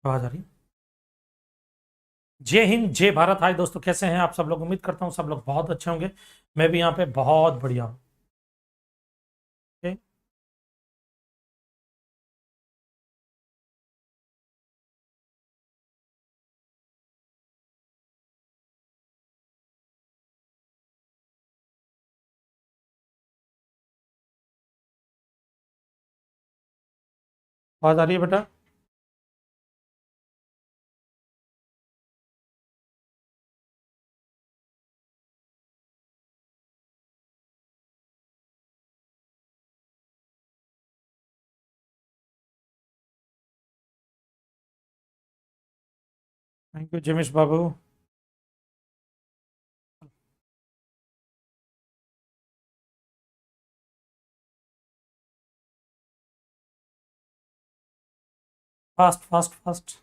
आवाज आ रही? जय हिंद, जय भारत। हाय दोस्तों, कैसे हैं आप सब लोग? उम्मीद करता हूँ सब लोग बहुत अच्छे होंगे। मैं भी यहाँ पे बहुत बढ़िया हूँ। ओके। आवाज आ रही है बेटा? थैंक यू जिमिश बाबू। Fast fast fast.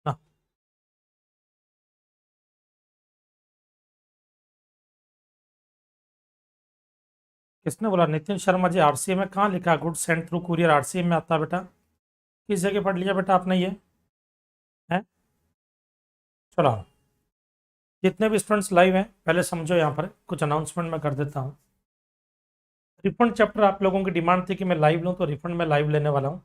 ना, किसने बोला? नितिन शर्मा जी। आरसीएम में कहाँ लिखा? Good send through courier RCM में आता बेटा। किस जगह पढ़ लिया बेटा आपने ये? है? चलो, जितने भी स्टूडेंट्स लाइव हैं पहले समझो, यहाँ पर कुछ अनाउंसमेंट मैं कर देता हूँ। रिफंड चैप्टर आप लोगों की डिमांड थी कि मैं लाइव लूँ, तो रिफंड में लाइव लेने वाला हूँ।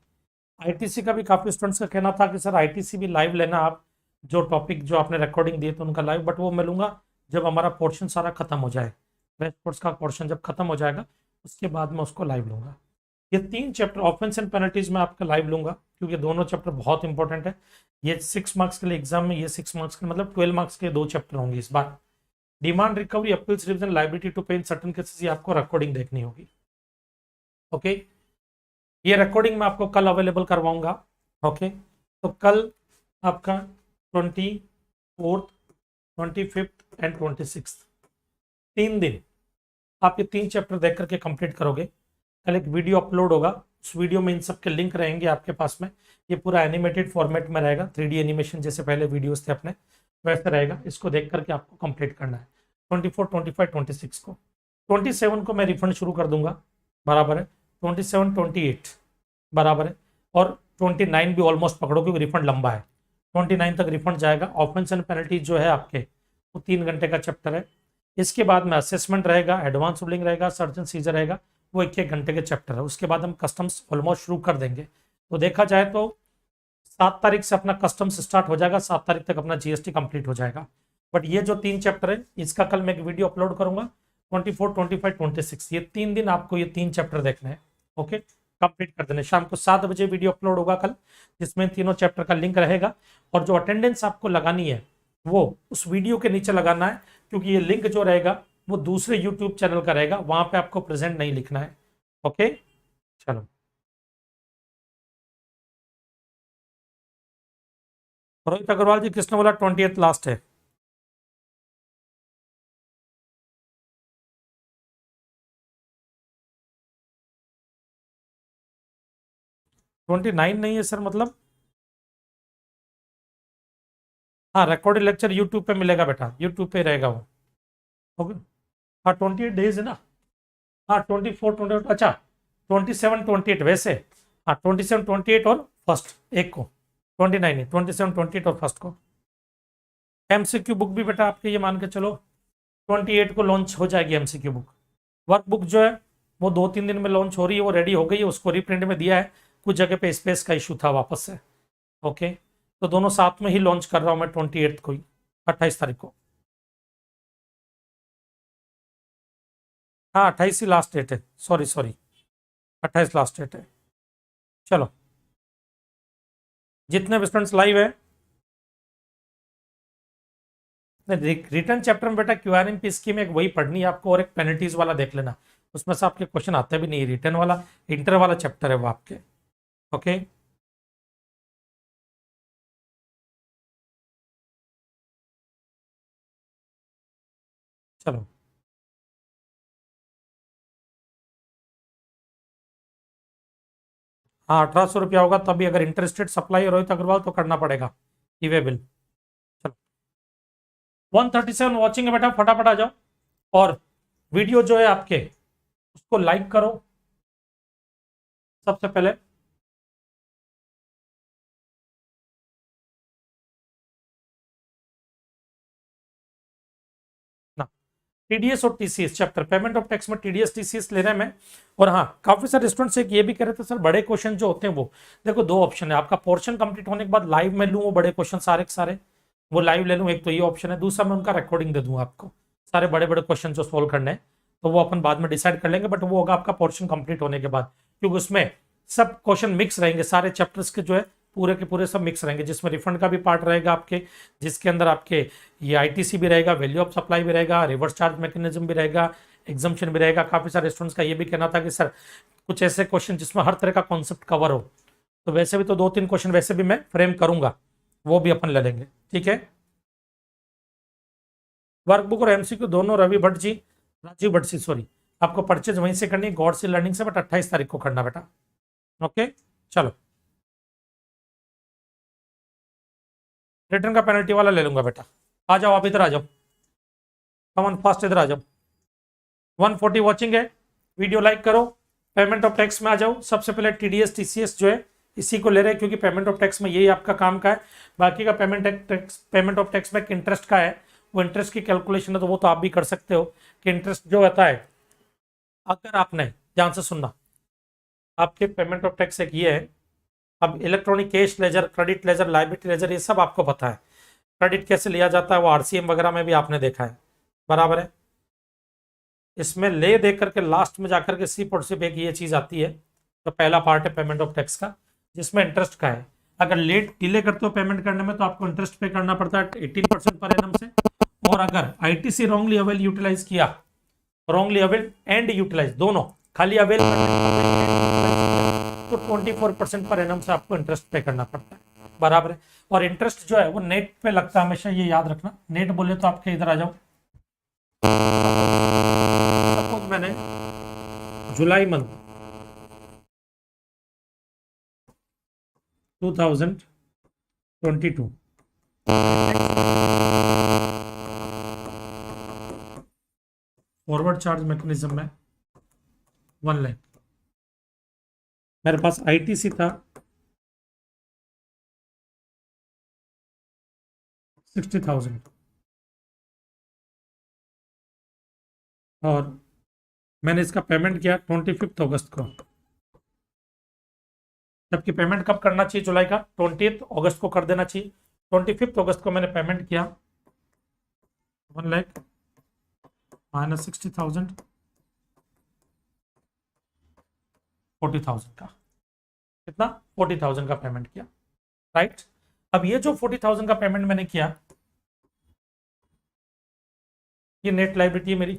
आईटीसी का भी काफी स्टूडेंट्स का कहना था कि सर आईटीसी भी लाइव लेना आप, जो टॉपिक जो आपने रिकॉर्डिंग दिए तो उनका लाइव, बट वो मैं लूंगा जब हमारा पोर्शन सारा खत्म हो जाए। बेस्ट कोर्स का पोर्शन जब खत्म हो जाएगा उसके बाद मैं उसको लाइव लूंगा। ये 3 चैप्टर ऑफेंस एंड पेनल्टीज में आपका लाइव लूंगा, क्योंकि दोनों चैप्टर बहुत इंपॉर्टेंट है। ये 6 मार्क्स के लिए एग्जाम में, ये 6 मार्क्स के मतलब 12 मार्क्स के 2 चैप्टर होंगे इस बार। Demand recovery, appeals revision, liability to pay in certain cases, ये आपको रिकॉर्डिंग देखनी होगी। ओके। ये रिकॉर्डिंग मैं आपको कल अवेलेबल करवाऊंगा। ओके। तो कल आपका 24th, 25th एंड 26th, 3 दिन आप ये 3 चैप्टर देख करके कंप्लीट करोगे। कल एक वीडियो अपलोड होगा, उस वीडियो में इन सब के लिंक रहेंगे आपके पास में। ये पूरा एनिमेटेड फॉर्मेट में रहेगा, 3D एनिमेशन जैसे पहले वीडियोस थे अपने, वैसे रहेगा। इसको देख करके आपको कंप्लीट करना है 24, 25, 26 को। 27 को मैं रिफंड शुरू कर दूंगा, बराबर है। 27, 28 बराबर है। और 29 भी ऑलमोस्ट पकड़ो, क्योंकि रिफंड लंबा है। 29 तक रिफंड जाएगा। ऑफेंस एंड पेनल्टी जो है आपके, वो 3 घंटे का चैप्टर है। इसके बाद में असेसमेंट रहेगा, एडवांस रूलिंग रहेगा, सर्च एंड सीजर रहेगा, वो 1-1 घंटे के चैप्टर है। उसके बाद हम कस्टम्स ऑलमोस्ट शुरू कर देंगे। तो देखा जाए तो 7 तारीख से अपना कस्टम्स स्टार्ट हो जाएगा, 7 तारीख तक अपना जीएसटी कंप्लीट हो जाएगा। बट ये जो 3 चैप्टर है इसका कल मैं एक वीडियो अपलोड करूंगा। 24, 25, 26, ये 3 दिन आपको ये 3 चैप्टर देखने हैं। ओके, कंप्लीट कर देने। शाम को 7 बजे वीडियो अपलोड होगा कल, जिसमें तीनों चैप्टर का लिंक रहेगा। और जो अटेंडेंस आपको लगानी है वो उस वीडियो के नीचे लगाना है, क्योंकि ये लिंक जो रहेगा वो दूसरे यूट्यूब चैनल का रहेगा, वहां पे आपको प्रेजेंट नहीं लिखना है। ओके, चलो। रोहित अग्रवाल जी, किसने बोला 20th लास्ट है? 29 नहीं है सर, मतलब? हाँ, रिकॉर्डेड लेक्चर यूट्यूब पे मिलेगा बेटा, यूट्यूब पे रहेगा वो। ओके। हाँ, 28 डेज है ना। हाँ, 24, 28, अच्छा। 27, 28 वैसे। हाँ, 27, 28 और फर्स्ट एक को। 29 है, 27, 28 और फर्स्ट को। एमसीक्यू बुक भी बेटा आपके, ये मान के चलो 28 को लॉन्च हो जाएगी एमसीक्यू बुक। वर्कबुक जो है वो 2-3 दिन में लॉन्च हो रही है, वो रेडी हो गई है, उसको रीप्रिंट में दिया है, कुछ जगह पे स्पेस का इशू था वापस से। ओके, तो दोनों साथ में ही लॉन्च कर रहा हूँ मैं 28 को ही, 28 तारीख को। हाँ 28 ही लास्ट डेट है, सॉरी 28 लास्ट डेट है। चलो, जितने भी स्टूडेंट्स लाइव है, रिटर्न चैप्टर में बेटा क्यूआरएम स्कीम एक वही पढ़नी है आपको, और एक पेनल्टीज वाला देख लेना, उसमें से आपके क्वेश्चन आते भी नहीं, रिटर्न वाला इंटर वाला चैप्टर है वो आपके। ओके, चलो हाँ 1800 रुपया होगा, तभी अगर इंटरेस्टेड सप्लाई रोहित अग्रवाल तो करना पड़ेगा ई वे बिल। चलो 137 वॉचिंग है बेटा, फटाफट आ जाओ, और वीडियो जो है आपके उसको लाइक करो सबसे पहले। ना टीडीएस और TCS chapter payment of tax में टीडीएस टीसीएस ले रहे हैं मैं। और हाँ, काफी सारे स्टूडेंट्स एक ये भी कह रहे थे सर बड़े क्वेश्चन जो होते हैं वो, देखो दो ऑप्शन है आपका, पोर्शन कंप्लीट होने के बाद लाइव में लूँ वो बड़े क्वेश्चन सारे के सारे, वो लाइव ले लूँ, एक तो ये ऑप्शन है, दूसरा मैं उनका रिकॉर्डिंग दे दूँ आपको, सारे बड़े बड़े क्वेश्चन जो सोल्व करने हैं, तो वो अपन बाद में डिसाइड कर लेंगे, बट वो होगा आपका पोर्शन कंप्लीट होने के बाद, क्योंकि उसमें सब क्वेश्चन मिक्स रहेंगे, सारे चैप्टर्स के जो है पूरे के पूरे सब मिक्स रहेंगे, जिसमें रिफंड का भी पार्ट रहेगा आपके, जिसके अंदर आपके ये आईटीसी भी रहेगा, वैल्यू ऑफ सप्लाई भी रहेगा, रिवर्स चार्ज मैकेनिज्म भी रहेगा, एग्जाम्पशन भी रहेगा। काफी सारे स्टूडेंट्स का ये भी कहना था कि सर कुछ ऐसे क्वेश्चन जिसमें हर तरह का कॉन्सेप्ट कवर हो, तो वैसे भी तो 2-3 क्वेश्चन वैसे भी मैं फ्रेम करूंगा, वो भी अपन ले लेंगे, ठीक है। वर्कबुक और एमसीक्यू दोनों रवि भट्ट जी, राजीव भट्ट जी सॉरी, आपको परचेज वहीं से करनी है, गॉड से लर्निंग से, बट 28 तारीख को करना बेटा। ओके, चलो रिटर्न का पेनल्टी वाला ले लूंगा बेटा, आ जाओ आप इधर आ जाओ, कमन फास्ट इधर आ जाओ। 140 वॉचिंग है, वीडियो लाइक करो, पेमेंट ऑफ टैक्स में आ जाओ। सबसे पहले टीडीएस टीसीएस जो है इसी को ले रहे हैं, क्योंकि पेमेंट ऑफ टैक्स में यही आपका काम का है, बाकी का पेमेंट ऑफ टैक्स में इंटरेस्ट का है, वो इंटरेस्ट की कैलकुलेशन है, तो वो तो आप भी कर सकते हो कि इंटरेस्ट जो होता है, अगर आपने ध्यान से सुनना, आपके पेमेंट ऑफ टैक्स एक ये है, अब electronic cash ledger, credit ledger, liability ledger, ये सब आपको पता है, क्रेडिट कैसे लिया जाता है वो आरसीएम वगैरह में भी आपने देखा है, बराबर है। इसमें ले दे करके लास्ट में जाकर के सिर्फ और सिर्फ एक ये चीज आती है, तो पहला पार्ट है पेमेंट ऑफ टैक्स का, जिसमें इंटरेस्ट का है। अगर लेट डिले करते हो पेमेंट करने में तो आपको इंटरेस्ट पे करना पड़ता है 18% पर एनम से, और अगर आईटीसी रॉन्गली अवेल यूटिलाइज किया, रॉन्गली अवेल एंड यूटिलाइज दोनों, खाली अवेल तो 24% पर एनम से आपको इंटरेस्ट पे करना पड़ता है, बराबर है। और इंटरेस्ट जो है वो नेट पे लगता है, हमेशा ये याद रखना, नेट बोले तो आपके इधर आ जाओ, सपोज मैंने जुलाई मंथ 2022 फॉरवर्ड चार्ज मैकेनिज्म में 1 लाख मेरे पास आईटीसी था 60,000, और मैंने इसका पेमेंट किया 25 अगस्त को, जबकि पेमेंट कब करना चाहिए जुलाई का, 20 अगस्त को कर देना चाहिए। 25 अगस्त को मैंने पेमेंट किया 1 लाख माइनस 60,000, 40,000 का, कितना 40,000 का पेमेंट किया, राइट। अब ये जो 40,000 का पेमेंट मैंने किया, ये नेट लाइबिलिटी है मेरी,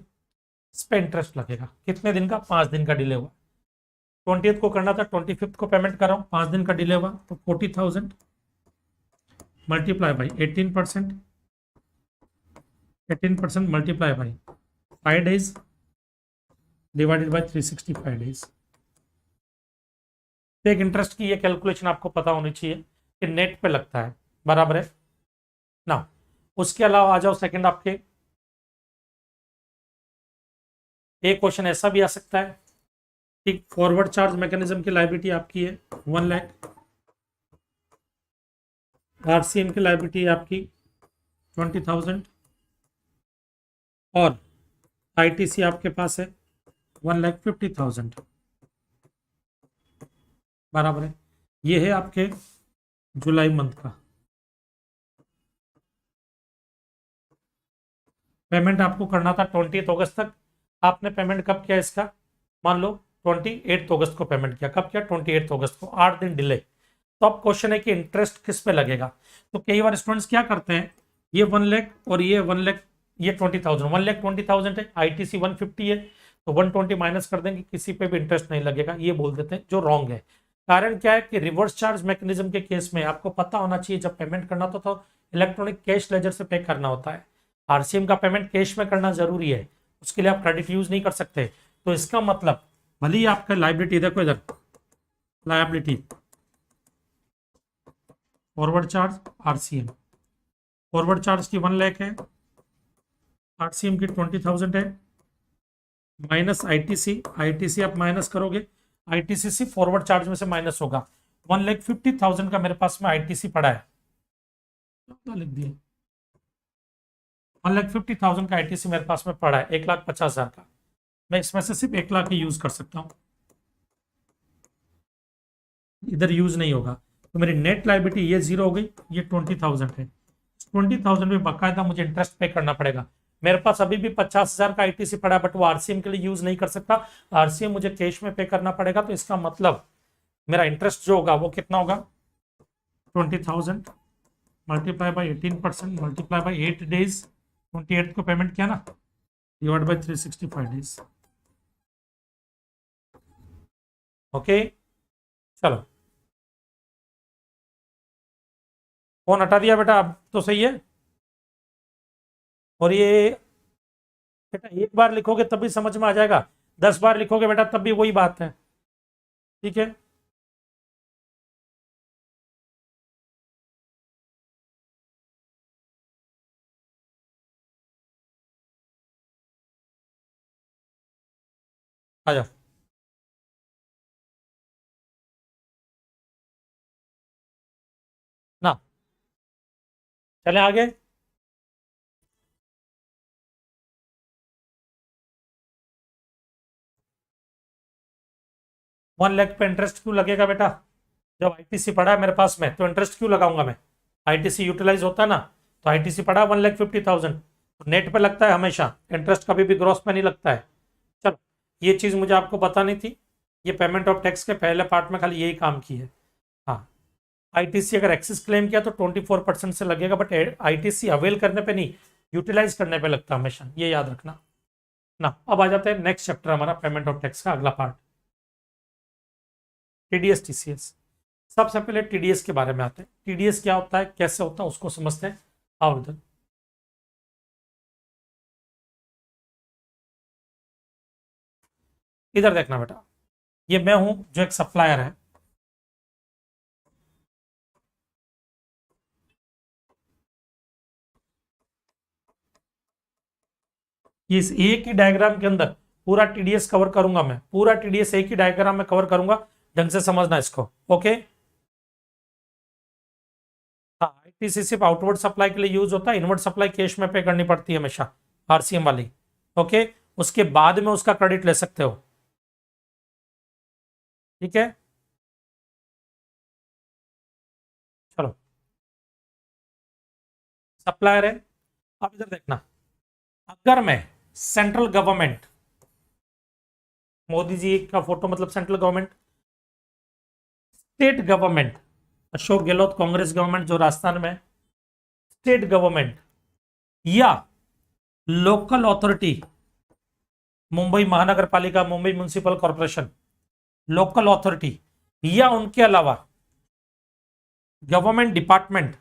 इस पे इंटरेस्ट लगेगा, कितने दिन का, 5 दिन का डिले हुआ, 20th को करना था, 25 को पेमेंट कर रहा हूँ, 5 दिन का डिले हुआ, तो 40,000 multiply by 18%, 18% multiply by 5 days divided by 365 days. एक इंटरेस्ट की ये कैलकुलेशन आपको पता होनी चाहिए कि नेट पे लगता है, बराबर है ना। उसके अलावा आ जाओ सेकंड, आपके एक क्वेश्चन ऐसा भी आ सकता है कि फॉरवर्ड चार्ज मैकेनिज्म की लायबिलिटी आपकी है 1 लाख, आरसीएम की लायबिलिटी आपकी 20,000, और आईटीसी आपके पास है 1,50,000 बराबर है। ये है आपके जुलाई मंथ का पेमेंट। आपको करना था 28 अगस्त तक, आपने पेमेंट कब किया इसका, मान लो 28 अगस्त को पेमेंट किया। कब किया, 28 अगस्त को, 8 दिन डिले। तो अब क्वेश्चन है कि इंटरेस्ट किस पे लगेगा। तो कई बार स्टूडेंट्स क्या करते हैं, ये 1 लाख और ये 1 लाख, ये 20,000, 1,20,000 है, आईटीसी 150 है, तो 120 माइनस कर देंगे, किसी पे भी इंटरेस्ट नहीं लगेगा, ये बोल देते हैं, जो रॉन्ग है। कारण क्या है कि रिवर्स चार्ज मैकेनिज्म के केस में आपको पता होना चाहिए, जब पेमेंट करना तो इलेक्ट्रॉनिक कैश लेजर से पे करना होता है। आरसीएम का पेमेंट कैश में करना जरूरी है, उसके लिए आप क्रेडिट यूज नहीं कर सकते। तो इसका मतलब भले ही आपका लाइबिलिटी, देखो इधर liability forward charge RCM, forward charge की 1 लाख है, आरसीएम की 20,000 है, माइनस आईटीसी, आईटीसी आप माइनस करोगे, आईटीसी से फॉरवर्ड चार्ज में से माइनस होगा। 1,50,000 का मेरे पास में आईटीसी पड़ा है, लिख दिया 1,50,000 का आईटीसी मेरे पास में पड़ा है, 1,50,000 का। मैं इसमें से सिर्फ 1 लाख ही यूज कर सकता हूं, इधर यूज नहीं होगा। तो मेरी नेट लाइबिलिटी ये 0 हो गई, ये 20,000 है। 20,000 में बाकायदा मुझे इंटरेस्ट पे करना पड़ेगा। मेरे पास अभी भी 50,000 का आईटीसी पड़ा है, बट वो आरसीएम के लिए यूज नहीं कर सकता, आरसीएम मुझे कैश में पे करना पड़ेगा। तो इसका मतलब मेरा इंटरेस्ट जो होगा वो कितना होगा, 20,000 multiply by 18% multiply by 8 days, 28 को पेमेंट किया ना, डिवाइड बाई 365 डेज। ओके चलो, फोन हटा दिया बेटा, अब तो सही है। और ये बेटा एक बार लिखोगे तब भी समझ में आ जाएगा, 10 बार लिखोगे बेटा तब भी वही बात है, ठीक है। आ जाओ ना, चले आगे। 1 लाख पे इंटरेस्ट क्यों लगेगा बेटा, जब आईटीसी पड़ा है मेरे पास में तो इंटरेस्ट क्यों लगाऊंगा मैं, आईटीसी यूटिलाइज होता है ना, तो आईटीसी पड़ा है 1,50,000, नेट पे लगता है हमेशा, इंटरेस्ट कभी भी ग्रॉस पे नहीं लगता है। चलो, ये चीज मुझे आपको पता नहीं थी, ये पेमेंट ऑफ टैक्स के पहले पार्ट में खाली यही काम की है। हाँ, आईटीसी अगर एक्सेस क्लेम किया तो 24% से लगेगा, बट आईटीसी अवेल करने पे नहीं, यूटिलाइज करने पे लगता है हमेशा, ये याद रखना ना। अब आ जाते हैं नेक्स्ट चैप्टर हमारा पेमेंट ऑफ टैक्स का अगला पार्ट, टीडीएस टीसीएस। सबसे पहले टीडीएस के बारे में आते हैं, टीडीएस क्या होता है, कैसे होता है, उसको समझते हैं। आओ इधर, इधर देखना बेटा, ये मैं हूं जो एक सप्लायर है, ये इस एक ही डायग्राम के अंदर पूरा टीडीएस कवर करूंगा मैं, पूरा टीडीएस एक ही डायग्राम में कवर करूंगा, ढंग से समझना इसको। ओके, हाँ, आईटीसी सिर्फ आउटवर्ड सप्लाई के लिए यूज होता है, इनवर्ड सप्लाई कैश में पे करनी पड़ती है हमेशा, आरसीएम वाली। ओके, उसके बाद में उसका क्रेडिट ले सकते हो, ठीक है। चलो, सप्लायर है। अब इधर देखना, अगर मैं सेंट्रल गवर्नमेंट, मोदी जी का फोटो मतलब central government, state government, Ashok Gehlot Congress government जो राजस्थान में, स्टेट गवर्नमेंट या लोकल अथॉरिटी, मुंबई महानगर पालिका, Mumbai municipal corporation, local authority, या उनके अलावा गवर्नमेंट डिपार्टमेंट,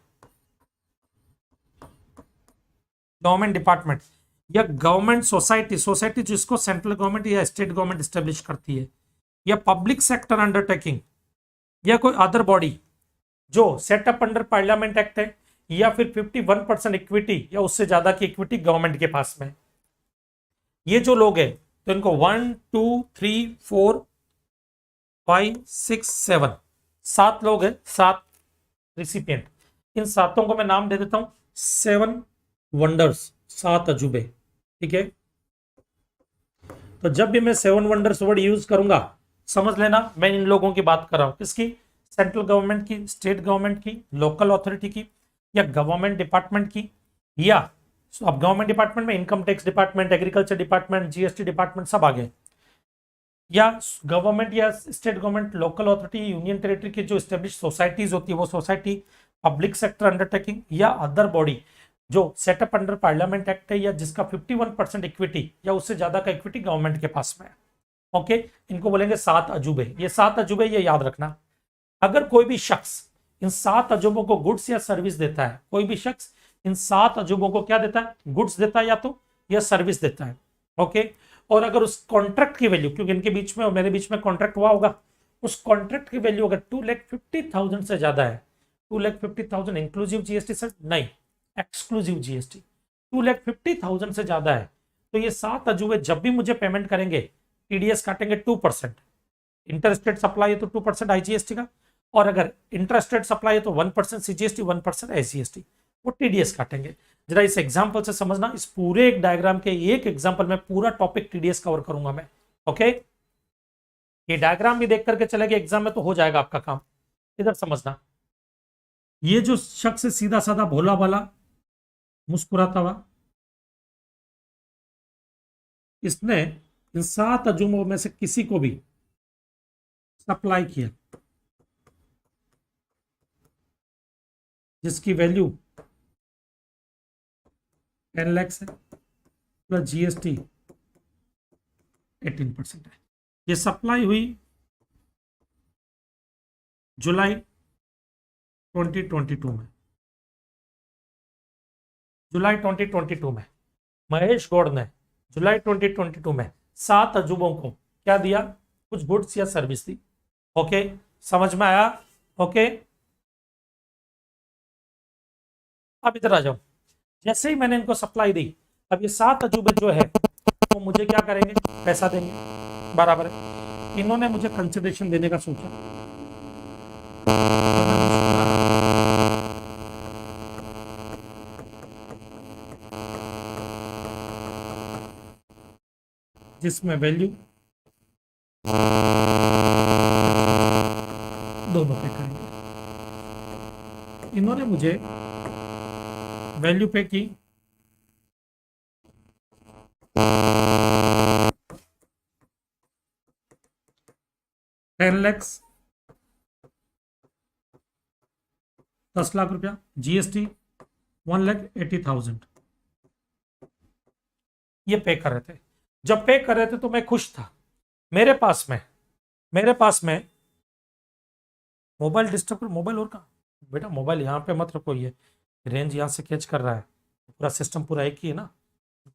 गवर्नमेंट डिपार्टमेंट या गवर्नमेंट सोसाइटी, सोसाइटी जिसको सेंट्रल गवर्नमेंट या स्टेट गवर्नमेंट स्टेब्लिश करती है, या पब्लिक सेक्टर अंडरटेकिंग, या कोई अदर बॉडी जो सेटअप अंडर पार्लियामेंट एक्ट है, या फिर 51% इक्विटी या उससे ज्यादा की इक्विटी गवर्नमेंट के पास में, ये जो लोग हैं तो इनको 1 2 3 4 5 6 7 7 लोग हैं, 7 रिसिपिएंट। इन सातों को मैं नाम दे देता हूं 7 वंडर्स, 7 अजूबे। ठीक है। तो जब भी मैं 7 वंडर्स वर्ड यूज करूंगा, समझ लेना मैं इन लोगों की बात कर रहा हूं। किसकी? सेंट्रल गवर्नमेंट की, स्टेट गवर्नमेंट की, लोकल अथॉरिटी की, या गवर्नमेंट डिपार्टमेंट की, या अब गवर्नमेंट डिपार्टमेंट में income tax department, agriculture department, GST department सब आ गए, या गवर्नमेंट या state government, local authority, union territory की जो स्टेब्लिश सोसाइटीज होती है वो सोसाइटी, पब्लिक सेक्टर अंडरटेकिंग, या अदर बॉडी जो सेटअप अंडर पार्लियामेंट एक्ट है, या जिसका 51% इक्विटी या उससे ज्यादा का इक्विटी गवर्नमेंट के पास में है। ओके, इनको बोलेंगे 7 अजूबे। ये 7 अजूबे ये याद रखना। अगर कोई भी शख्स इन 7 अजूबों को गुड्स या सर्विस देता है, कोई भी शख्स इन 7 अजूबों को क्या देता है? गुड्स देता है या तो या सर्विस देता है। ओके, और अगर उस कॉन्ट्रैक्ट की वैल्यू, क्योंकि इनके बीच में और मेरे बीच में कॉन्ट्रैक्ट हुआ होगा, उस कॉन्ट्रैक्ट की वैल्यू अगर 2,50,000 से ज्यादा है, 2,50,000 इंक्लूसिव जीएसटी सर? नहीं, एक्सक्लूसिव जीएसटी। 2,50,000 से ज्यादा है तो ये 7 अजूबे जब भी मुझे पेमेंट करेंगे, टीडीएस काटेंगे 2%। इंटरस्टेट सप्लाई है तो 2% आईजीएसटी का, और अगर इंटरस्टेट सप्लाई है तो 1% सीजीएसटी, 1% एसजीएसटी, वो टीडीएस काटेंगे। जरा इस एग्जांपल से समझना, इस पूरे एक डायग्राम के एक एग्जांपल में पूरा टॉपिक टीडीएस कवर करूंगा मैं। ओके, ये डायग्राम भी देख करके चलेगा एग्जाम में तो हो जाएगा आपका काम। इधर समझना, ये जो शख्स सीधा साधा भोला भाला मुस्कुराता हुआ, इसने इन 7 अजूबों में से किसी को भी सप्लाई किया जिसकी वैल्यू 10 लाख है प्लस जीएसटी 18% है। ये सप्लाई हुई जुलाई 2022 में। जुलाई 2022 में महेश गौड़ ने जुलाई 2022 में 7 अजूबों को क्या दिया? कुछ गुड्स या सर्विस दी। ओके, समझ में आया? ओके, अब इधर आ जाओ। जैसे ही मैंने इनको सप्लाई दी, अब ये 7 अजूबे जो है वो मुझे क्या करेंगे? पैसा देंगे, बराबर है। इन्होंने मुझे कंसिडरेशन देने का सोचा, जिसमें वैल्यू दोनों पे करेंगे। इन्होंने मुझे वैल्यू पे की 10 लाख, 10 लाख रुपया, जीएसटी 1,80,000 ये पे कर रहे थे। जब पे कर रहे थे तो मैं खुश था। मेरे पास में मोबाइल डिस्टर्ब, मोबाइल और कहाँ बेटा? मोबाइल यहाँ पे मत रखो, ये रेंज यहाँ से कैच कर रहा है, पूरा सिस्टम पूरा एक ही है ना।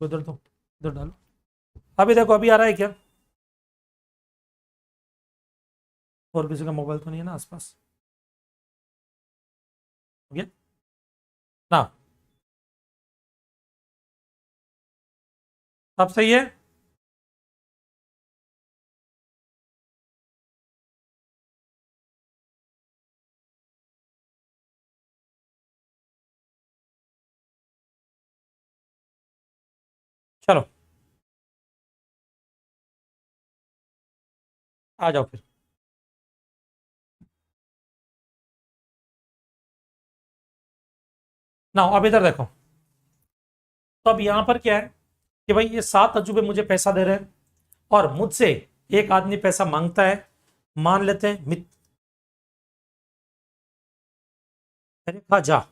इधर दो, इधर डालो। अभी देखो, अभी आ रहा है क्या? और किसी का मोबाइल तो नहीं है ना आसपास? हो गया ना? अब सही है? चलो आ जाओ फिर। ना अब इधर देखो, तो अब यहां पर क्या है कि भाई ये 7 अजूबे मुझे पैसा दे रहे हैं और मुझसे एक आदमी पैसा मांगता है। मान लेते हैं रेखा झा,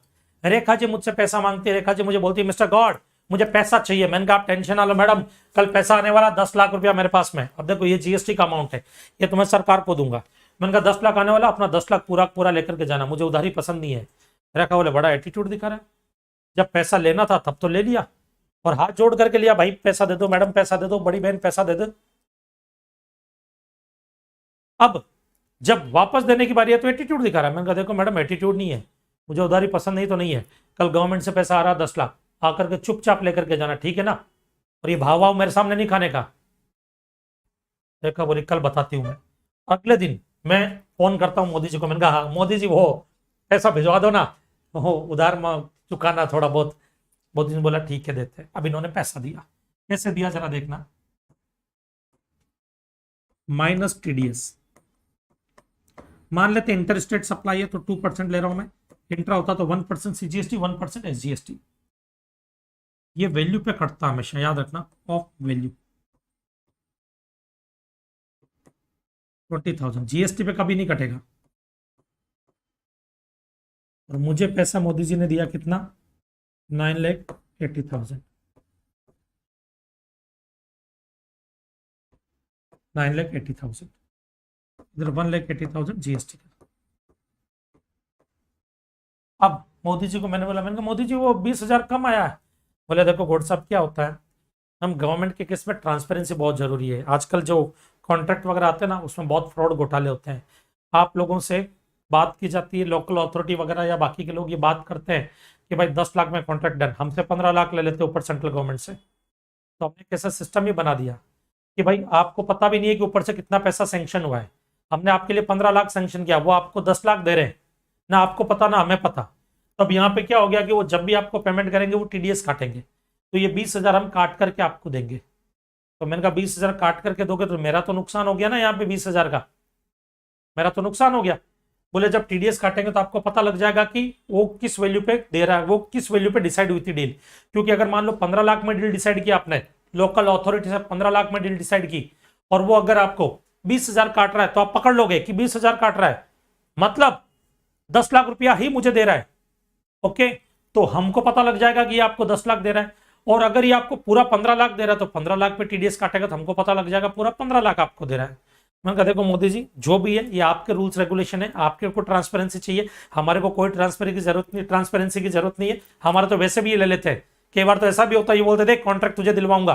रेखा जी मुझसे पैसा मांगती है। रेखा जी मुझे बोलती है मिस्टर गॉड मुझे पैसा चाहिए। मैंने कहा आप टेंशन ना लो मैडम, कल पैसा आने वाला 10 लाख रुपया मेरे पास में। अब देखो ये जीएसटी का अमाउंट है, ये तो मैं सरकार को दूंगा। मैंने कहा 10 लाख आने वाला, अपना 10 लाख पूरा पूरा लेकर के जाना, मुझे उधारी पसंद नहीं है। रेखा बोले बड़ा एटीट्यूड दिखा रहा है, जब पैसा लेना था तब तो ले लिया और हाथ जोड़ करके लिया, भाई पैसा दे दो मैडम, पैसा दे दो, बड़ी बहन पैसा दे दो। अब जब वापस देने की बारी है तो एटीट्यूड दिखा रहा है। मैंने कहा देखो मैडम एटीट्यूड नहीं है, मुझे उधारी पसंद नहीं तो नहीं है। कल गवर्नमेंट से पैसा आ रहा 10 लाख, आकर के चुपचाप लेकर के जाना, ठीक है ना? और ये भाव भाव मेरे सामने नहीं खाने का। देखा बोली कल बताती हूँ मैं। अगले दिन मैं फोन करता हूँ मोदी जी को। मैंने कहा हाँ मोदी जी वो पैसा भिजवा दो ना, वो उधार चुकाना थोड़ा बहुत। मोदी जी ने बोला ठीक है देते हैं। अब इन्होंने पैसा दिया, कैसे दिया जरा देखना, माइनस टीडीएस। मान लेते इंटर स्टेट सप्लाई है तो 2% ले रहा हूं मैं, इंट्रा होता तो 1% सीजीएसटी, 1% एसजीएसटी। ये वैल्यू पे कटता हमेशा, याद रखना, ऑफ वैल्यू 20,000, जीएसटी पे कभी नहीं कटेगा। और मुझे पैसा मोदी जी ने दिया कितना, 9,80,000, 9,80,000, इधर 1,80,000 जीएसटी का। अब मोदी जी को मैंने कहा मोदी जी वो 20,000 कम आया है। बोले देखो गोड साहब क्या होता है, हम गवर्नमेंट के केस में ट्रांसपेरेंसी बहुत जरूरी है। आजकल जो कॉन्ट्रैक्ट वगैरह आते हैं ना, उसमें बहुत फ्रॉड घोटाले होते हैं। आप लोगों से बात की जाती है, लोकल अथॉरिटी वगैरह या बाकी के लोग ये बात करते हैं कि भाई 10 लाख में कॉन्ट्रैक्ट डन, हमसे 15 लाख ले लेते हैं ऊपर सेंट्रल गवर्नमेंट से। तो हमने कैसा सिस्टम ही बना दिया कि भाई आपको पता भी नहीं है कि ऊपर से कितना पैसा सेंक्शन हुआ है। हमने आपके लिए 15 लाख सेंक्शन किया, वो आपको 10 लाख दे रहे हैं, ना आपको पता ना हमें पता। तो अब यहाँ पे क्या हो गया कि वो जब भी आपको पेमेंट करेंगे वो टीडीएस काटेंगे, तो ये 20,000 हम काट करके आपको देंगे। तो मैंने कहा 20,000 काट करके दोगे तो मेरा तो नुकसान हो गया ना, यहाँ पे 20,000 का मेरा तो नुकसान हो गया। बोले जब टीडीएस काटेंगे तो आपको पता लग जाएगा कि वो किस वैल्यू पे दे रहा है, वो किस वैल्यू पे डिसाइड हुई थी डील। क्योंकि अगर मान लो 15 लाख में डील डिसाइड किया आपने, लोकल अथॉरिटी से 15 लाख में डील डिसाइड की, और वो अगर आपको 20,000 काट रहा है तो आप पकड़ लोगे कि 20,000 काट रहा है, मतलब 10 लाख रुपया ही मुझे दे रहा है। ओके, तो हमको पता लग जाएगा कि ये आपको 10 लाख दे रहा है। और अगर ये आपको पूरा 15 लाख दे रहा है तो 15 लाख पे टीडीएस काटेगा तो हमको पता लग जाएगा पूरा 15 लाख आपको दे रहा है। मैंने कहा देखो मोदी जी जो भी है ये आपके रूल्स रेगुलेशन है, आपके को ट्रांसपेरेंसी चाहिए, हमारे को कोई ट्रांसपेरेंसी की जरूरत नहीं है। हमारा तो वैसे भी ये ले लेते हैं। कई बार तो ऐसा भी होता है, ये बोलते देख कॉन्ट्रैक्ट तुझे दिलवाऊंगा,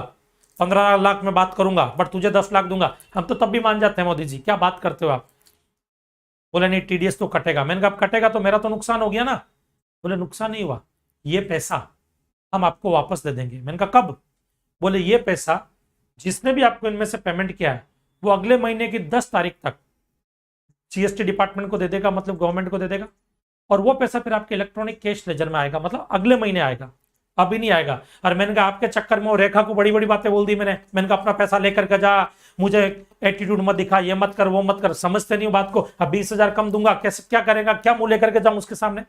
15 लाख में बात करूंगा बट तुझे 10 लाख दूंगा। हम तो तब भी मान जाते हैं मोदी जी क्या बात करते हो आप। बोले नहीं टीडीएस तो कटेगा। मैंने कहा कटेगा तो मेरा तो नुकसान हो गया ना। बोले नुकसान नहीं हुआ, ये पैसा हम आपको वापस दे देंगे। मैंने कहा कब। बोले ये पैसा जिसने भी आपको इनमें से पेमेंट किया है वो अगले महीने की 10 तारीख तक जीएसटी डिपार्टमेंट को दे देगा, मतलब गवर्नमेंट को दे देगा। और वो पैसा फिर आपके इलेक्ट्रॉनिक कैश लेजर में आएगा, मतलब अगले महीने आएगा, अभी नहीं आएगा। और मैंने कहा आपके चक्कर में वो रेखा को बड़ी बड़ी बातें बोल दी मैंने कहा अपना पैसा लेकर के जा, मुझे एटीट्यूड मत दिखा, ये मत कर वो मत कर, समझते नहीं हो बात को। अब 20,000 कम दूंगा, कैसे क्या करेगा, क्या मुंह लेकर के जाऊं उसके सामने।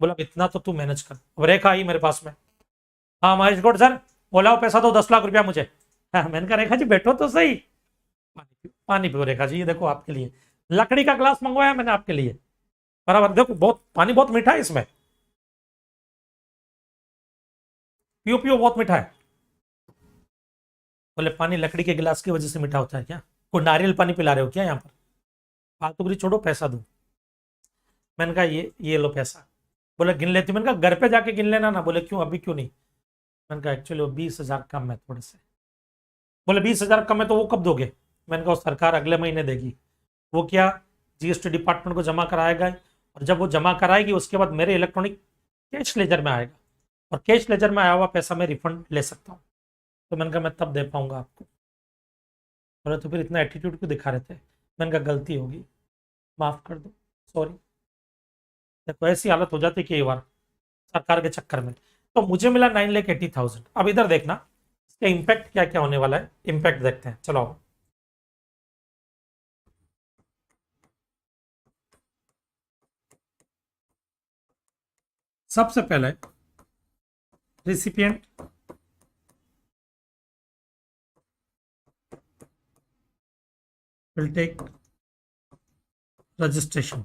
बोला इतना तो तू मैनेज कर। अब रेखा आई मेरे पास में, हाँ महेश गौड सर बोला पैसा दो 10 लाख रुपया मुझे। हाँ, मैंने कहा रेखा जी बैठो तो सही, पानी पियो रेखा जी, ये देखो आपके लिए लकड़ी का ग्लास मंगवाया मैंने आपके लिए, बराबर। देखो बहुत पानी बहुत मीठा है इसमें, पियो पियो बहुत मीठा है। बोले पानी लकड़ी के गिलास की वजह से मीठा होता है क्या, कोई नारियल पानी पिला रहे हो क्या यहाँ पर, फालतूगिरी छोड़ो पैसा दो। मैंने कहा ये लो पैसा। बोले गिन लेती, मैंने कहा घर पे जाके गिन लेना ना। बोले क्यों अभी क्यों नहीं। मैंने कहा एक्चुअली वो 20,000 कम है थोड़े से। बोले 20,000 कम है तो वो कब दोगे। मैंने कहा सरकार अगले महीने देगी। वो क्या, जीएसटी डिपार्टमेंट को जमा कराएगा, और जब वो जमा कराएगी उसके बाद मेरे इलेक्ट्रॉनिक कैश लेजर में आएगा, और कैश लेजर में आया हुआ पैसा मैं रिफंड ले सकता हूँ। तो मैंने कहा मैं तब दे पाऊंगा आपको। बोले तो फिर इतना एटीट्यूड क्यों दिखा रहे थे। मैंने कहा गलती होगी, माफ कर दो, सॉरी। देखो ऐसी हालत हो जाती कई बार सरकार के चक्कर में। तो मुझे मिला 9,80,000। अब इधर देखना इसका इम्पैक्ट क्या क्या होने वाला है, इम्पैक्ट देखते हैं चलो। सबसे पहले recipient will take registration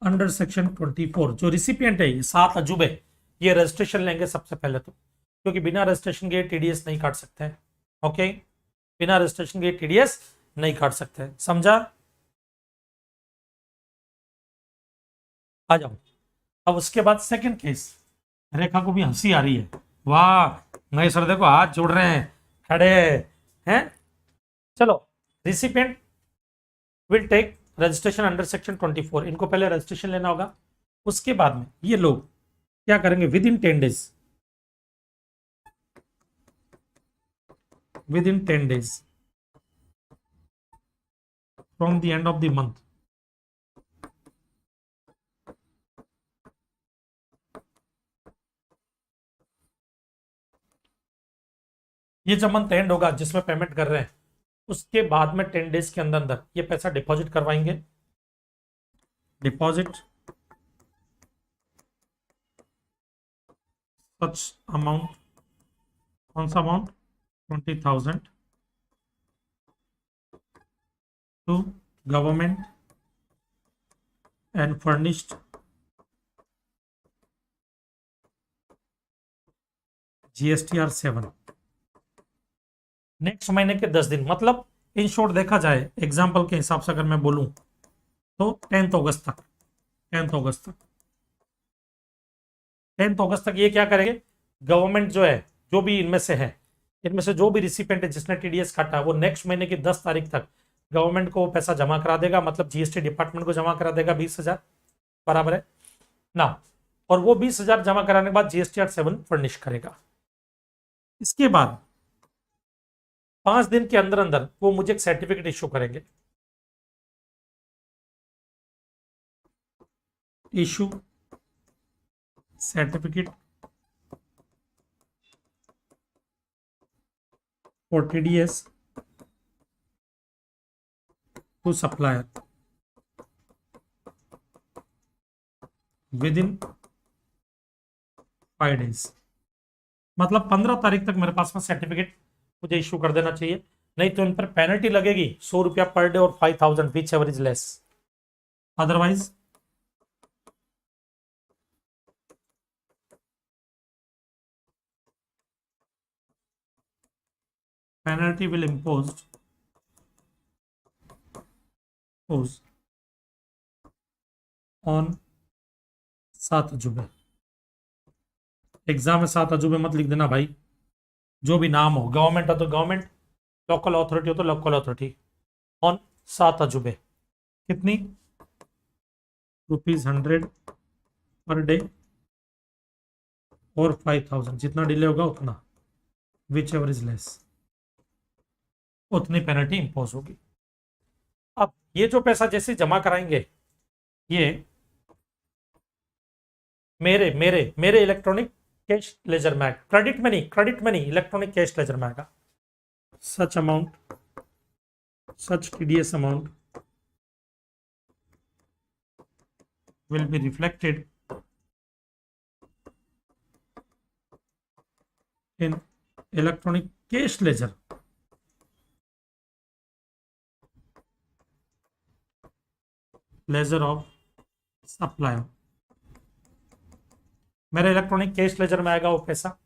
under section 24। जो रिसिपिएंट है ये 7 अजूबे, ये रजिस्ट्रेशन लेंगे सबसे पहले तो, क्योंकि बिना रजिस्ट्रेशन के टीडीएस नहीं काट सकते हैं। ओके, बिना रजिस्ट्रेशन के टीडीएस नहीं काट सकते, समझा। आ जाओ। अब उसके बाद सेकंड केस, रेखा को भी हंसी आ रही है, वाह नहीं सर देखो हाथ जोड़ रहे हैं, खड़े हैं। चलो, recipient will take registration under section 24। इनको पहले रजिस्ट्रेशन लेना होगा। उसके बाद में ये लोग क्या करेंगे, with in 10 days, with in 10 days from the end of the month, ये जब मंथ एंड होगा जिसमें पेमेंट कर रहे हैं, उसके बाद में 10 डेज के अंदर अंदर ये पैसा डिपॉजिट करवाएंगे। डिपॉजिट सच अमाउंट, कौन सा amount, 20,000 to government and furnished GSTR 7। Next महीने के 10 दिन, मतलब इन शॉर्ट देखा जाए एग्जाम्पल के हिसाब से अगर मैं बोलूं तो 10 अगस्त तक, 10 अगस्त तक, 10 अगस्त तक ये क्या करेंगे, गवर्नमेंट जो है, जो भी इनमें से है, इनमें से जो भी रिसिपेंट है जिसने TDS काटा है, वो नेक्स्ट महीने की 10 तारीख तक गवर्नमेंट को वो पैसा जमा करा देगा, मतलब GST डिपार्टमेंट को जमा करा देगा 20,000, बराबर है ना। और वो 20,000 जमा कराने के बाद GSTR 7 फर्निश करेगा। इसके बाद 5 दिन के अंदर अंदर वो मुझे एक सर्टिफिकेट इशू करेंगे, issue certificate for TDS to supplier within 5 days. मतलब 15 तारीख तक मेरे पास में सर्टिफिकेट मुझे इशू कर देना चाहिए, नहीं तो इन पर पेनल्टी लगेगी 100 रुपया पर डे और 5,000 whichever is less, otherwise penalty will imposed on 7 अजूबे। एग्जाम में 7 अजूबे मत लिख देना भाई, जो भी नाम हो, गवर्नमेंट हो तो गवर्नमेंट, लोकल अथॉरिटी हो तो लोकल अथॉरिटी, ऑन 7 अजूबे। कितनी, ₹100 पर डे और 5,000, जितना डिले होगा उतना, विच एवर इज लेस, उतनी पेनल्टी इंपोज होगी। अब ये जो पैसा जैसे जमा कराएंगे, ये मेरे मेरे मेरे इलेक्ट्रॉनिक कैश लेजर में आएगा, क्रेडिट में नहीं इलेक्ट्रॉनिक कैश लेजर में आएगा। Such amount, such TDS amount will be reflected in electronic cash ledger of supplier। मेरे इलेक्ट्रॉनिक कैश लेजर में आएगा वो पैसा,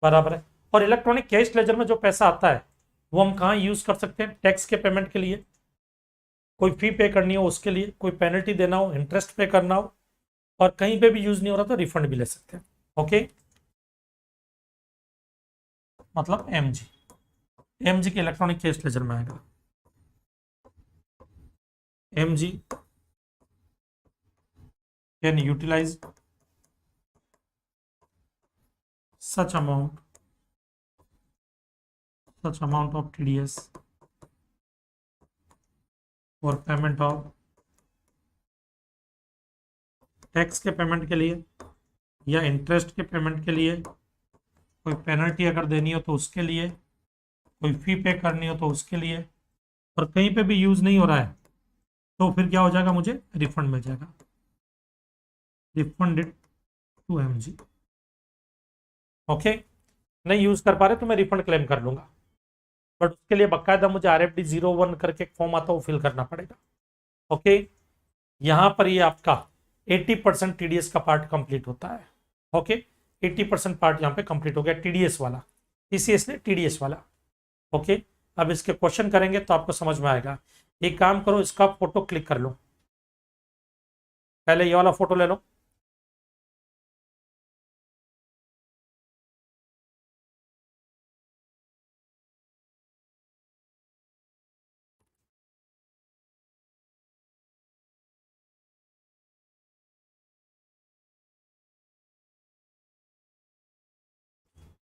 बराबर है। और इलेक्ट्रॉनिक कैश लेजर में जो पैसा आता है वो हम कहाँ यूज कर सकते हैं, टैक्स के पेमेंट के लिए, कोई फी पे करनी हो उसके लिए, कोई पेनल्टी देना हो, इंटरेस्ट पे करना हो, और कहीं पे भी यूज नहीं हो रहा तो रिफंड भी ले सकते हैं। ओके, मतलब MG के इलेक्ट्रॉनिक कैश लेजर में आएगा। MG can utilise such amount of TDS और पेमेंट ऑफ टैक्स के पेमेंट के लिए या इंटरेस्ट के पेमेंट के लिए, कोई पेनल्टी अगर देनी हो तो उसके लिए, कोई फी पे करनी हो तो उसके लिए, और कहीं पे भी यूज नहीं हो रहा है तो फिर क्या हो जाएगा, मुझे रिफंड मिल जाएगा, रिफंडेड टू MG। ओके, नहीं यूज कर पा रहे तो मैं रिफंड क्लेम कर लूंगा, बट उसके लिए बकायदा मुझे RFD 01 करके एक फॉर्म आता है वो फिल करना पड़ेगा। ओके, यहां पर ये आपका 80% TDS का पार्ट कंप्लीट होता है। ओके, 80% पार्ट यहाँ पे कंप्लीट हो गया TDS वाला, TCS ने TDS वाला। ओके, अब इसके क्वेश्चन करेंगे तो आपको समझ में आएगा। एक काम करो, इसका फोटो क्लिक कर लो, पहले ये वाला फोटो ले लो,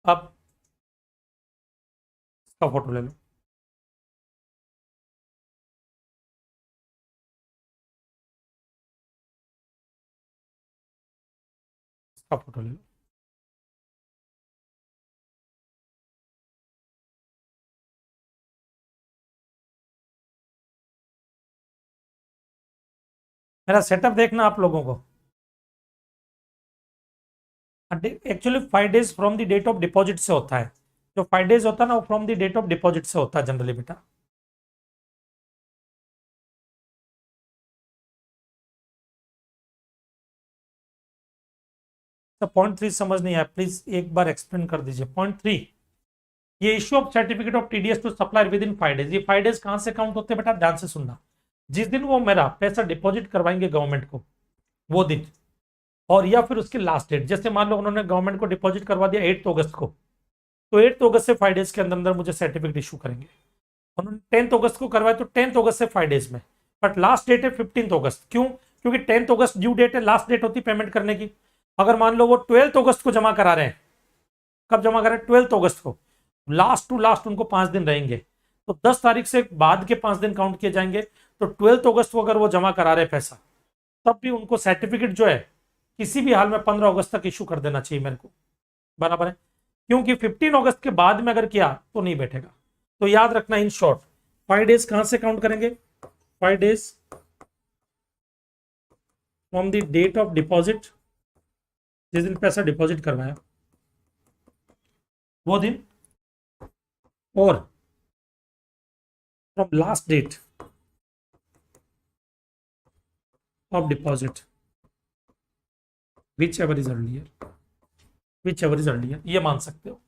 अब इसका फोटो ले लो, इसका फोटो ले लो। मेरा सेटअप देखना आप लोगों को। Actually 5 days from the date of deposit से होता है। जो 5 days होता है ना, वो from the date of deposit से होता है जनरली बेटा। तो पॉइंट 3 समझ नहीं आया, प्लीज एक बार एक्सप्लेन कर दीजिए। पॉइंट 3, ये issue of certificate of TDS to supplier within 5 days, ये 5 days कहां से काउंट होते हैं बेटा, ध्यान से सुनना। जिस दिन वो मेरा पैसा डिपॉजिट करवाएंगे गवर्नमेंट को, वो दिन, और या फिर उसकी लास्ट डेट। जैसे मान लो उन्होंने गवर्नमेंट को डिपॉजिट करवा दिया 8 अगस्त को, तो 8 अगस्त से 5 days के अंदर अंदर मुझे सर्टिफिकेट इशू करेंगे। उन्होंने 10 अगस्त को करवाया, तो 10 अगस्त से 5 days में। बट लास्ट डेट है 15 अगस्त। क्यों? क्योंकि 10 अगस्त ड्यू डेट है, लास्ट डेट होती पेमेंट करने की। अगर मान लो वो 12 अगस्त को जमा करा रहे हैं, कब जमा करें, 12 अगस्त को, लास्ट टू लास्ट उनको 5 दिन रहेंगे, तो 10 तारीख से बाद के 5 दिन काउंट किए जाएंगे। तो 12 अगस्त को अगर वो जमा करा रहे पैसा, तब भी उनको सर्टिफिकेट जो है किसी भी हाल में 15 अगस्त तक इशू कर देना चाहिए मेरे को, बराबर है। क्योंकि 15 अगस्त के बाद में अगर किया तो नहीं बैठेगा। तो याद रखना, इन शॉर्ट 5 days कहां से काउंट करेंगे, 5 days from the date of deposit, जिस दिन पैसा डिपॉजिट करवाया वो दिन, और from last date of deposit whichever is earlier, whichever is earlier, ये मान सकते हो।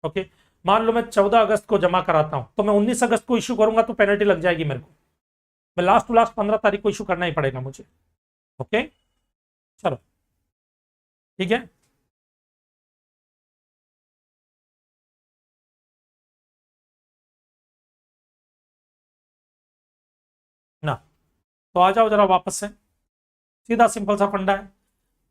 ओके, मान लो मैं 14 अगस्त को जमा कराता हूं, तो मैं 19 अगस्त को इशू करूंगा तो पेनल्टी लग जाएगी मेरे को। मैं लास्ट टू लास्ट 15 तारीख को इशू करना ही पड़ेगा मुझे। ओके, चलो ठीक है ना। तो आ जाओ जरा वापस से, सीधा सिंपल सा फंडा है।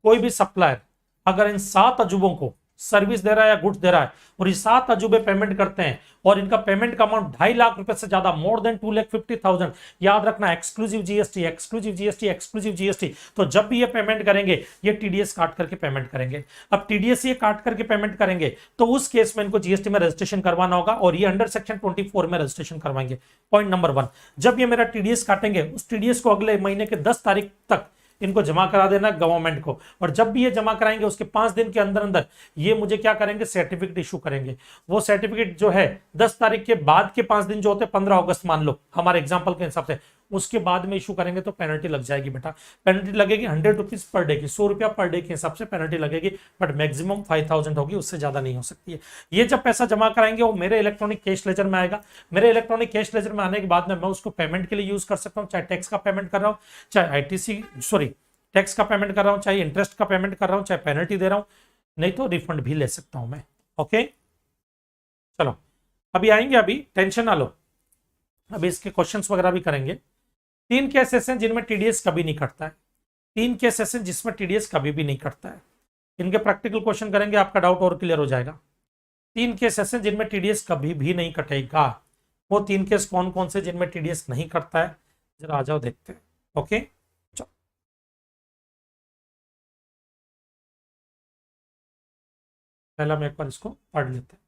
कोई भी सप्लायर अगर इन 7 अजूबों को सर्विस दे रहा है या गुड्स दे रहा है, और ये 7 अजूबे पेमेंट करते हैं, और इनका पेमेंट का अमाउंट 2.5 लाख रुपए से ज्यादा, मोर देन 2,50,000, याद रखना exclusive GST, exclusive GST, exclusive GST. तो जब भी ये पेमेंट करेंगे, ये टीडीएस काट करके पेमेंट करेंगे। अब टीडीएस ये काट करके पेमेंट करेंगे, तो उस केस में इनको जीएसटी में रजिस्ट्रेशन करवाना होगा, और ये अंडर सेक्शन 24 में रजिस्ट्रेशन करवाएंगे। पॉइंट नंबर 1, जब ये मेरा टीडीएस काटेंगे, उस टीडीएस को अगले महीने के 10 तारीख तक इनको जमा करा देना गवर्नमेंट को, और जब भी ये जमा कराएंगे उसके 5 दिन के अंदर अंदर ये मुझे क्या करेंगे, सर्टिफिकेट इशू करेंगे। वो सर्टिफिकेट जो है 10 तारीख के बाद के 5 दिन जो होते हैं, 15 अगस्त मान लो हमारे एग्जांपल के हिसाब से, उसके बाद में इशू करेंगे तो पेनल्टी लग जाएगी बेटा। पेनल्टी लगेगी 100 रुपीज पर डे की, 100 रुपया पर डे के हिसाब से पेनल्टी लगेगी, बट मैक्सिमम 5,000 होगी, उससे ज्यादा नहीं हो सकती है। ये जब पैसा जमा कराएंगे वो मेरे इलेक्ट्रॉनिक कैश लेजर में आएगा। मेरे इलेक्ट्रॉनिक कैश लेजर में आने के बाद में मैं उसको पेमेंट के लिए यूज कर सकता हूँ, चाहे टैक्स का पेमेंट कर रहा हूँ, चाहे आईटीसी सॉरी टैक्स का पेमेंट कर रहा हूं, चाहे इंटरेस्ट का पेमेंट कर रहा हूं, चाहे पेनल्टी दे रहा हूं, नहीं तो रिफंड भी ले सकता हूं मैं। ओके, चलो अभी आएंगे, अभी टेंशन ना लो, अभी इसके क्वेश्चंस वगैरह भी करेंगे। 3 केसेस हैं जिनमें टीडीएस कभी नहीं कटता है, 3 केसेस हैं जिसमें टीडीएस कभी भी नहीं कटता है। इनके प्रैक्टिकल क्वेश्चन करेंगे, आपका डाउट और क्लियर हो जाएगा। 3 केसेस हैं जिनमें टीडीएस कभी भी नहीं कटेगा। वो 3 केस कौन कौन से जिनमें टीडीएस नहीं कटता है, जरा आ जाओ देखते हैं। ओके, पहला हम एक बार इसको पढ़ लेते हैं।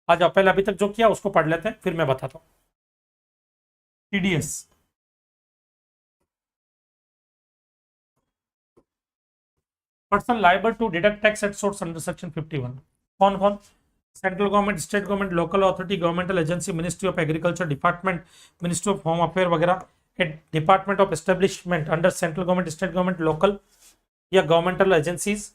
आ जाओ, पहले अभी तक जो किया उसको पढ़ लेते हैं, फिर मैं बताता हूं। TDS, person liable to deduct tax at source under section 51। कौन कौन? Central government, state government, local authority, governmental agency, ministry of agriculture department, ministry of home affair वगैरह, department of establishment under central government, state government, local या governmental agencies.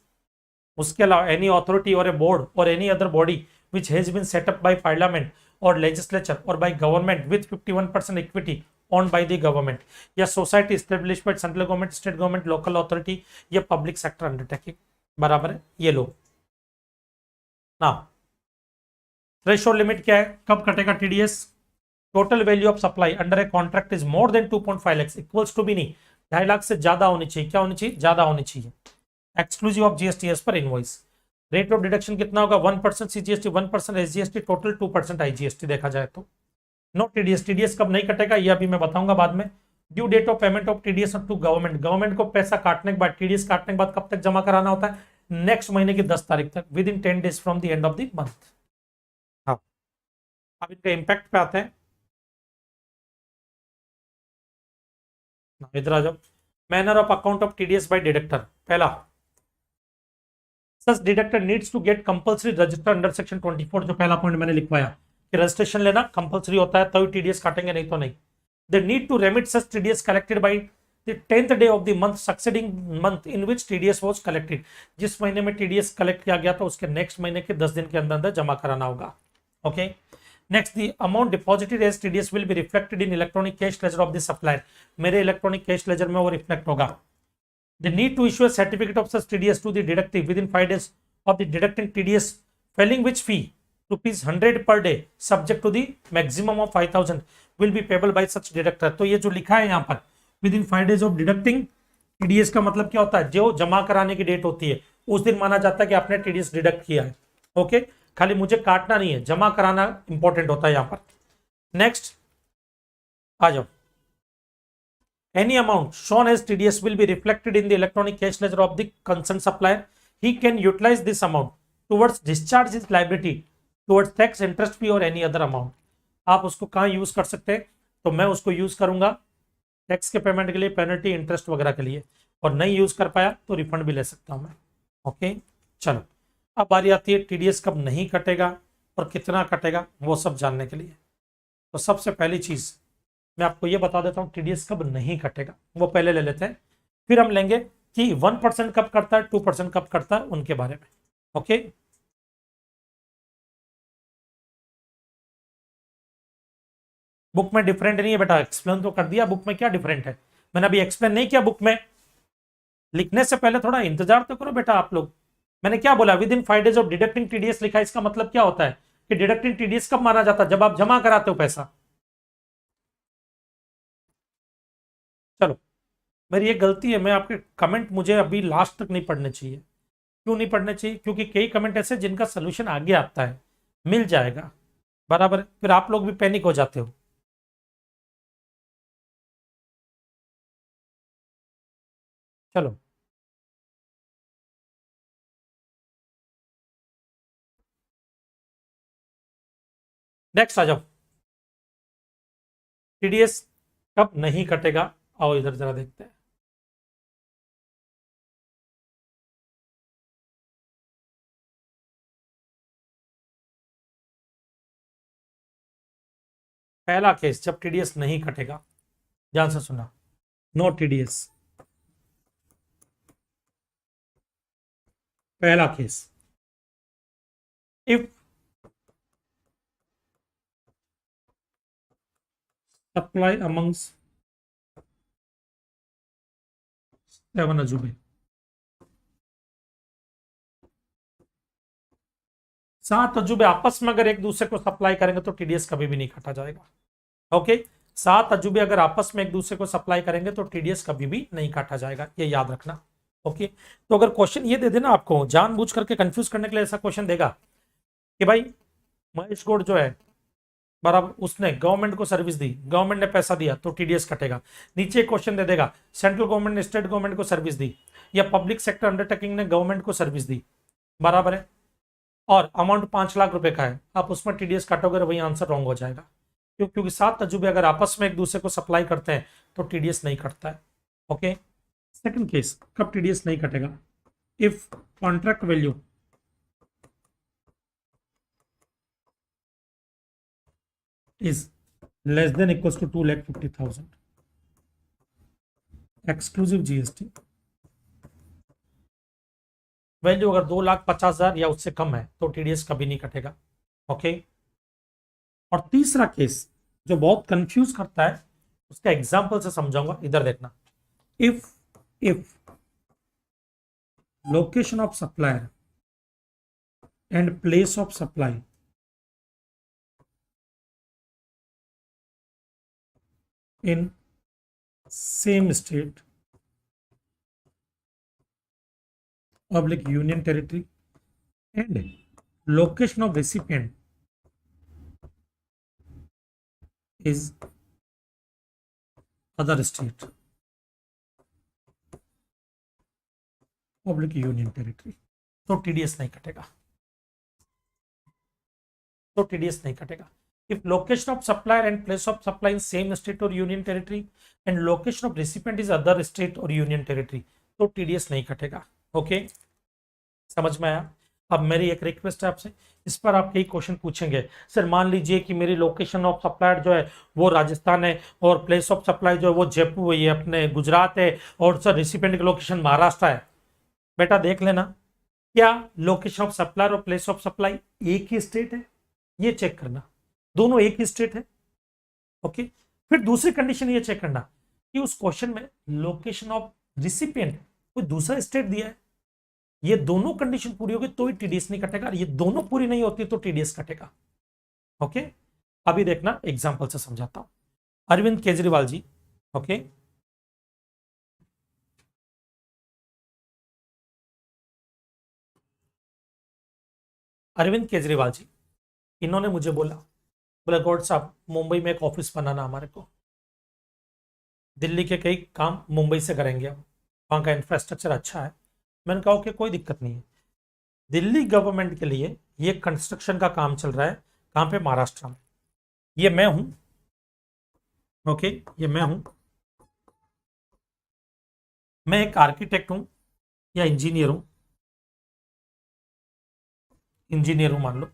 उसके अलावा any authority और a board और any other body which has been set up by parliament or legislature or by government with 51% equity owned by the government, या society established by central government, state government, local authority या public sector undertaking. बराबर है, ये लो ना। Threshold limit क्या है, कब कटेगा TDS? Total value of supply under a contract is more than 2.5 lakh, equals to भी नहीं, 2.5 लाख से ज्यादा होनी चाहिए। क्या होनी चाहिए? ज्यादा होनी चाहिए। Exclusive of GST as per invoice. Rate of deduction कितना होगा? 1% सीजीएसटी, 1% एसजीएसटी, टोटल 2% आईजीएसटी देखा जाए तो। नो टीडीएस, टीडीएस कब नहीं कटेगा ये अभी मैं बताऊंगा बाद में। Due date of payment of TDS to government, government को पैसा काटने के बाद, टीडीएस काटने के बाद कब तक जमा कराना होता है? नेक्स्ट महीने की 10 तारीख तक, with in 10 days from the end of the month. हाँ, अब इनका इंपैक्ट पे आते हैं। इधर आ जाओ। Manner of account of TDS by deductor, पहला, such deductor needs to get compulsory register under section 24, जो पहला पॉइंट मैंने लिखवाया कि रजिस्ट्रेशन लेना कंपल्सरी होता है तभी टीडीएस काटेंगे, नहीं तो नहीं। They need to remit such TDS collected by the 10th day of the month succeeding month in which TDS was collected, जिस महीने में टीडीएस कलेक्ट किया गया था उसके नेक्स्ट महीने के 10 दिन के अंदर अंदर जमा कराना होगा। Okay, next, the amount deposited as TDS will be reflected in electronic cash ledger of the supplier, मेरे इलेक्ट्रॉनिक कैश लेजर में वो रिफ्लेक्ट होगा। They need to issue a certificate of such TDS to the deductive within 5 days of the deducting TDS, failing which fee rupees 100 per day subject to the maximum of 5000 will be payable by such deductor। तो ये जो लिखा है यहाँ पर within 5 days of deducting TDS का मतलब क्या होता है, जो जमा कराने की डेट होती है उस दिन माना जाता है कि आपने TDS डिडक्ट किया है। ओके, खाली मुझे काटना नहीं है, जमा कराना इंपॉर्टेंट होता है यहाँ पर। नेक्स्ट आ जाओ। Any amount shown as TDS will be reflected in the electronic cash ledger of the concerned supplier. He can utilize this amount towards discharge his liability towards tax, interest fee or any other amount। आप उसको कहाँ use कर सकते हैं, तो मैं उसको use करूंगा टैक्स के पेमेंट के लिए, पेनल्टी इंटरेस्ट वगैरह के लिए, और नहीं यूज कर पाया तो रिफंड भी ले सकता हूं मैं। ओके, चलो अब बारी आती है टीडीएस कब नहीं कटेगा और कितना कटेगा, वो सब जानने के लिए। तो सबसे पहली चीज मैं आपको ये बता देता हूं टीडीएस कब नहीं कटेगा, वो पहले ले लेते हैं, फिर हम लेंगे कि 1% कब करता है, 2% कब करता है, उनके बारे में। ओके, बुक में डिफरेंट नहीं है बेटा, एक्सप्लेन तो कर दिया, बुक में क्या डिफरेंट है, मैंने अभी एक्सप्लेन नहीं किया बुक में। लिखने से पहले थोड़ा इंतजार तो करो बेटा आप लोग। मैंने क्या बोला, with in 5 days of deducting TDS लिखा, इसका मतलब क्या होता है कि डिडक्टिंग टीडीएस कब माना जाता है, जब आप जमा कराते हो पैसा। चलो, मेरी ये गलती है, मैं आपके कमेंट मुझे अभी लास्ट तक नहीं पढ़ने चाहिए। क्यों नहीं पढ़ने चाहिए, क्योंकि कई कमेंट ऐसे जिनका सोल्यूशन आगे आता है, मिल जाएगा, बराबर है, फिर आप लोग भी पैनिक हो जाते हो। चलो, नेक्स्ट आ जाओ। टीडीएस कब नहीं कटेगा, आओ इधर जरा देखते हैं। पहला केस जब टीडीएस नहीं कटेगा, ध्यान से सुना, नो टीडीएस। पहला केस, इफ सप्लाई अमंग्स 7 अजूबे, 7 अजूबे आपस में अगर एक दूसरे को सप्लाई करेंगे तो टीडीएस कभी भी नहीं काटा जाएगा। ओके, 7 अजूबे अगर आपस में एक दूसरे को सप्लाई करेंगे तो टीडीएस कभी भी नहीं काटा जाएगा, ये याद रखना। ओके, तो अगर क्वेश्चन ये दे देना आपको जानबूझ करके कंफ्यूज करने के लिए, ऐसा क्वेश्चन देगा कि भाई महेश गौड़ जो है, बराबर उसने गवर्नमेंट को सर्विस दी, गवर्नमेंट ने पैसा दिया तो टीडीएस कटेगा। नीचे क्वेश्चन दे देगा सेंट्रल गवर्नमेंट ने स्टेट गवर्नमेंट को सर्विस दी, या पब्लिक सेक्टर अंडरटेकिंग ने गवर्नमेंट को सर्विस दी, बराबर है, और अमाउंट 5 लाख रुपए का है, आप उसमें टीडीएस काटोगे तो वही आंसर रॉन्ग हो जाएगा। क्यों, क्योंकि 7 तजुर्बे अगर आपस में एक दूसरे को सप्लाई करते हैं तो टीडीएस नहीं कटता है। ओके, सेकंड केस कब टीडीएस नहीं कटेगा, if contract value is less than equals to 2,50,000 exclusive GST, value अगर 2,50,000 या उससे कम है तो टीडीएस कभी नहीं कटेगा। ओके, और तीसरा केस जो बहुत कंफ्यूज करता है, उसका एग्जांपल से समझाऊंगा, इधर देखना। If location of supplier and place of supply in same state public union territory and location of recipient is other state public union territory, तो टीडीएस नहीं कटेगा, तो टीडीएस नहीं कटेगा। If location of supplier and place of supply in same state और union territory and location of recipient is other state और union territory, तो TDS नहीं कटेगा। ओके, समझ में आया। अब मेरी एक रिक्वेस्ट है आपसे, इस पर आप कई क्वेश्चन पूछेंगे। सर मान लीजिए कि मेरी लोकेशन ऑफ सप्लायर जो है वो राजस्थान है और प्लेस ऑफ सप्लाई जो है वो जयपुर, ये अपने गुजरात है, और सर रिसिपेंट की लोकेशन महाराष्ट्र है। बेटा देख लेना, क्या लोकेशन ऑफ सप्लायर और प्लेस ऑफ सप्लाई एक ही स्टेट है, ये चेक करना, दोनों एक ही स्टेट है। ओके, फिर दूसरी कंडीशन ये चेक करना कि उस क्वेश्चन में लोकेशन ऑफ रिसिपिएंट कोई दूसरा स्टेट दिया है। ये दोनों कंडीशन पूरी होगी तो ही टीडीएस नहीं कटेगा, ये दोनों पूरी नहीं होती तो टीडीएस कटेगा। ओके, अभी देखना एग्जांपल से समझाता हूं। अरविंद केजरीवाल जी, ओके, अरविंद केजरीवाल जी, इन्होंने मुझे बोला, बोला गॉड साहब मुंबई में एक ऑफिस बनाना हमारे को, दिल्ली के कई काम मुंबई से करेंगे हम, वहाँ का इंफ्रास्ट्रक्चर अच्छा है। मैंने कहा ओके कोई दिक्कत नहीं है। दिल्ली गवर्नमेंट के लिए ये कंस्ट्रक्शन का काम चल रहा है, कहाँ पे, महाराष्ट्र में। ये मैं हूं, ओके, ये मैं हूं, मैं एक आर्किटेक्ट हूं या इंजीनियर हूं, इंजीनियर हूं मान लो,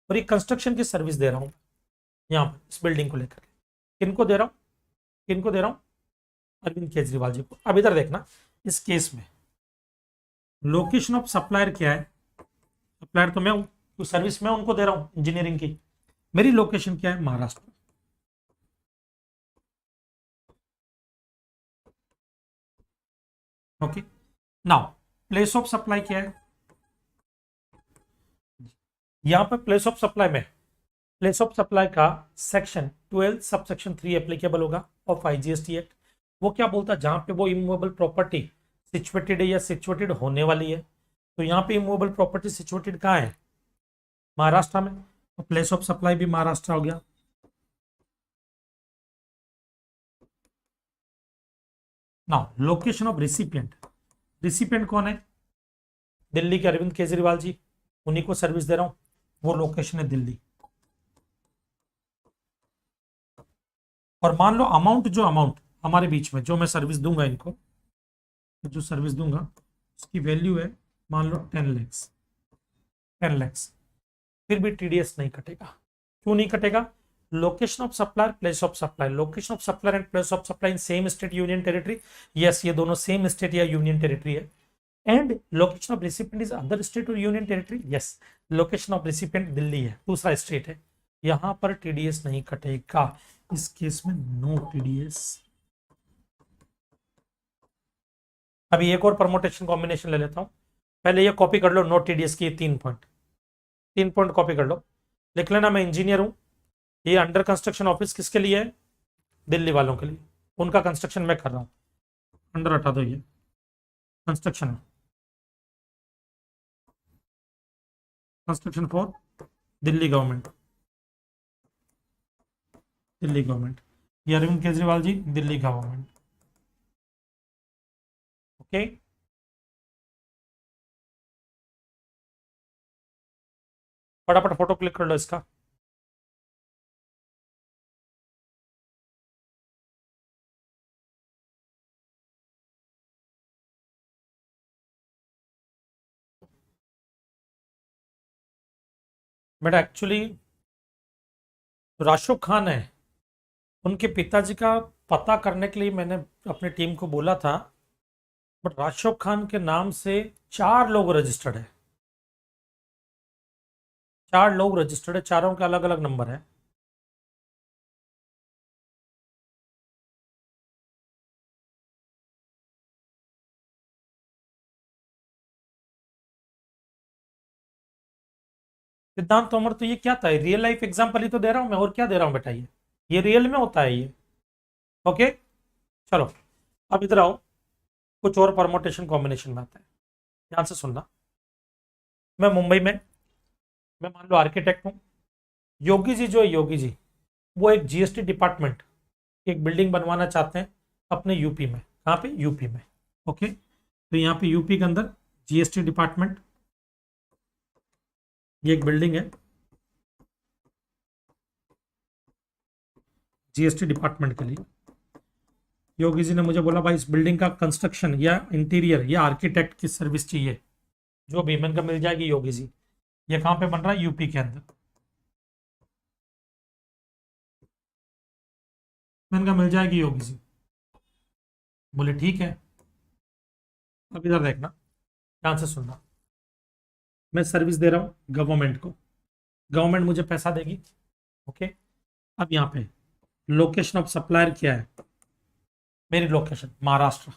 और ये कंस्ट्रक्शन की सर्विस दे रहा हूं यहाँ पर इस बिल्डिंग को लेकर। किनको दे रहा हूं, किनको दे रहा हूं, अरविंद केजरीवाल जी को। अब इधर देखना, इस केस में लोकेशन ऑफ सप्लायर क्या है, सप्लायर तो मैं हूं, तो सर्विस मैं उनको दे रहा हूं इंजीनियरिंग की, मेरी लोकेशन क्या है, Maharashtra. Okay, now place of supply क्या है, यहां पर प्लेस ऑफ सप्लाई में, प्लेस ऑफ सप्लाई का सेक्शन 12 सब सेक्शन 3 एप्लीकेबल होगा ऑफ आईजीएसटी एक्ट। वो क्या बोलता है, जहां पे वो इमूवेबल प्रॉपर्टी सिचुएटेड है या सिचुएटेड होने वाली है, तो यहाँ पे इमूवेबल प्रॉपर्टी सिचुएटेड कहाँ है, महाराष्ट्र में, तो प्लेस ऑफ सप्लाई भी महाराष्ट्र हो गया। Now location of recipient, recipient कौन है, दिल्ली के अरविंद केजरीवाल जी, उन्हीं को सर्विस दे रहा हूं, वो लोकेशन है दिल्ली। और मान लो अमाउंट, जो अमाउंट हमारे बीच में जो मैं सर्विस दूंगा इनको, जो सर्विस दूंगा उसकी वैल्यू है मान लो 10 लैक्स, 10 लैक्स, फिर भी टीडीएस नहीं कटेगा। क्यों नहीं कटेगा, location of supplier, place of supply, location of supplier and place of supply in same state union territory, yes ये दोनों सेम स्टेट या यूनियन टेरिटरी है। And location of recipient is other state और union territory, yes location of recipient Delhi है, दूसरा state है, यहां पर टीडीएस नहीं कटेगा। इस केस में नो टीडीएस। अभी एक और परमोटेशन कॉम्बिनेशन ले लेता हूं, पहले ये कॉपी कर लो, नो टीडीएस की 3 पॉइंट, 3 पॉइंट कॉपी कर लो, लिख लेना मैं इंजीनियर हूं, ये अंडर कंस्ट्रक्शन ऑफिस किसके लिए है, दिल्ली वालों के लिए, उनका कंस्ट्रक्शन मैं कर रहा हूं, अंडर हटा दो, ये कंस्ट्रक्शन है, construction for Delhi government, Delhi government, ये अरविंद केजरीवाल जी, दिल्ली गवर्नमेंट। ओके, फटाफट फोटो क्लिक कर लो इसका। बेटा एक्चुअली राशिद खान है, उनके पिताजी का पता करने के लिए मैंने अपनी टीम को बोला था, बट राशिद खान के नाम से 4 लोग रजिस्टर्ड है, 4 लोग रजिस्टर्ड है, चारों के अलग अलग नंबर है। सिद्धांत तोमर, तो ये क्या था, रियल लाइफ एग्जांपल ही तो दे रहा हूं मैं, और क्या दे रहा हूं बेटा, ये रियल में होता है ये। ओके, चलो अब इधर आओ, कुछ और परमोटेशन कॉम्बिनेशन में आता है, ध्यान से सुनना। मैं मुंबई में, मैं मान लो आर्किटेक्ट हूँ, योगी जी जो है, योगी जी वो एक जीएसटी डिपार्टमेंट, एक बिल्डिंग बनवाना चाहते हैं अपने यूपी में, कहाँ पे, यूपी में। ओके, तो यहाँ पे यूपी के अंदर जीएसटी डिपार्टमेंट, ये एक बिल्डिंग है, जीएसटी डिपार्टमेंट के लिए। योगी जी ने मुझे बोला भाई इस बिल्डिंग का कंस्ट्रक्शन या इंटीरियर या आर्किटेक्ट की सर्विस चाहिए, जो भी मैंने कहा मिल जाएगी योगी जी। ये कहाँ पे बन रहा है? यूपी के अंदर। मैंने कहा मिल जाएगी योगी जी। बोले ठीक है। अब इधर देखना, ध्यान से सुनना। मैं सर्विस दे रहा हूँ गवर्नमेंट को, गवर्नमेंट मुझे पैसा देगी। ओके, अब यहाँ पे लोकेशन ऑफ सप्लायर क्या है? मेरी location Maharashtra.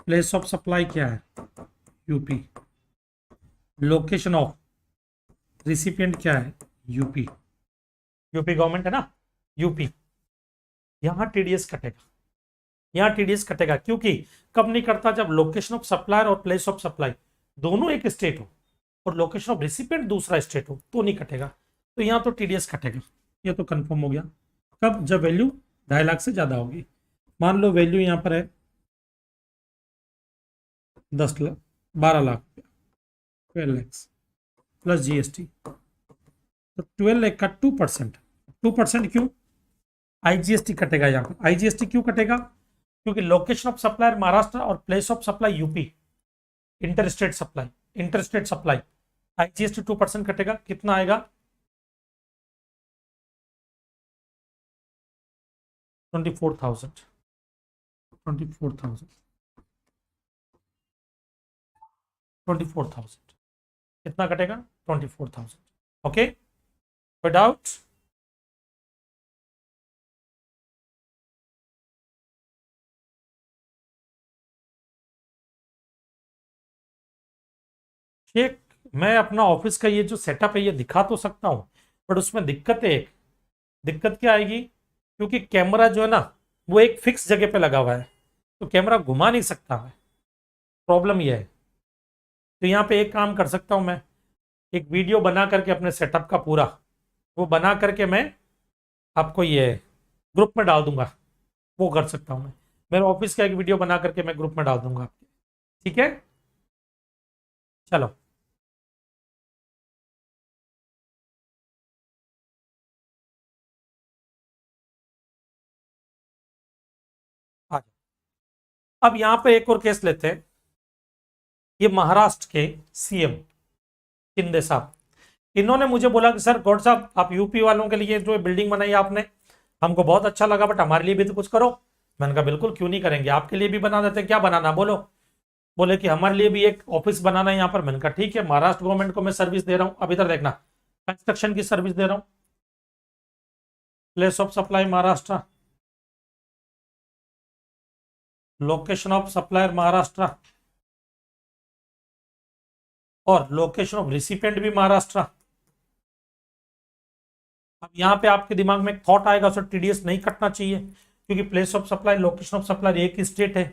Place of supply क्या है? यूपी। लोकेशन ऑफ रिसिपिएंट क्या है? यूपी। यूपी गवर्नमेंट है ना, यूपी। यहां टीडीएस कटेगा, यहां टीडीएस कटेगा क्योंकि कब नहीं कटता? जब लोकेशन ऑफ सप्लायर और प्लेस ऑफ सप्लाई दोनों एक स्टेट हो और लोकेशन ऑफ रिसिपिएंट दूसरा स्टेट हो तो नहीं कटेगा। तो यहां तो टीडीएस कटेगा, ये तो कंफर्म हो गया। कब? जब वैल्यू 2.5 लाख से ज्यादा होगी। मान लो वैल्यू यहां पर है 10 लाख, 12 लाख, 12 लाख प्लस जीएसटी, तो 12 लाख का 2%। 2% क्यों? आईजीएसटी कटेगा यहाँ पर। आईजीएसटी क्यों कटेगा? क्योंकि लोकेशन ऑफ सप्लायर महाराष्ट्र और place of supply UP, interstate supply, interstate supply, IGST 2% कटेगा। कितना आएगा? 24,000। 24,000, 24,000 कितना कटेगा? 24,000। ओके, कोई डाउट? एक मैं अपना ऑफिस का ये जो सेटअप है ये दिखा तो सकता हूं, बट उसमें दिक्कत है। एक दिक्कत क्या आएगी? क्योंकि कैमरा जो है ना वो एक फिक्स जगह पे लगा हुआ है, तो कैमरा घुमा नहीं सकता मैं। प्रॉब्लम ये है। तो यहाँ पे एक काम कर सकता हूं मैं, एक वीडियो बना करके अपने सेटअप का पूरा वो बना करके मैं आपको ये ग्रुप में डाल दूंगा। वो कर सकता हूं मैं, मेरे ऑफिस का एक वीडियो बना करके मैं ग्रुप में डाल दूंगा आपके। ठीक है, चलो। आ जाओ। अब यहाँ पे एक और केस लेते हैं। ये महाराष्ट्र के सीएम शिंदे साहब, इन्होंने मुझे बोला कि सर गौड़ साहब आप यूपी वालों के लिए जो बिल्डिंग बनाई आपने हमको बहुत अच्छा लगा, बट हमारे लिए भी तो कुछ करो। मैंने कहा बिल्कुल, क्यों नहीं करेंगे, आपके लिए भी बना देते हैं। क्या बनाना बोलो? बोले कि हमारे लिए भी एक ऑफिस बनाना है यहाँ पर। मैंने कहा ठीक है, महाराष्ट्र गवर्नमेंट को मैं सर्विस दे रहा हूँ। अब इधर देखना, कंस्ट्रक्शन की सर्विस दे रहा हूँ। Place of supply Maharashtra, location of supplier Maharashtra और लोकेशन ऑफ रिसिपिएंट भी महाराष्ट्र। अब यहाँ पे आपके दिमाग में एक थॉट आएगा सर टीडीएस नहीं कटना चाहिए क्योंकि place of supply location of supply एक ही स्टेट है।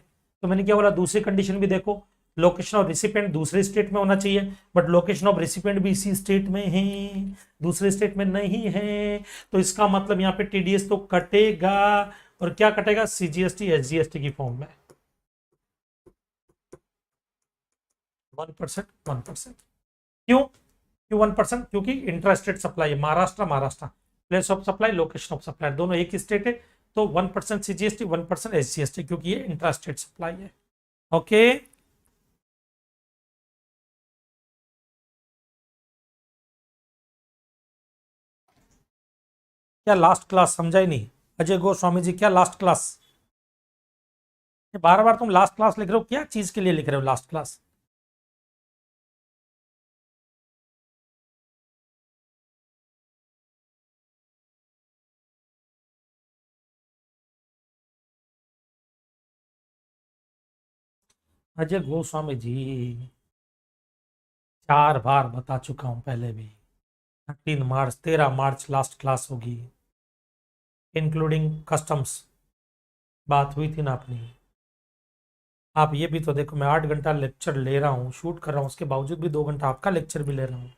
तो मैंने क्या बोला, दूसरी कंडीशन भी देखो, लोकेशन ऑफ रिसिपिएंट दूसरे स्टेट में होना चाहिए, बट लोकेशन ऑफ रिसिपिएंट भी इसी स्टेट में है, दूसरे स्टेट में नहीं है। तो इसका मतलब यहाँ पे टीडीएस तो कटेगा, और क्या कटेगा? सीजीएसटी एसजीएसटी की फॉर्म में 1%। 1% क्यों? क्यों 1%? क्योंकि इंट्रास्टेट सप्लाई है, Maharashtra Maharashtra, place of supply location of supply दोनों एक ही स्टेट है। तो 1% सीजीएसटी 1% एसजीएसटी, क्योंकि ये इंट्रास्टेट सप्लाई है। ओके, क्या लास्ट क्लास समझा ही नहीं? अजय गोस्वामी जी, क्या लास्ट क्लास? बार बार तुम लास्ट क्लास लिख रहे हो, क्या चीज के लिए लिख रहे हो लास्ट क्लास? अजय गोस्वामी जी 4 बार बता चुका हूं पहले भी, 13 मार्च 13 मार्च लास्ट क्लास होगी, इंक्लूडिंग कस्टम्स। बात हुई थी ना अपनी। आप ये भी तो देखो, मैं 8 घंटा लेक्चर ले रहा हूँ, शूट कर रहा हूँ, उसके बावजूद भी 2 घंटा आपका लेक्चर भी ले रहा हूँ।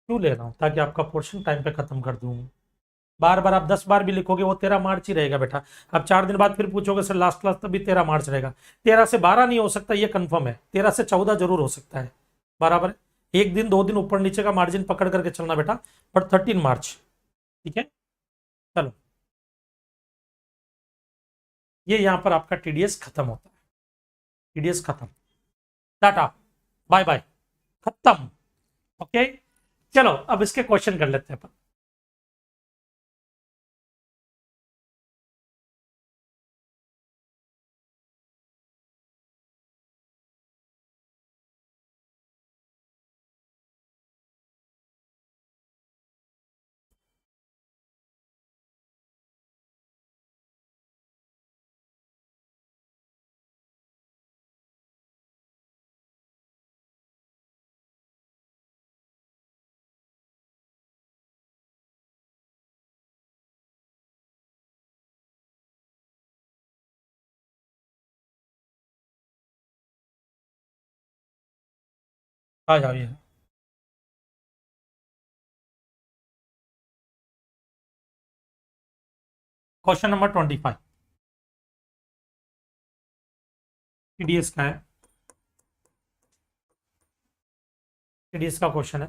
क्यों ले रहा हूँ? ताकि आपका पोर्शन टाइम पे खत्म कर दूँ। बार बार आप 10 बार भी लिखोगे वो 13 मार्च ही रहेगा बेटा। अब 4 दिन बाद फिर पूछोगे सर लास्ट क्लास, तभी 13 मार्च रहेगा। 13 से 12 नहीं हो सकता, ये कंफर्म है। 13 से 14 जरूर हो सकता है, बराबर है। एक दिन 2 दिन ऊपर नीचे का मार्जिन पकड़ करके चलना बेटा, पर 13 मार्च, ठीक है। चलो, ये यहां पर आपका टीडीएस खत्म होता है, टीडीएस खत्म, टाटा बाय बाय, खत्म। ओके, चलो अब इसके क्वेश्चन कर लेते हैं अपन। आ जाओ, ये क्वेश्चन नंबर 25 टीडीएस का है, टीडीएस का क्वेश्चन है।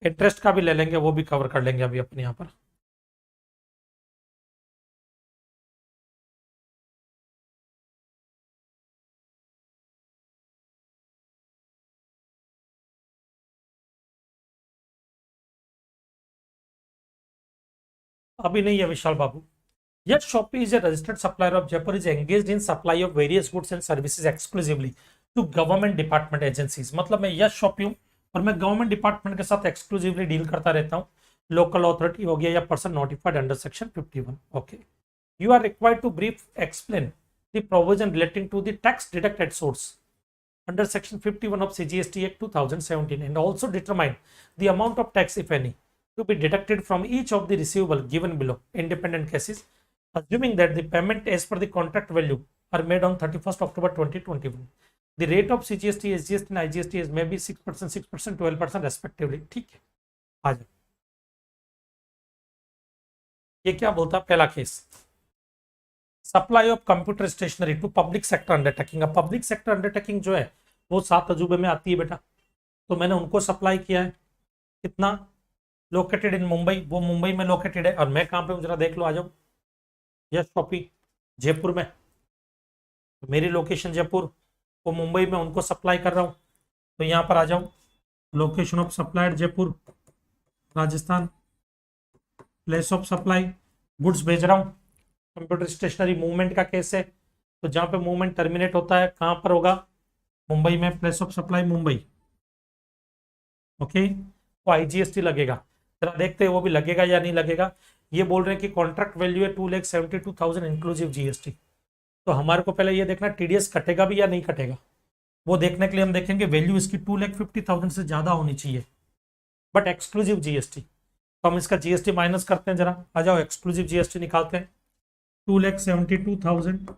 इंटरेस्ट का भी ले लेंगे, वो भी कवर कर लेंगे अभी अपने यहाँ पर। अभी नहीं है विशाल बाबू। Yes, Shopee is a registered supplier of Jaipur, is engaged in supply of various goods and services exclusively to government department agencies। मतलब मैं यस शॉपी हूँ और मैं गवर्नमेंट डिपार्टमेंट के साथ एक्सक्लूसिवली डील करता रहता हूँ। लोकल अथॉरिटी हो गया या person notified under section 51। Okay, you are required to brief explain the provision relating to the tax deduct at source under section 51 of CGST Act 2017 and also determine the amount of tax, if any, to be deducted from each of the receivable given below independent cases, assuming that the payment as per the contract value are made on 31st October 2021. The rate of CGST, SGST and IGST is maybe 6%, 6%, 12% respectively। ठीक है, आ जाओ। ये क्या बोलता है पहला केस, supply of computer stationery to public sector undertaking. अब पब्लिक सेक्टर अंडरटेकिंग जो है वो 7 अजूबे में आती है बेटा, तो मैंने उनको सप्लाई किया है। कितना, लोकेटेड इन मुंबई, वो मुंबई में लोकेटेड है। और मैं कहाँ पे हूँ जरा देख लो, आ जाओ। यस शॉपी जयपुर में, तो मेरी लोकेशन जयपुर, वो मुंबई में उनको सप्लाई कर रहा हूँ। तो यहाँ पर आ जाओ, location of supplier Jaipur Rajasthan, place of supply goods भेज रहा हूँ। कंप्यूटर स्टेशनरी मूवमेंट का केस है, तो जहाँ पे मूवमेंट टर्मिनेट होता है कहाँ पर होगा, मुंबई में, place of supply Mumbai. Okay, तो आईजीएसटी लगेगा, जरा देखते हैं वो भी लगेगा या नहीं लगेगा। ये बोल रहे हैं कि कॉन्ट्रैक्ट वैल्यू है 2,72,000 इंक्लूसिव जीएसटी। तो हमारे को पहले ये देखना टीडीएस कटेगा भी या नहीं कटेगा। वो देखने के लिए हम देखेंगे वैल्यू इसकी 2,50,000 से ज्यादा होनी चाहिए, बट एक्सक्लूसिव जीएसटी। तो हम इसका जीएसटी माइनस करते हैं, जरा आ जाओ, एक्सक्लूसिव जीएसटी निकालते हैं। 2,72,000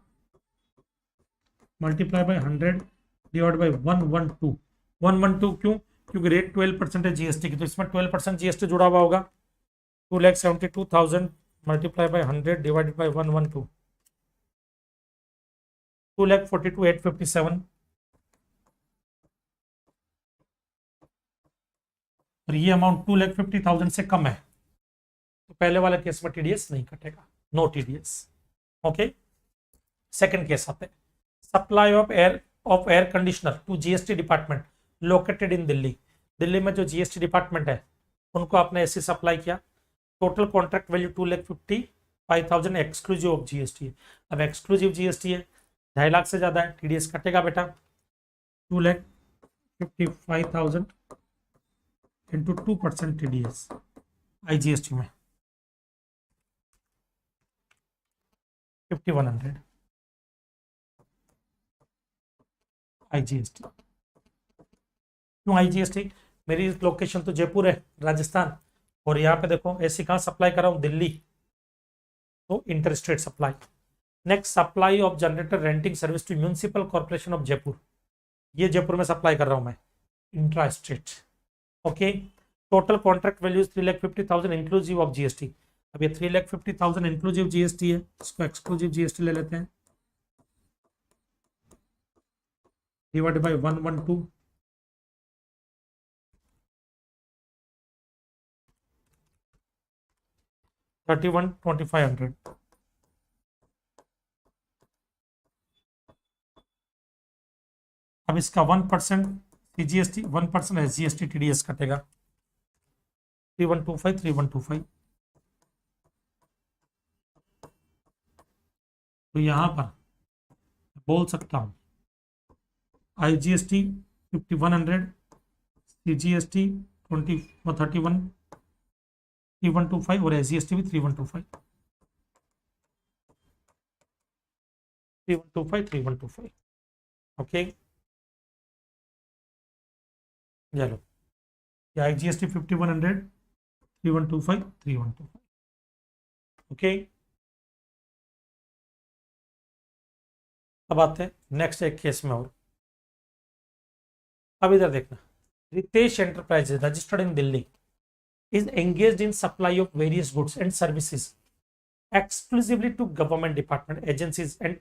मल्टीप्लाई बाई 100 डिवाइड बाई 112। 112 क्यों, क्योंकि रेट 12% है जीएसटी की, तो इसमें 12% जीएसटी जुड़ा हुआ होगा। 2,72,000 मल्टीप्लाई बाई 100 डिवाइडेड बाई 112, 2,42,857। और ये अमाउंट 2,50,000 से कम है, तो पहले वाले केस में टीडीएस नहीं कटेगा, no TDS. Okay, second case आते हैं, supply of air conditioner to GST department located in Delhi. Delhi में जो जीएसटी डिपार्टमेंट है उनको आपने ऐसे सप्लाई किया। Total contract value 2,55,000 exclusive of GST है। अब एक्सक्लूसिव जीएसटी है, 2.5 लाख से ज्यादा है, टीडीएस कटेगा बेटा। 2,55,000 इंटू 2% टीडीएस आईजीएसटी में 5,100 आईजीएसटी। क्यों आईजीएसटी, मेरी लोकेशन तो जयपुर है राजस्थान, और यहाँ पे देखो ऐसी कहाँ सप्लाई कर रहा हूँ, दिल्ली, तो interstate supply. Next, supply of generator renting service to municipal corporation of Jaipur. ये जयपुर में सप्लाई कर रहा हूँ मैं, intra state. Okay, total contract value 3,50,000 inclusive of GST. अब ये 3,50,000 इंक्लूसिव जीएसटी है, इसको एक्सक्लूसिव जीएसटी ले लेते हैं, डिवाइड बाई 112, 31,2500। अब इसका 1% CGST, 1% SGST TDS कटेगा, 3125 3125। तो यहां पर बोल सकता हूं IGST 5100, CGST 31 3125 और SGST भी 3125 3125 3125। ओके, चलो, IGST 5100 3125 3125। ओके, अब आते हैं नेक्स्ट एक केस में और। अब इधर देखना, Ritesh enterprises registered in Delhi is engaged in supply of various goods and services exclusively to government department, agencies and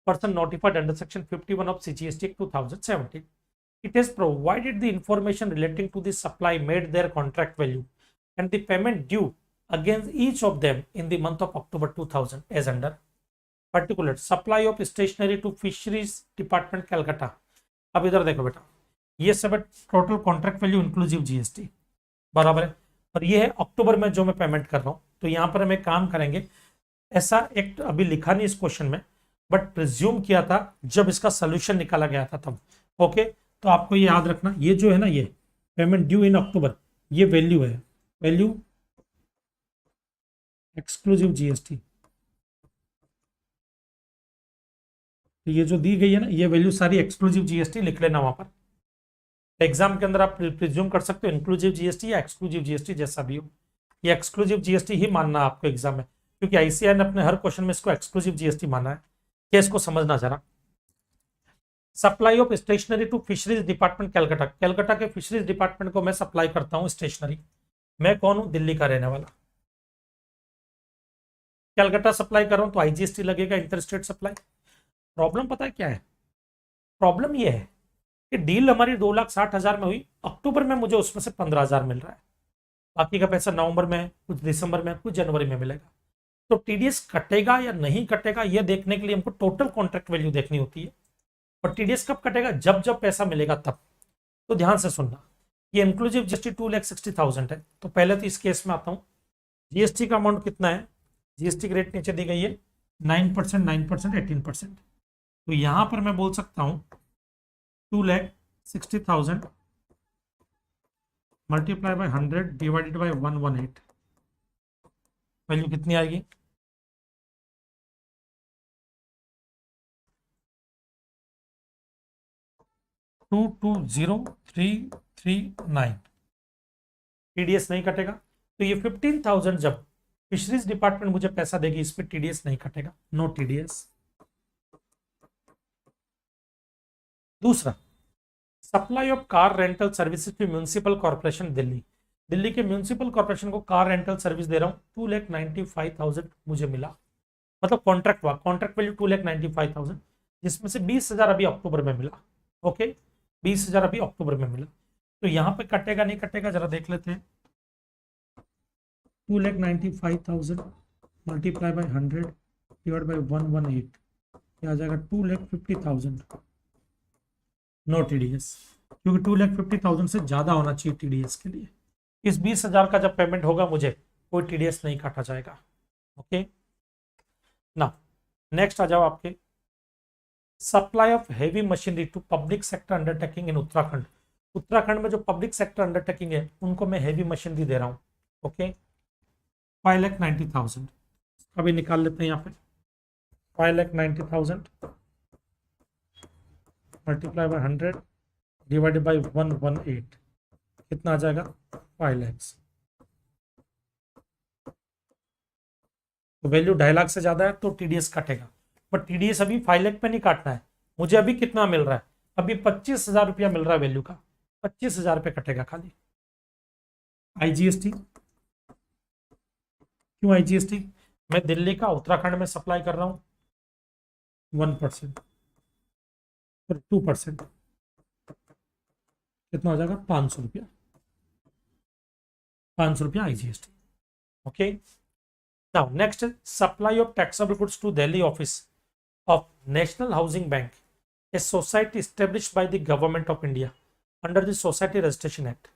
person notified under section 51 of CGST 2017. It has provided the information relating to the supply, made their contract value and the payment due against each of them in the month of October 2000 as under particular supply of stationery to fisheries department Calcutta। अब इधर देखो बेटा, ये सब total contract value inclusive GST बराबर है, और ये है अक्टूबर में जो मैं पेमेंट कर रहा हूं। तो यहां पर हम एक काम करेंगे, ऐसा एक अभी लिखा नहीं इस क्वेश्चन में, बट प्रिज्यूम किया था जब इसका सोल्यूशन निकाला गया था तब। ओके, तो आपको ये याद रखना, ये जो है ना, ये पेमेंट ड्यू इन अक्टूबर, ये वैल्यू है, वैल्यू एक्सक्लूसिव जीएसटी। तो ये जो दी गई है ना, ये वैल्यू सारी एक्सक्लूसिव जीएसटी लिख लेना वहां पर। एग्जाम के अंदर आप प्रिज्यूम कर सकते हो इंक्लूसिव जीएसटी या एक्सक्लूसिव जीएसटी, जैसा भी हो, ये एक्सक्लूसिव जीएसटी ही मानना आपको एग्जाम में, क्योंकि आईसीआई ने अपने हर क्वेश्चन में इसको एक्सक्लूसिव जीएसटी माना है। केस को समझना जरा। Supply of stationery to fisheries department Calcutta, Calcutta के फिशरीज डिपार्टमेंट को मैं सप्लाई करता हूं स्टेशनरी। मैं कौन हूं? दिल्ली का रहने वाला। कैलकाटा सप्लाई कर रहा हूं तो आईजीएसटी लगेगा, इंटर स्टेट सप्लाई। प्रॉब्लम पता है क्या है? प्रॉब्लम ये है कि डील हमारी 2,60,000 में हुई, अक्टूबर में मुझे उसमें से 15,000 मिल रहा है, बाकी का पैसा नवंबर में, कुछ दिसंबर में, कुछ जनवरी में मिलेगा। तो टीडीएस कटेगा या नहीं कटेगा ये देखने के लिए हमको टोटल कॉन्ट्रैक्ट वैल्यू देखनी होती है, और टीडीएस कब कटेगा? जब जब पैसा मिलेगा तब। तो ध्यान से सुनना, ये इंक्लूसिव जीएसटी 2,60,000 है। तो पहले तो इस केस में आता हूं, जीएसटी का अमाउंट कितना है? जीएसटी की रेट नीचे दी गई है 9%, 9%, 18%। तो यहां पर मैं बोल सकता हूं 2,60,000 multiply by 100 divided by 118, value कितनी आएगी? 220339। टीडीएस नहीं कटेगा, तो ये 15,000 जब फिशरीज डिपार्टमेंट मुझे पैसा देगी, इस पे टीडीएस नहीं कटेगा, नो टीडीएस। दूसरा, supply of car rental services to municipal corporation Delhi, Delhi के म्यूनिसिपल कॉर्पोरेशन को कार रेंटल सर्विस दे रहा हूं, 2,95,000 मुझे मिला, मतलब कॉन्ट्रैक्ट हुआ, कॉन्ट्रैक्ट वैल्यू 2,95,000, जिसमें से 20,000 अभी अक्टूबर में मिला। ओके, 20,000 अभी अक्टूबर में मिला। तो यहां पे कटेगा नहीं कटेगा जरा देख लेते हैं। 2,95,000 मल्टीप्लाई बाय 100 डिवाइड बाय 118, क्या आ जाएगा? 2,50,000, नो टीडीएस, क्योंकि 2,50,000 से ज्यादा होना चाहिए टीडीएस के लिए। इस 20,000 का जब पेमेंट होगा मुझे, कोई टीडीएस नहीं काटा जाएगा। ओके ना, नेक्स्ट आ जाओ आपके, supply of heavy machinery to public sector undertaking in Uttarakhand. Uttarakhand में जो पब्लिक सेक्टर अंडरटेकिंग है उनको मैं हेवी मशीनरी दे रहा हूं। ओके, 5,90,000 अभी निकाल लेते हैं यहाँ पे, 5,90,000 मल्टीप्लाई बाय 100 डिवाइडेड बाय 118, कितना आ जाएगा? 5 लाख। तो वैल्यू 2.5 लाख से ज्यादा है तो टीडीएस कटेगा, बट टीडीएस अभी 5 लाख पे नहीं काटना है मुझे। अभी कितना मिल रहा है? अभी 25,000 रुपया मिल रहा है वैल्यू का, 25,000 पे कटेगा खाली। आईजीएसटी, क्यों आईजीएसटी? मैं दिल्ली का उत्तराखंड में सप्लाई कर रहा हूं, 1%, फिर 2%, कितना हो जाएगा? 500 रुपया, 500 रुपया IGST. Okay, Now, next is supply of taxable goods to Delhi office of National Housing Bank, a society established by the Government of India under the Society Registration Act.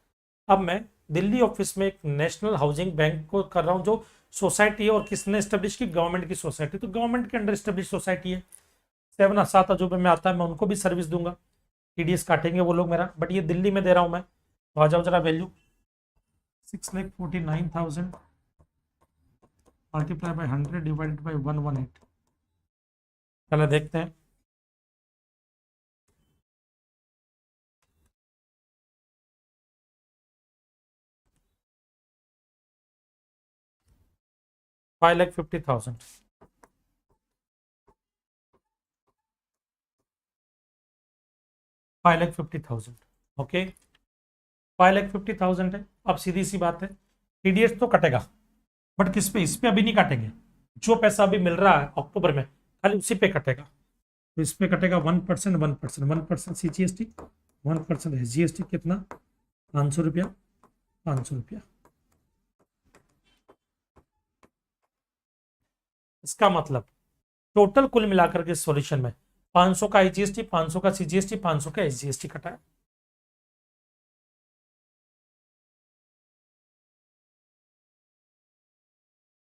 अब मैं दिल्ली ऑफिस में एक नेशनल हाउसिंग बैंक को कर रहा हूँ जो society है, और किसने स्टेब्लिश की? गवर्नमेंट की सोसाइटी, तो गवर्नमेंट के अंडर स्टेब्लिश सोसाइटी है। 7 अजूबे में आता है, मैं उनको भी सर्विस दूंगा, टीडीएस काटेंगे वो लोग मेरा, बट ये दिल्ली में दे रहा हूँ मैं। तो आ जाओ जरा value 6,49,000 multiply by 100 divided by 118। चलो देखते हैं। $5,50,000। 5,50,000। ओके, 5,50,000 है। अब सीधी सी बात है, टीडीएस तो कटेगा, बट किस पे? इस पे अभी नहीं काटेंगे। जो पैसा अभी मिल रहा है अक्टूबर में, खाली उसी पे कटेगा। तो इस पे कटेगा 1%, 1%, 1% सीजीएसटी, 1% एसजीएसटी। कितना? 500 रुपया, 500 रुपया। इसका मतलब टोटल कुल मिलाकर के सॉल्यूशन में 500 का आईजीएसटी, 500 का सीजीएसटी, 500 का एसजीएसटी कटा है।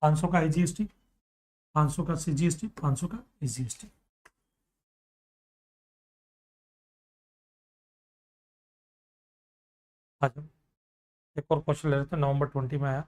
पाँच सौ का आईजीएसटी, 500 का सीजीएसटी, 500 का एसजीएसटी। अच्छा, एक और क्वेश्चन ले रहे थे, नवंबर 20 में आया।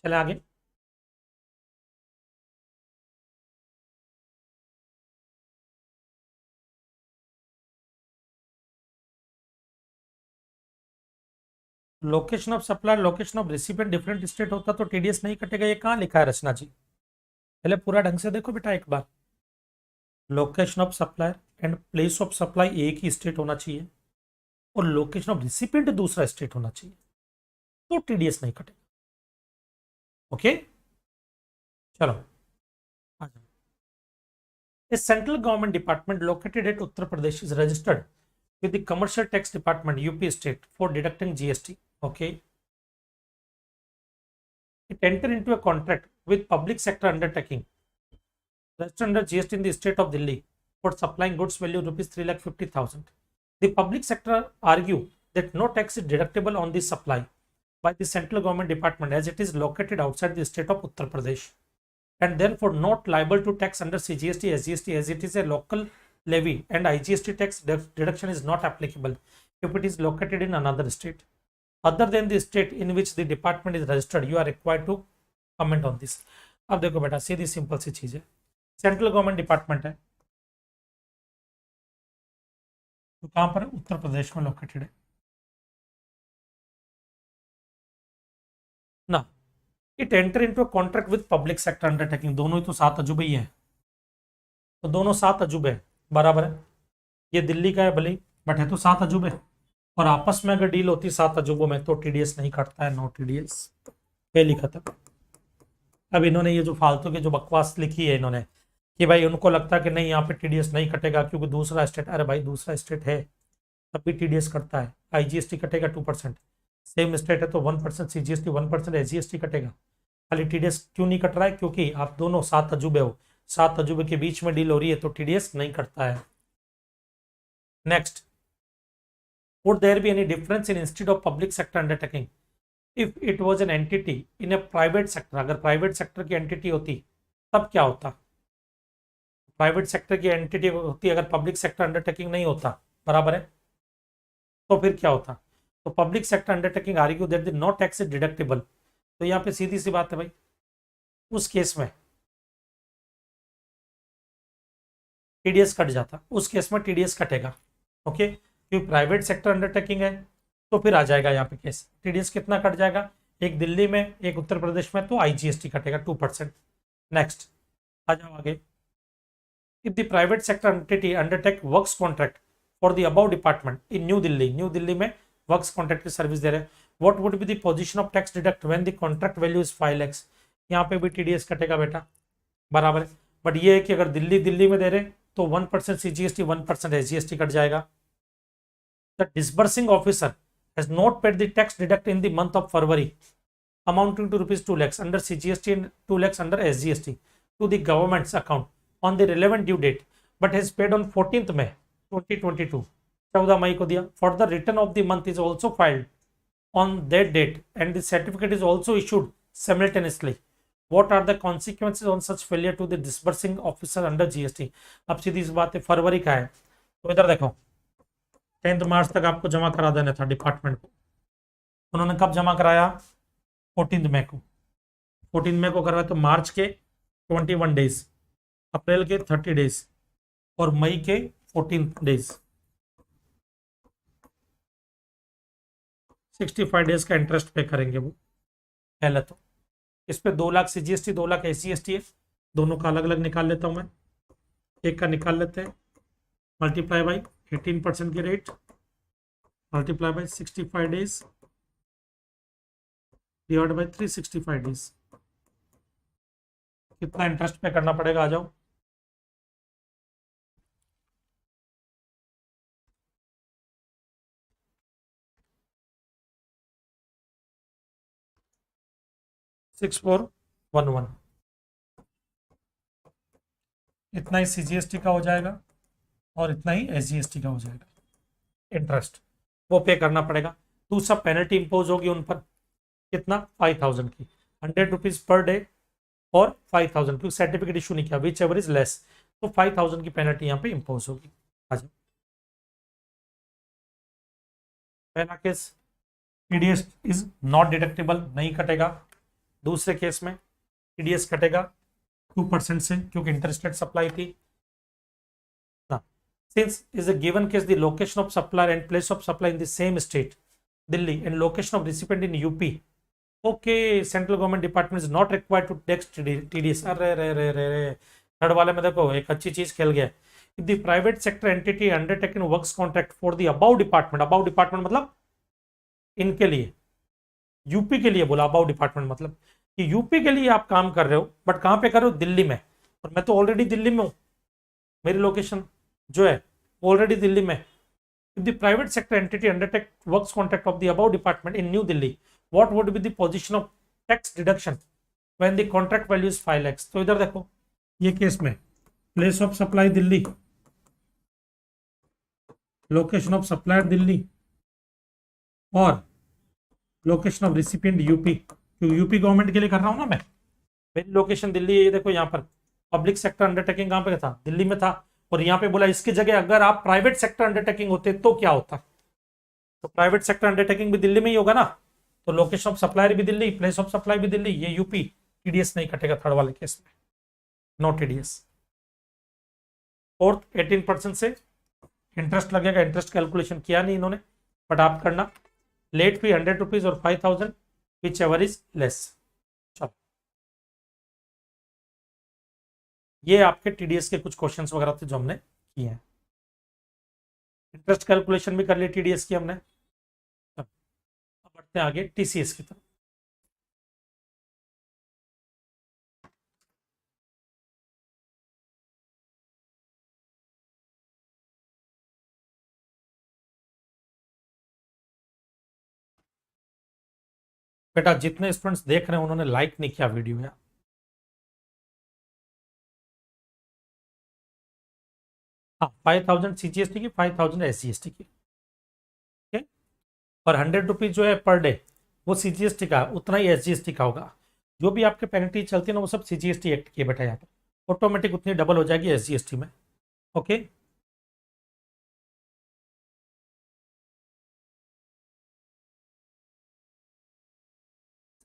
चले आगे। Location of supply, location of recipient different state होता तो टीडीएस नहीं कटेगा। ये कहाँ लिखा है रचना जी? पहले पूरा ढंग से देखो बेटा एक बार। Location of supply and place of supply एक ही स्टेट होना चाहिए, और लोकेशन ऑफ रिसिपेंट दूसरा स्टेट होना चाहिए, तो टीडीएस नहीं कटेगा। ओके, चलो आ जाओ। A central government department located at Uttar Pradesh is registered with the Commercial Tax Department UP state for deducting GST. Okay. It entered into a contract with public sector undertaking registered under GST in the state of Delhi for supplying goods value rupees 3,50,000. The public sector argue that no tax is deductible on this supply by the central government department as it is located outside the state of Uttar Pradesh, and therefore not liable to tax under CGST, SGST as it is a local levy, and IGST tax deduction is not applicable if it is located in another state other than the state in which the department is registered. You are required to comment on this. अब देखो बेटा, सीधी simple सी चीज है, central government department है, तो कहां पर? उत्तर प्रदेश में लोकेटेड है ना। It enter into a contract with public sector undertaking, दोनों ही तो 7 अजूबे ही है, तो दोनों 7 अजूबे है, बराबर है। ये दिल्ली का है भले, बट है तो 7 अजूबे, और आपस में अगर डील होती 7 अजूबों में तो टीडीएस नहीं कटता है, नो टीडीएस। ये लिखा था। अब इन्होंने ये जो फालतू की जो बकवास लिखी है इन्होंने कि भाई उनको लगता है कि नहीं यहाँ पे टीडीएस नहीं कटेगा क्योंकि दूसरा स्टेट, अरे भाई दूसरा स्टेट है तब भी टीडीएस कटता है। आईजीएसटी कटेगा 2%, सेम स्टेट है तो 1% सीजीएसटी, 1% एसजीएसटी कटेगा। खाली टीडीएस क्यों नहीं कट रहा है? क्योंकि आप दोनों 7 अजूबे हो, 7 अजूबे के बीच में डील हो रही है तो टीडीएस नहीं कटता है। Next, would there be any difference in instead of public sector undertaking if it was an entity in a private sector? अगर प्राइवेट सेक्टर की एंटिटी होती तब क्या होता? प्राइवेट सेक्टर की एंटिटी होती अगर पब्लिक सेक्टर अंडरटेकिंग नहीं होता, बराबर है, तो फिर क्या होता? तो public sector undertaking argue that the no tax is deductible, तो यहाँ पे सीधी सी बात है भाई, उस केस में टीडीएस कट जाता, उस केस में टीडीएस कटेगा। ओके, क्योंकि प्राइवेट सेक्टर अंडरटेकिंग है तो फिर आ जाएगा यहाँ पे केस, टीडीएस कितना कट जाएगा, एक दिल्ली में एक उत्तर प्रदेश में, तो आईजीएसटी कटेगा 2%। नेक्स्ट आ जाओ आगे। If the private sector entity undertake works contract for the above department in New Delhi, new Delhi में वर्क्स कॉन्ट्रैक्ट की सर्विस दे रहे हैं, what would be the position of tax deduct when the contract value is 5 lakhs? यहाँ पे भी TDS कटेगा बेटा, बराबर है। बट ये है कि अगर दिल्ली में दे रहे तो 1% सीजीएसटी 1% एसजीएसटी कट जाएगा। The disbursing officer has not paid the tax deduct in the month of February amounting to rupees 2 lakhs under CGST and 2 lakhs under SGST to the government's account on the relevant due date, but has paid on 14th May 2022, 14 मई को दिया। For the return of the month is also filed on that date and the certificate is also issued simultaneously. What are the consequences on such failure to the disbursing officer under GST? अब सीधी सी बात है, फरवरी का है तो इधर देखो 10 मार्च तक आपको जमा करा देना था डिपार्टमेंट को, उन्होंने कब जमा कराया, 14 मई को, 14 मई को करवाया तो मार्च के 21 डेज, अप्रैल के 30 डेज और मई के 14 डेज, 65 डेज का इंटरेस्ट पे करेंगे वो पहले। तो इस पे 2 लाख सीजीएसटी 2 लाख एसजीएसटी है, दोनों का अलग अलग निकाल लेता हूं मैं, एक का निकाल लेते हैं, मल्टीप्लाई बाई 18% की rate, multiply by 65 days divide by 365 days, कितना इंटरेस्ट पे करना पड़ेगा, आ जाओ। सिक्स 411, इतना ही सीजीएसटी का हो जाएगा और इतना ही एसजीएसटी का हो जाएगा इंटरेस्ट, वो पे करना पड़ेगा। दूसरा पेनल्टी इंपोज होगी उन पर, कितना, 5000 की, 100 रुपीज पर डे और 5000, क्योंकि सर्टिफिकेट इशू नहीं किया, विच एवर इज लेस, तो 5000 की पेनल्टी यहाँ पे इंपोज होगी। अच्छा, पहला case TDS is not deductible, नहीं कटेगा। दूसरे केस में टीडीएस कटेगा 2% से, क्योंकि इंटरेस्ट रेट सप्लाई थी। Since is a given case the location of supplier and place of supply in the same state, Delhi, and location of recipient in UP, okay, central government department is not required to tax TDS। अरे रे रे रे रे, third वाले में देखो एक अच्छी चीज खेल गया। If the private sector entity undertaken works contract for the above department मतलब इनके लिए, यूपी के लिए बोला, अबाउ डिपार्टमेंट मतलब कि यूपी के लिए आप काम कर रहे हो, बट कहां पे कर रहे हो, दिल्ली में, और मैं तो ऑलरेडी दिल्ली में हूं, मेरी लोकेशन जो है ऑलरेडी दिल्ली में। If the private sector entity undertake works contract of the above department in new Delhi, what would be the position of tax deduction when the contract value is 5 lakhs? तो इधर देखो, ये केस में place of supply Delhi, location of supplier Delhi और location of recipient UP, क्योंकि UP government के लिए कर रहा हूं ना मैं, मेरी लोकेशन दिल्ली है। ये देखो यहाँ पर पब्लिक सेक्टर अंडरटेकिंग कहां पे था, दिल्ली में था, और यहाँ पे बोला इसकी जगह अगर आप प्राइवेट सेक्टर अंडरटेकिंग होते तो क्या होता, तो प्राइवेट सेक्टर अंडरटेकिंग भी दिल्ली में ही होगा ना, तो लोकेशन ऑफ सप्लायर भी दिल्ली, प्लेस ऑफ सप्लाई भी दिल्ली, ये यूपी, टीडीएस नहीं कटेगा थर्ड वाले केस में, नो टीडीएस। फोर्थ 18% से इंटरेस्ट लगेगा, इंटरेस्ट कैलकुलेशन किया नहीं इन्होंने, बट आप करना। लेट फी 100 रुपीज और 5000 विच एवर इज लेस। चलो, ये आपके टीडीएस के कुछ क्वेश्चंस वगैरह थे जो हमने किए हैं, इंटरेस्ट कैलकुलेशन भी कर ली टीडीएस की हमने। अब बढ़ते हैं आगे टीसीएस की तरफ। बेटा जितने स्टूडेंट्स देख रहे हैं उन्होंने लाइक नहीं किया वीडियो यार। हाँ, 5000 सीजीएसटी की, 5000 एसजीएसटी की, ठीक है, और 100 रुपीज जो है पर डे वो सीजीएसटी का, उतना ही एसजीएसटी का होगा। जो भी आपके पेनल्टी चलती है ना वो सब सीजीएसटी एक्ट की है बेटा, यहाँ पर ऑटोमेटिक उतनी डबल हो जाएगी एसजीएसटी में। ओके,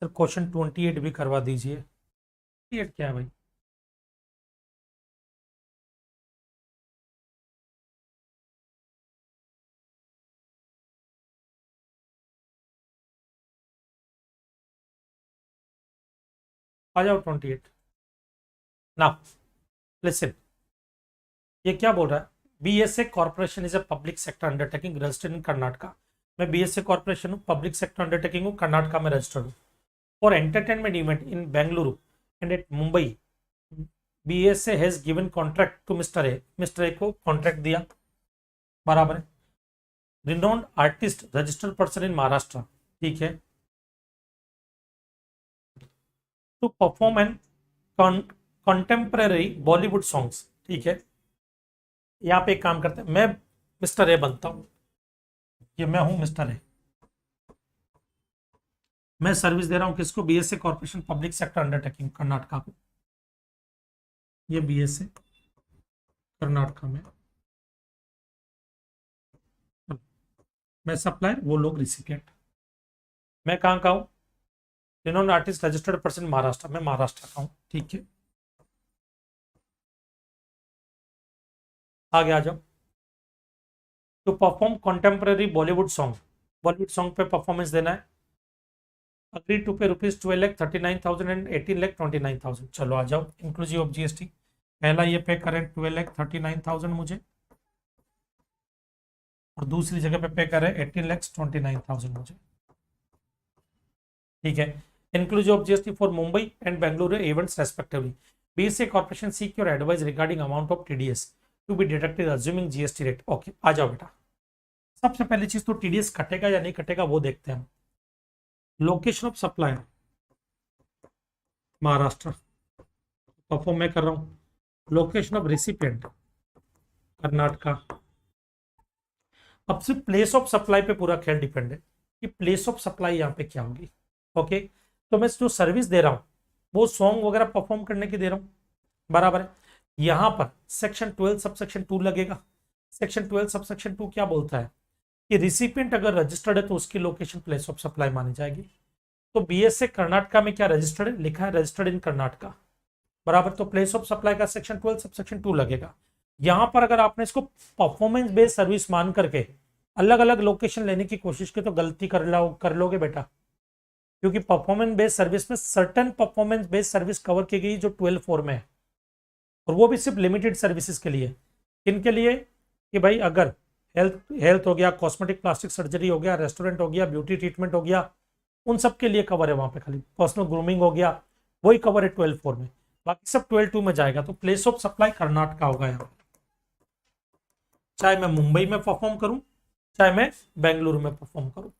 सर क्वेश्चन 28 भी करवा दीजिए। 28 क्या है भाई, आ जाओ 28 ना। लिसन, ये क्या बोल रहा है? BSA corporation is a public sector undertaking registered in Karnataka. मैं बीएसए कॉर्पोरेशन हूँ, पब्लिक सेक्टर अंडरटेकिंग हूँ, कर्नाटका में रजिस्टर्ड हूँ। For entertainment event in Bengaluru and at Mumbai, BSA has given contract to mister A. Mister A को कॉन्ट्रैक्ट दिया, बराबर है। Renowned artist registered person in Maharashtra, ठीक है, to perform an contemporary Bollywood songs, ठीक है। यहाँ पे एक काम करते हैं, मैं मिस्टर ए बनता हूँ, ये मैं हूं मिस्टर ए। मैं सर्विस दे रहा हूं किसको? BSA corporation public sector undertaking Karnataka को। ये बीएसए कर्नाटका में, मैं सप्लायर, वो लोग रिसिपिएंट। मैं कहाँ का हूँ? Renowned artist registered person Maharashtra, मैं महाराष्ट्र का हूँ, ठीक है। आगे आ जाओ। To perform contemporary Bollywood song, Bollywood song पे परफॉर्मेंस देना है। Agree to pay rupees 12,39,000 and 18,29,000। चलो आ जाओ, इंक्लूसिव ऑफ जीएसटी। पहला ये पे करें 12,39,000 मुझे, और दूसरी जगह पे करें 18,29,000 मुझे, ठीक है। Inclusive of GST for Mumbai and Bengaluru events respectively. BSA corporation seek your advice regarding amount of TDS to be deducted assuming GST rate. Okay, आ जाओ बेटा। सबसे पहली चीज तो टीडीएस कटेगा या नहीं कटेगा वो देखते हैं हम। Location of supply Maharashtra, perform मैं कर रहा हूं। Location of recipient Karnataka. अब सिर्फ प्लेस ऑफ सप्लाई पे पूरा खेल डिपेंड है कि प्लेस ऑफ सप्लाई यहाँ पे क्या होगी। ओके, तो मैं जो सर्विस दे रहा हूँ वो सॉन्ग वगैरह परफॉर्म करने की दे रहा हूँ, बराबर है। यहाँ पर सेक्शन 12 सबसेक्शन 2 लगेगा। सेक्शन 12 सबसेक्शन 2 क्या बोलता है कि रिसिपिएंट अगर रजिस्टर्ड है तो उसकी लोकेशन प्लेस ऑफ सप्लाई मानी जाएगी। तो बीएसए कर्नाटका में क्या रजिस्टर्ड है? लिखा है रजिस्टर्ड इन कर्नाटका, बराबर। तो प्लेस ऑफ सप्लाई का सेक्शन 12 सबसेक्शन 2 लगेगा। यहां पर अगर आपने इसको परफॉर्मेंस बेस्ड सर्विस मान करके अलग अलग लोकेशन लेने की कोशिश की तो गलती कर लोगे बेटा, क्योंकि परफॉर्मेंस बेस्ड सर्विस में certain performance based service cover की गई जो 12(4) में है, और वो भी सिर्फ लिमिटेड सर्विसेज के लिए। किनके लिए? कि भाई अगर हेल्थ हो गया, कॉस्मेटिक प्लास्टिक सर्जरी हो गया, रेस्टोरेंट हो गया, ब्यूटी ट्रीटमेंट हो गया, उन सब के लिए कवर है वहां पे। खाली पर्सनल ग्रूमिंग हो गया, वही कवर है 12(4) में, बाकी सब 12(2) में जाएगा। तो प्लेस ऑफ सप्लाई कर्नाटका होगा यहाँ, चाहे मैं मुंबई में परफॉर्म करूं चाहे मैं बेंगलुरु में परफॉर्म करूं,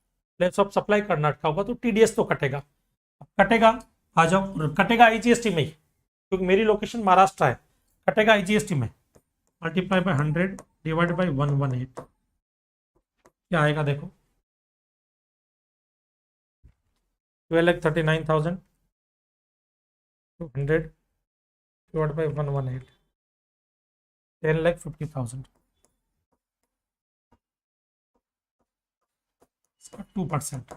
प्लेस ऑफ सप्लाई कर्नाटका होगा। तो टीडीएस तो कटेगा, कटेगा, आ जाओ, कटेगा आईजीएसटी में ही, क्योंकि मेरी लोकेशन महाराष्ट्र है। कटेगा आईजीएसटी में, मल्टीप्लाई बाय 100 डिवाइड बाय 118, क्या आएगा देखो? 12,39,200 डिवाइड बाय 118, 10,50,000, 2%,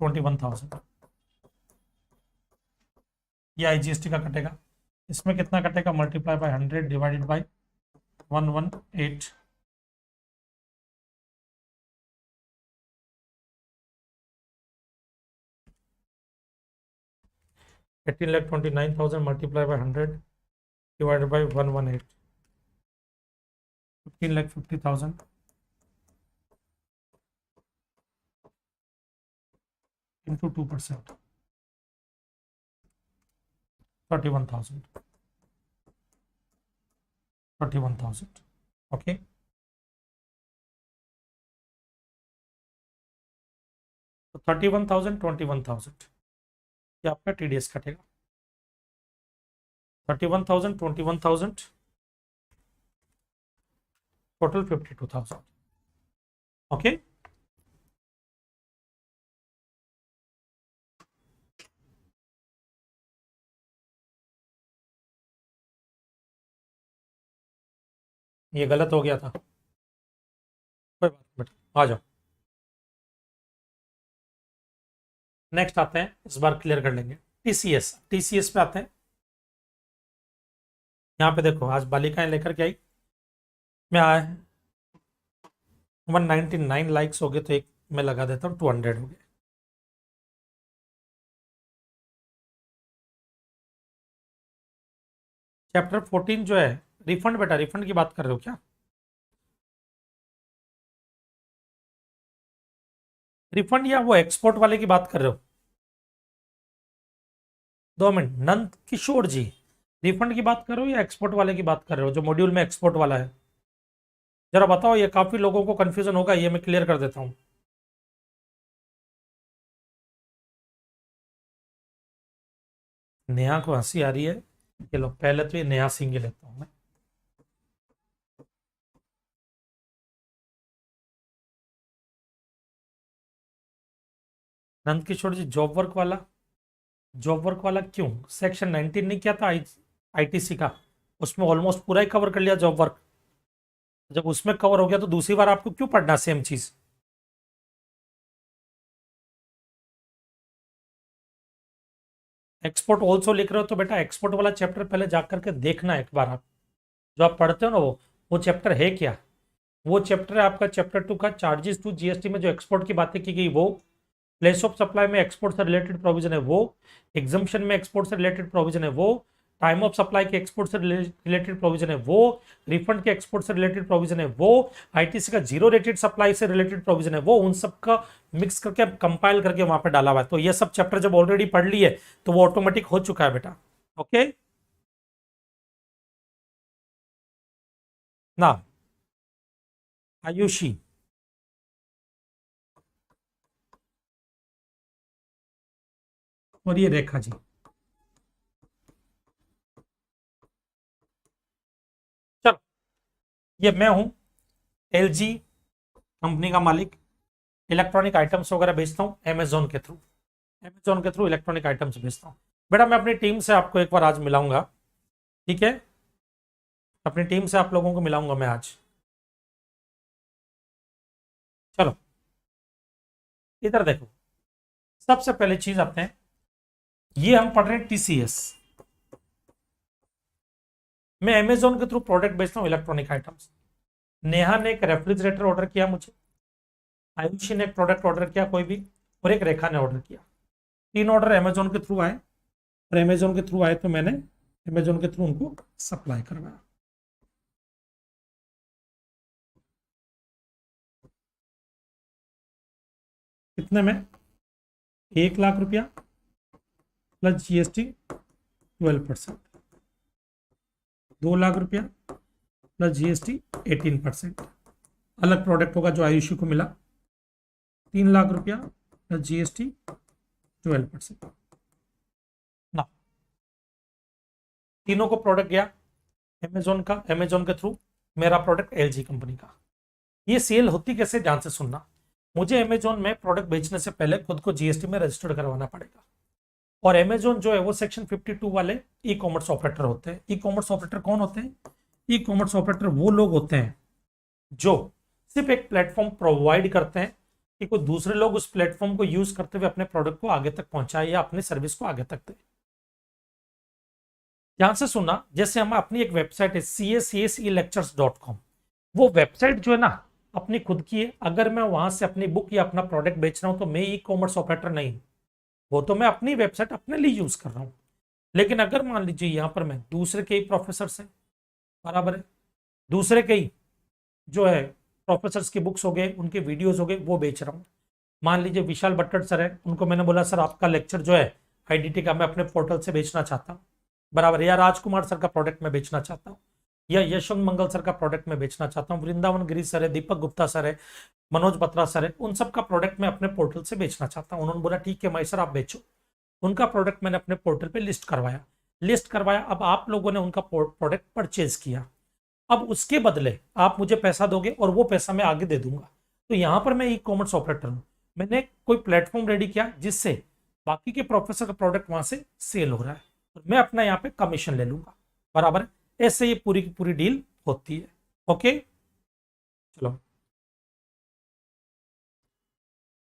21,000। ये आईजीएसटी का कटेगा। इसमें कितना कटेगा? Multiply by 100 divided by 118, 18,29,000 multiply by 100 divided by 118, 15,50,000 into 2%, 31,000, 31,000। Okay, तो 31,000, 21,000 ये आपका टीडीएस कटेगा। 31,000, 21,000, टोटल 52,000। ओके, ये गलत हो गया था, कोई बात नहीं बेटा, आ जाओ। नेक्स्ट आते हैं, इस बार क्लियर कर लेंगे। टीसीएस, टीसीएस पे आते हैं। यहाँ पे देखो, आज बालिकाएं लेकर के आई, मैं आया 199 लाइक्स हो गए, तो एक मैं लगा देता हूँ 200 हो गए। चैप्टर 14 जो है रिफंड, बेटा रिफंड की बात कर रहे हो क्या? रिफंड या वो एक्सपोर्ट वाले की बात कर रहे हो? 2 मिनट, नंद किशोर जी, रिफंड की बात कर रहे हो या एक्सपोर्ट वाले की बात कर रहे हो, जो मॉड्यूल में एक्सपोर्ट वाला है? जरा बताओ, ये काफी लोगों को कंफ्यूजन होगा, ये मैं क्लियर कर देता हूँ। नेहा को हंसी आ रही है, चलो पहले तो ये नेहा सिंह लेता हूँ मैं। नंद किशोर जी, जॉब वर्क वाला क्यों? सेक्शन 19 नहीं किया था आईटीसी का? उसमें ऑलमोस्ट पूरा ही कवर कर लिया जॉब वर्क। जब उसमें कवर हो गया तो दूसरी बार आपको क्यों पढ़ना सेम चीज? एक्सपोर्ट ऑल्सो लिख रहे हो तो बेटा एक्सपोर्ट वाला चैप्टर पहले जा करके देखना एक बार आप। जो आप पढ़ते हो ना वो चैप्टर है क्या? वो चैप्टर है आपका चैप्टर 2 का चार्जेस टू जीएसटी में जो एक्सपोर्ट की बातें की गई वो, प्लेस ऑफ सप्लाई में एक्सपोर्ट से रिलेटेड प्रोविजन है वो, एग्जाम्पशन में एक्सपोर्ट से रिलेटेड प्रोविजन है वो, टाइम ऑफ सप्लाई के एक्सपोर्ट से रिलेटेड प्रोविजन है वो, रिफंड के एक्सपोर्ट से रिलेटेड प्रोविजन है वो, आईटीसी का जीरो रेटेड सप्लाई से रिलेटेड प्रोविजन है वो, उन सब का मिक्स करके कंपाइल करके वहां पे डाला हुआ है। तो ये सब चैप्टर जब ऑलरेडी पढ़ लिए तो वो ऑटोमेटिक हो चुका है बेटा। ओके ना? आयुषी, और ये रेखा जी। चलो, ये मैं हूं एलजी कंपनी का मालिक, इलेक्ट्रॉनिक आइटम्स वगैरह बेचता हूँ अमेजोन के थ्रू इलेक्ट्रॉनिक आइटम्स बेचता हूँ। बेटा मैं अपनी टीम से आपको एक बार आज मिलाऊंगा, ठीक है? अपनी टीम से आप लोगों को मिलाऊंगा मैं आज। चलो इधर देखो, सबसे पहले चीज आते हैं, ये हम पढ़ रहे हैं टीसीएस। मैं अमेजोन के थ्रू प्रोडक्ट बेचता हूँ इलेक्ट्रॉनिक आइटम्स। नेहा ने एक रेफ्रिजरेटर ऑर्डर किया मुझे, आयुषी ने एक प्रोडक्ट ऑर्डर किया कोई भी, और एक रेखा ने ऑर्डर किया। 3 ऑर्डर अमेजोन के थ्रू आए, और अमेजोन के थ्रू आए तो मैंने अमेजोन के थ्रू उनको सप्लाई करवाया। कितने में? 1 लाख रुपया प्लस जीएसटी 12%, 2 लाख रुपया प्लस जीएसटी 18%। अलग प्रोडक्ट होगा जो आयुषी को मिला, 3 लाख रुपया प्लस जीएसटी 12%। ना, तीनों को प्रोडक्ट गया अमेजोन का, अमेजोन के थ्रू मेरा प्रोडक्ट एलजी कंपनी का। ये सेल होती कैसे, ध्यान से सुनना। मुझे अमेजोन में प्रोडक्ट बेचने से पहले खुद को जीएसटी में रजिस्टर्ड करवाना पड़ेगा। और अमेजोन जो है वो सेक्शन 52 वाले ई कॉमर्स ऑपरेटर होते हैं। ई कॉमर्स ऑपरेटर कौन होते हैं? ई कॉमर्स ऑपरेटर वो लोग होते हैं जो सिर्फ एक प्लेटफॉर्म प्रोवाइड करते हैं कि कोई दूसरे लोग उस प्लेटफॉर्म को यूज करते हुए अपने प्रोडक्ट को आगे तक पहुंचाए या अपनी सर्विस को आगे तक दे। ध्यान से सुनना, जैसे हम अपनी एक वेबसाइट है CACSElectures.com, वो वेबसाइट जो है ना अपनी खुद की है। अगर मैं वहां से अपनी बुक या अपना प्रोडक्ट बेच रहा हूं तो मैं ई कॉमर्स ऑपरेटर नहीं, वो तो मैं अपनी वेबसाइट अपने लिए यूज कर रहा हूं। लेकिन अगर मान लीजिए यहां पर मैं दूसरे के ही प्रोफेसर से, बराबर है, दूसरे के ही जो है प्रोफेसर की बुक्स हो गए, उनके वीडियोस हो गए, वो बेच रहा हूँ। मान लीजिए विशाल भट्टर सर है, उनको मैंने बोला सर आपका लेक्चर जो है आईडीटी का मैं अपने पोर्टल से बेचना चाहता हूँ, बराबर है, या राजकुमार सर का प्रोडक्ट मैं बेचना चाहता हूँ, या यशवंत मंगल सर का प्रोडक्ट मैं बेचना चाहता हूँ, वृंदावन गिरी सर है, दीपक गुप्ता सर है, मनोज बत्रा सर है, उन सब का प्रोडक्ट मैं अपने पोर्टल से बेचना चाहता हूँ। उन्होंने बोला ठीक है महेश सर आप बेचो। उनका प्रोडक्ट मैंने अपने पोर्टल पे लिस्ट करवाया। अब आप लोगों ने उनका प्रोडक्ट परचेज किया, अब उसके बदले आप मुझे पैसा दोगे और वो पैसा मैं आगे दे दूंगा। तो यहां पर मैं ई कॉमर्स ऑपरेटर हूं, मैंने कोई प्लेटफॉर्म रेडी किया जिससे बाकी के प्रोफेसर का प्रोडक्ट वहां से सेल हो रहा है और मैं अपना यहाँ पे कमीशन ले लूंगा, बराबर है। ऐसे ये पूरी की पूरी डील होती है। ओके चलो,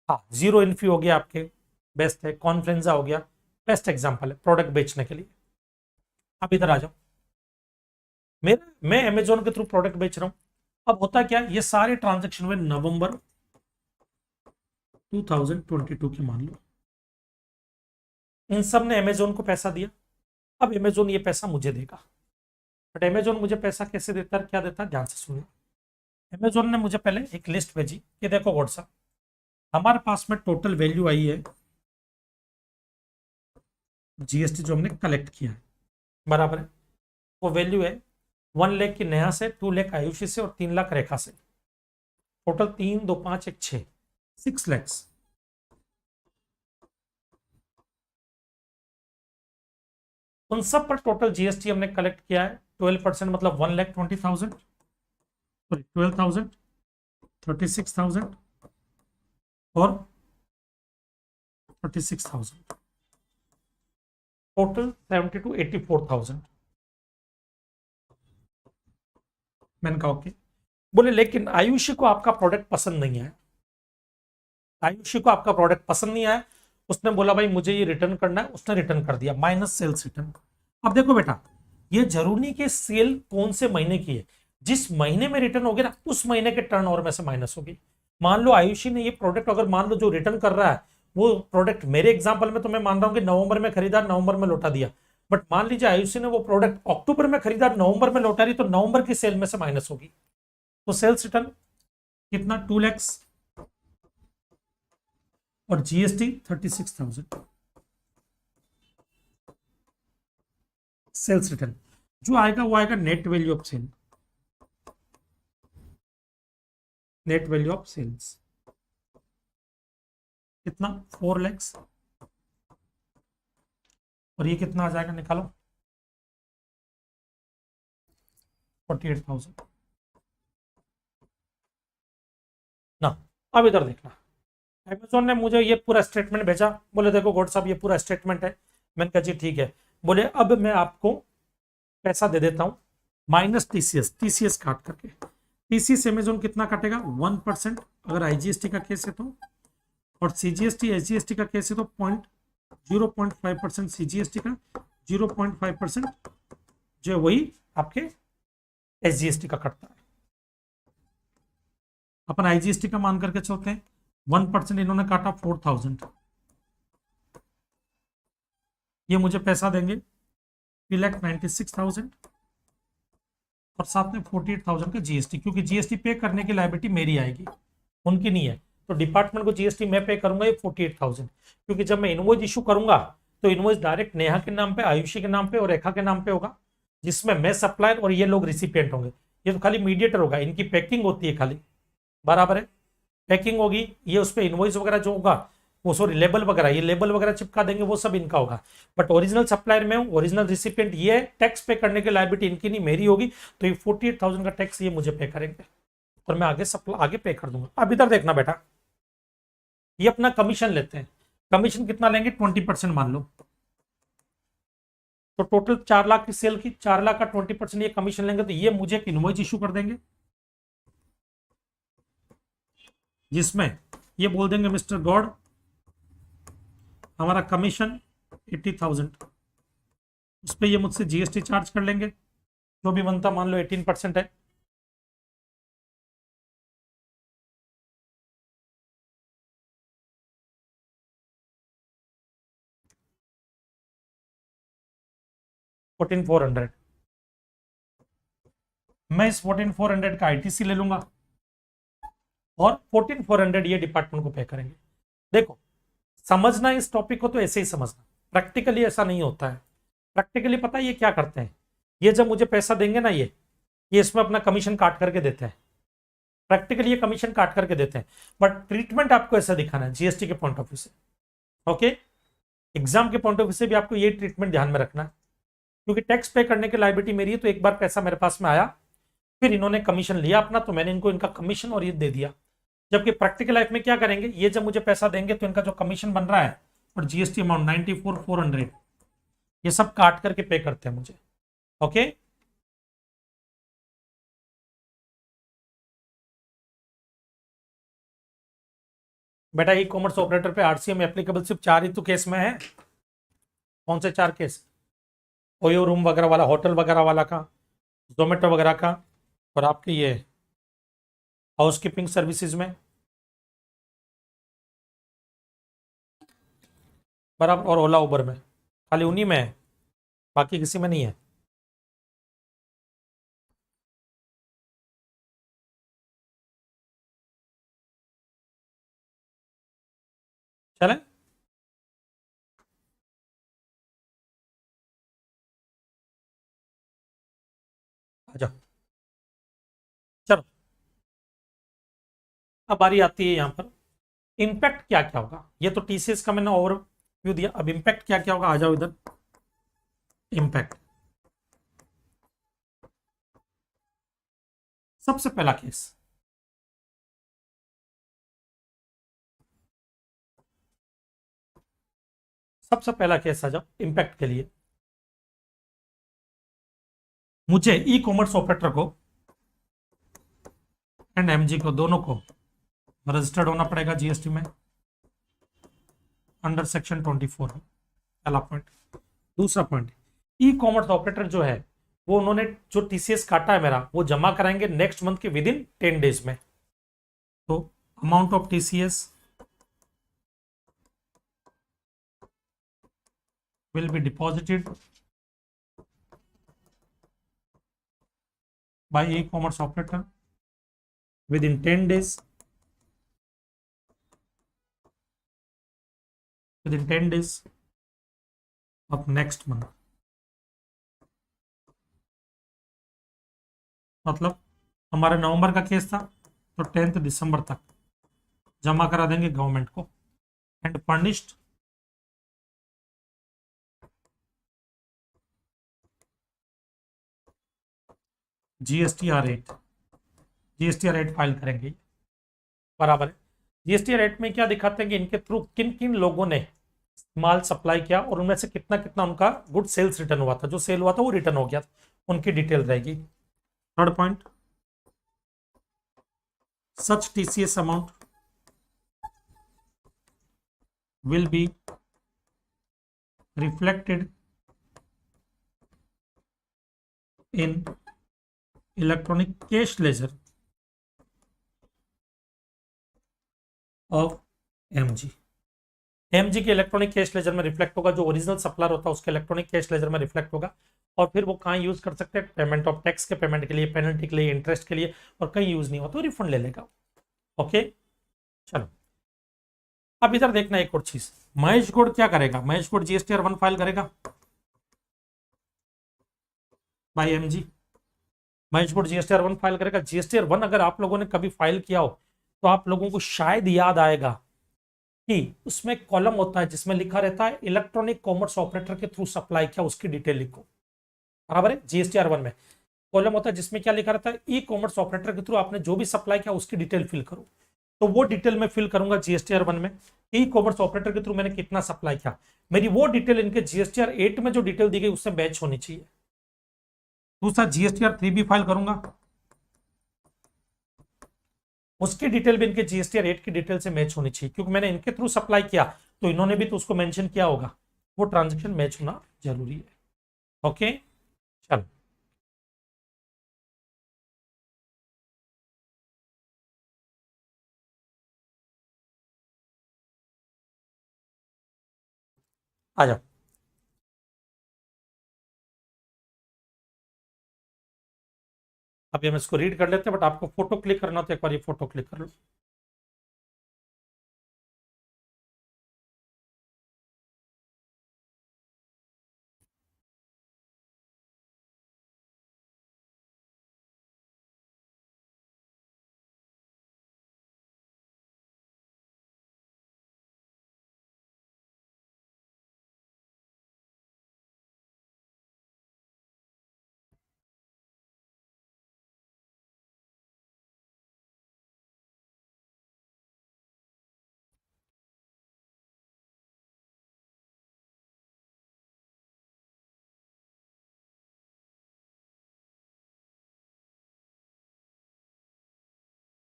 हाँ जीरो इन्फी हो गया आपके, बेस्ट है। कॉन्फ्रेंजा हो गया, बेस्ट एग्जाम्पल है प्रोडक्ट बेचने के लिए। आप इधर आ जाओ, मैं अमेजोन के थ्रू प्रोडक्ट बेच रहा हूं। अब होता क्या, ये सारे ट्रांजेक्शन हुए नवंबर 2022 के, मान लो इन सब ने अमेजोन को पैसा दिया। अब अमेजोन ये पैसा मुझे देगा, बट अमेजोन मुझे पैसा कैसे देता है, क्या देता है, ध्यान से सुनिए। अमेजोन ने मुझे पहले एक लिस्ट भेजी कि देखो व्हाट्सअप, हमारे पास में टोटल वैल्यू आई है जीएसटी जो हमने कलेक्ट किया है, बराबर है। वो वैल्यू है 1 लाख की नेहा से, 2 लाख आयुषी से और 3 लाख रेखा से। टोटल 3 2 5 1 6, 6 लैक्स। उन सब पर टोटल जीएसटी हमने कलेक्ट किया है 12%, मतलब 1,20,000, सॉरी 12,000, 36,000 और 36,000, टोटल 72,84,000। मैंने कहा ओके। बोले लेकिन आयुषी को आपका प्रोडक्ट पसंद नहीं आया, आयुषी को आपका प्रोडक्ट पसंद नहीं आया। उसने बोला भाई मुझे ये रिटर्न करना है, उसने रिटर्न कर दिया, माइनस सेल्स रिटर्न। अब देखो बेटा, ये जरूरी नहीं कि सेल कौन से महीने की है, जिस महीने में रिटर्न होगी ना उस महीने के टर्नओवर में से माइनस होगी। मान लो आयुषी ने ये प्रोडक्ट, अगर मान लो जो रिटर्न कर रहा है वो प्रोडक्ट, मेरे एग्जांपल में तो मैं मान रहा हूं कि नवंबर में खरीदा, नवंबर में लौटा दिया, बट मान लीजिए आयुषी ने वो प्रोडक्ट अक्टूबर में खरीदा, नवंबर में लौटा रही, तो नवंबर की सेल में से माइनस होगी। तो सेल्स रिटर्न कितना, 2 लैक्स, और जीएसटी 36,000। सेल्स रिटर्न जो आएगा वो आएगा net value of sale, net value of sales कितना, 4 लैक्स, और ये कितना आ जाएगा, निकालो, 48,000 ना। अब इधर देखना, अमेजोन ने मुझे ये पूरा स्टेटमेंट भेजा, बोले देखो गौड साहब ये पूरा स्टेटमेंट है। मैंने कहा जी ठीक है। बोले अब मैं आपको पैसा दे देता हूं माइनस टीसीएस, टीसीएस काट करके। टीसीएस अमेजोन कितना काटेगा, 1% अगर आईजीएसटी का केस है तो, और सीजीएसटी एसजीएसटी का केस है तो 0.5% सीजीएसटी का, 0.5% जो वही आपके एसजीएसटी का कटता है। अपन आईजीएसटी का मान करके चलते हैं, 1% इन्होंने काटा 4,000, ये मुझे पैसा देंगे 3,96,000, और साथ में 48,000 का जीएसटी, क्योंकि जीएसटी पे करने की लायबिलिटी मेरी आएगी, उनकी नहीं है। तो डिपार्टमेंट को जीएसटी मैं पे करूंगा ये 48,000, क्योंकि जब मैं इनवॉइस इशू करूंगा तो इनवॉइस डायरेक्ट नेहा के नाम पे, आयुषी के नाम पे और रेखा के नाम पे होगा, जिसमें मैं सप्लायर और ये लोग रिसिपिएंट होंगे। ये तो खाली मीडिएटर होगा, इनकी पैकिंग होती है खाली, बराबर है, पैकिंग होगी, ये उस पर इनवॉइस वगैरह जो होगा वो, सॉरी लेबल वगैरह, ये लेबल वगैरह चिपका देंगे, वो सब इनका होगा। बट ओरिजिनल सप्लायर में हूँ, ओरिजिनल रिसिपिएंट ये, टैक्स पे करने की लायबिलिटी इनकी नहीं मेरी होगी। तो ये 48,000 का टैक्स ये मुझे पे करेंगे और मैं आगे आगे पे कर दूंगा। अब इधर देखना बेटा, ये अपना कमीशन लेते हैं, कमीशन कितना लेंगे, 20% मान लो। तो टोटल 4 लाख की सेल की, 4 लाख का 20% ये कमीशन लेंगे, तो ये मुझे एक इनवॉइस इशू कर देंगे, जिसमें ये बोल देंगे मिस्टर गॉड हमारा कमीशन 80,000, उस पर ये मुझसे जीएसटी चार्ज कर लेंगे, जो भी बनता मान लो 18% है। $14,400, मैं इस 14,400 का आईटीसी ले लूंगा और 14,400 ये डिपार्टमेंट को पे करेंगे। देखो समझना इस टॉपिक को तो ऐसे ही समझना, प्रैक्टिकली ऐसा नहीं होता है। प्रैक्टिकली पता है ये क्या करते हैं, ये जब मुझे पैसा देंगे ना ये इसमें अपना कमीशन काट करके देते हैं, प्रैक्टिकली ये कमीशन काट करके देते हैं, बट ट्रीटमेंट आपको ऐसा दिखाना है जीएसटी के पॉइंट ऑफ व्यू से। ओके, एग्जाम के पॉइंट ऑफ व्यू से भी आपको ये ट्रीटमेंट ध्यान में रखना है, क्योंकि टैक्स पे करने की लायबिलिटी मेरी है। तो एक बार पैसा मेरे पास में आया, फिर इन्होंने कमीशन लिया अपना, तो मैंने इनको इनका कमीशन और ये दे दिया। जबकि प्रैक्टिकल लाइफ में क्या करेंगे, ये जब मुझे पैसा देंगे तो इनका जो कमीशन बन रहा है और जीएसटी अमाउंट 94,400 ये सब काट करके पे करते हैं मुझे। ओके, बेटा ई कॉमर्स ऑपरेटर पे आरसीएम एप्लीकेबल सिर्फ 4 ही तो केस में है। कौन से 4 केस, ओयो रूम वगैरह वाला, होटल वगैरह वाला का, जोमेटो वगैरह का, और आपके ये हाउस कीपिंग सर्विसेज में, बराबर, और ओला उबर में, खाली उन्हीं में है, बाकी किसी में नहीं है। आ जाओ, चलो अब बारी आती है यहाँ पर इम्पैक्ट क्या क्या होगा। ये तो टीसीएस का मैंने ओवरव्यू दिया, अब इम्पैक्ट क्या क्या होगा, आ जाओ इधर। इम्पैक्ट, सबसे पहला केस, सबसे पहला केस आ जाओ इम्पैक्ट के लिए। मुझे ई कॉमर्स ऑपरेटर को एंड एमजी को, दोनों को रजिस्टर्ड होना पड़ेगा जीएसटी में अंडर सेक्शन 24। पहला पॉइंट। दूसरा पॉइंट, ई कॉमर्स ऑपरेटर जो है वो उन्होंने जो टीसीएस काटा है मेरा वो जमा कराएंगे नेक्स्ट मंथ के विद इन 10 डेज में। तो amount of TCS will be deposited by e-commerce operator within 10 days, within 10 days of next month। मतलब हमारा नवंबर का केस था तो 10 दिसंबर तक जमा करा देंगे गवर्नमेंट को and furnished GSTR 8, GSTR 8 file करेंगे, बराबर है। जीएसटीआर 8 में क्या दिखाते हैं कि इनके थ्रू किन किन लोगों ने माल सप्लाई किया और उनमें से कितना कितना उनका गुड सेल्स रिटर्न हुआ था, जो सेल हुआ था वो रिटर्न हो गया था, उनकी डिटेल रहेगी। Third point, such TCS amount will be reflected in electronic cash ledger of MG. MG के इलेक्ट्रॉनिक कैश लेजर में रिफ्लेक्ट होगा, जो ओरिजिनल सप्लायर होता है उसके इलेक्ट्रॉनिक कैश लेजर में रिफ्लेक्ट होगा। और फिर वो कहाँ यूज कर सकते हैं, पेमेंट ऑफ टैक्स के पेमेंट के लिए, पेनल्टी के लिए, इंटरेस्ट के लिए, और कहीं यूज नहीं हुआ तो रिफंड ले लेगा। ओके चलो अब इधर देखना एक और चीज, महेश गौड़ क्या करेगा, महेश गौड़ जीएसटीआर 1 फाइल करेगा by MG. Mahesh Gaud GSTR 1 file करेगा। जीएसटीआर 1 अगर आप लोगों ने कभी फाइल किया हो तो आप लोगों को शायद याद आएगा कि उसमें कॉलम होता है जिसमें लिखा रहता है इलेक्ट्रॉनिक कॉमर्स ऑपरेटर के थ्रू सप्लाई किया, उसकी डिटेल लिखो, बराबर है। जीएसटीआर 1 में कॉलम होता है जिसमें क्या लिखा रहता है, ई कॉमर्स ऑपरेटर के थ्रू आपने जो भी सप्लाई किया उसकी डिटेल फिल करो। तो वो डिटेल मैं फिल करूंगा जीएसटीआर 1 में, ई कॉमर्स ऑपरेटर के थ्रू मैंने कितना सप्लाई किया, मेरी वो डिटेल इनके जीएसटीआर 8 में जो डिटेल दी गई उससे मैच होनी चाहिए। दूसरा जीएसटीआर 3 भी फाइल करूंगा, उसकी डिटेल भी इनके जीएसटीआर 8 की डिटेल से मैच होनी चाहिए, क्योंकि मैंने इनके थ्रू सप्लाई किया तो इन्होंने भी तो उसको मेंशन किया होगा, वो ट्रांजैक्शन मैच होना जरूरी है। ओके चलो आ जाओ, अभी हम इसको रीड कर लेते हैं, बट आपको फोटो क्लिक करना तो एक बार ये फोटो क्लिक कर लो।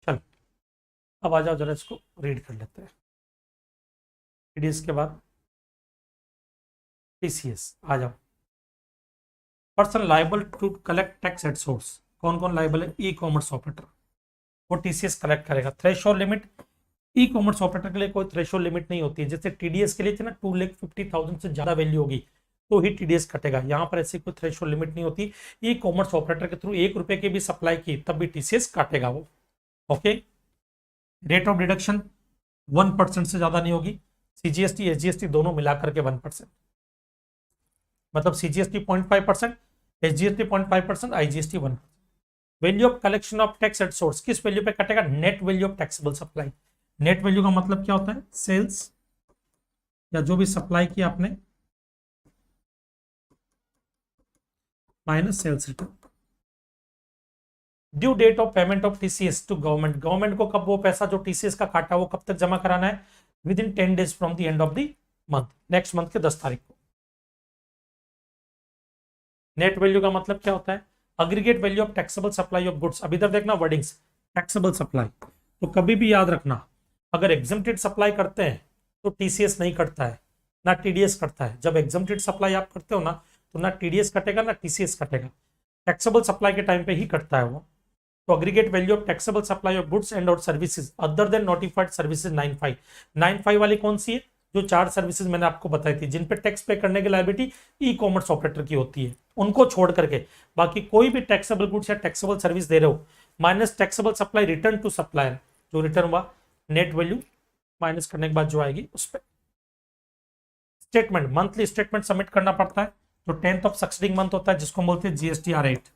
चलो अब आ जाओ, जरा इसको रीड कर लेते हैं। टीडीएस के बाद टीसीएस, आ जाओ। Person liable to collect tax at source, कौन कौन लाइबल है, ई कॉमर्स ऑपरेटर, वो टीसीएस कलेक्ट करेगा। Threshold limit, e commerce operator के लिए कोई थ्रेशोल्ड लिमिट नहीं होती है, जैसे टीडीएस के लिए थी ना 2,50,000 से ज्यादा वैल्यू होगी तो ही टीडीएस कटेगा, यहाँ पर ऐसी कोई थ्रेशोल्ड लिमिट नहीं होती। ई कॉमर्स ऑपरेटर के थ्रू 1 रुपए की भी सप्लाई की तब भी टीसीएस काटेगा वो। ओके, रेट ऑफ डिडक्शन 1% से ज्यादा नहीं होगी, सीजीएसटी एसजीएसटी दोनों मिलाकर के 1%, मतलब CGST 0.5%, SGST 0.5%, IGST 1%। Value of collection of tax at source, किस वैल्यू पे कटेगा? Net value of taxable supply. Net value का मतलब क्या होता है? सेल्स या जो भी सप्लाई किया आपने minus sales return. Due date of payment of TCS to government, government को कब वो पैसा जो टीसीएस का काटा वो कब तक जमा कराना है? With in 10 days from the end of the month, next month के 10 तारीख को। नेट वैल्यू का मतलब क्या होता है? Aggregate value of taxable supply of goods. अब इधर देखना वर्डिंग्स, टैक्सेबल सप्लाई, तो कभी भी याद रखना अगर एग्जम्प्टेड सप्लाई करते हैं तो टीसीएस नहीं कटता है, ना टीडीएस कटता है। जब एग्जम्प्टेड सप्लाई आप करते हो ना तो ना टीडीएस कटेगा ना टीसीएस कटेगा, टैक्सेबल सप्लाई के टाइम पे ही कटता है वो। तो aggregate value of taxable supply of goods and और services other than notified services 95। 95 वाली कौन सी है? जो 4 सर्विसेज मैंने आपको बताई थी जिन पे टैक्स पे करने की लायबिलिटी ई कॉमर्स ऑपरेटर की होती है, उनको छोड़ करके बाकी कोई भी टैक्सेबल गुड्स या टैक्सेबल सर्विस दे रहे हो minus taxable supply return to supplier, जो रिटर्न हुआ नेट वैल्यू माइनस करने के बाद जो आएगी उस पर। स्टेटमेंट, मंथली स्टेटमेंट सबमिट करना पड़ता है जो 10th ऑफ सक्सीडिंग मंथ होता है जिसको बोलते हैं GSTR8।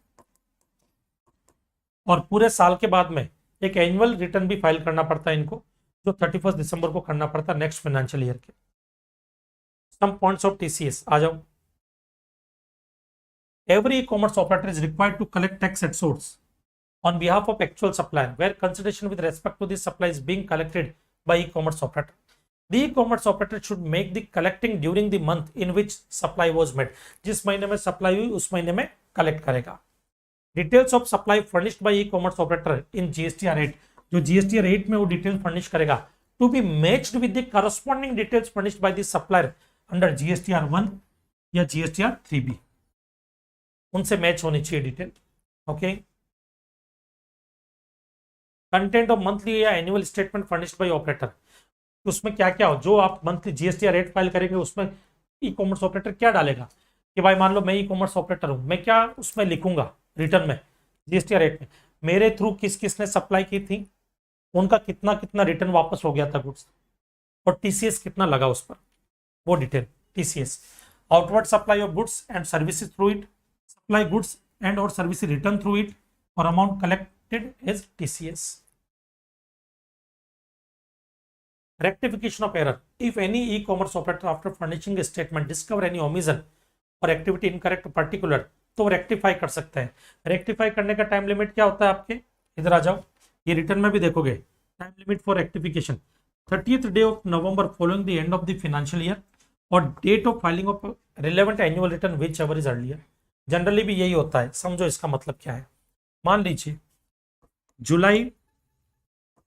और पूरे साल के बाद में एक एनुअल रिटर्न भी फाइल करना पड़ता है इनको, जो 31 दिसंबर को करना पड़ता है नेक्स्ट फाइनेंशियल ईयर के। सम पॉइंट्स ऑफ टीसीएस आ जाओ। Every e commerce operator is required to collect tax at source on behalf of actual supplier where consideration with respect to this supply is being collected by e-commerce operator. The e-commerce operator should make the collecting during the month in which supply was made. जिस महीने में supply हुई उस महीने में collect करेगा। Details of supply furnished by e-commerce operator in GSTR8, जो GSTR8 में वो डिटेल फर्निश करेगा to be matched with the corresponding details furnished by the supplier under GSTR1 या GSTR3B, उनसे मैच होनी चाहिए detail. Okay. Content of monthly या annual statement furnished by operator, उसमें क्या क्या हो, जो आप मंथली GSTR8 फाइल करेंगे उसमें ई कॉमर्स ऑपरेटर क्या डालेगा कि भाई मान लो मैं ई कॉमर्स ऑपरेटर हूं, मैं क्या उसमें लिखूंगा रिटर्न में GSTR8 में मेरे थ्रू किस किसने सप्लाई की थी, उनका कितना कितना रिटर्न वापस हो गया था गुड्स, और टीसीएस कितना लगा उस पर, वो detail TCS. Outward supply of goods and services through it, supply goods and और सर्विसेज रिटर्न थ्रू इट, और amount collected as TCS। Rectification of error. If any e-commerce operator after furnishing a statement discover any omission or activity incorrect particular, तो rectify कर सकते हैं। Rectify करने का time limit क्या होता है आपके, इधर आ जाओ, ये रिटर्न में भी देखोगे time limit for rectification 30th day of November following the end of the financial year, और date of filing of relevant annual return whichever is earlier. Generally भी यही होता है, समझो इसका मतलब क्या है। मान लीजिए जुलाई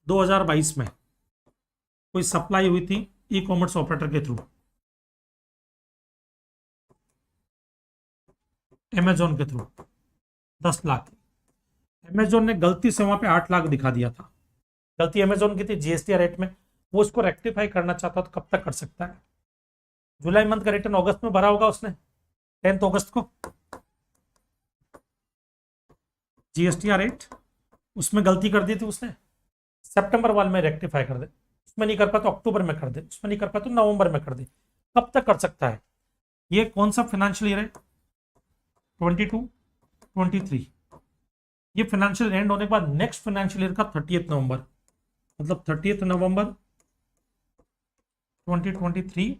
2022 में कोई सप्लाई हुई थी ई कॉमर्स ऑपरेटर के थ्रू, अमेजोन के थ्रू 10 लाख, अमेजोन ने गलती से वहां पे 8 लाख दिखा दिया था, गलती अमेजोन की थी GSTR8 में, वो उसको रेक्टिफाई करना चाहता तो कब तक कर सकता है? जुलाई मंथ का रिटर्न अगस्त में भरा होगा उसने, 10 अगस्त को GSTR8, उसमें गलती कर दी थी उसने, सितंबर वाले में रेक्टिफाई कर दे, उसमें नहीं कर पाया तो अक्टूबर में कर दे, उसमें नहीं कर पाया तो नवंबर में कर दे, कब तक कर सकता है? ये कौन सा फाइनेंशियल ईयर है? 22-23। ये फाइनेंशियल एंड होने के बाद नेक्स्ट फाइनेंशियल ईयर का 30th नवंबर, मतलब 30th नवंबर 2023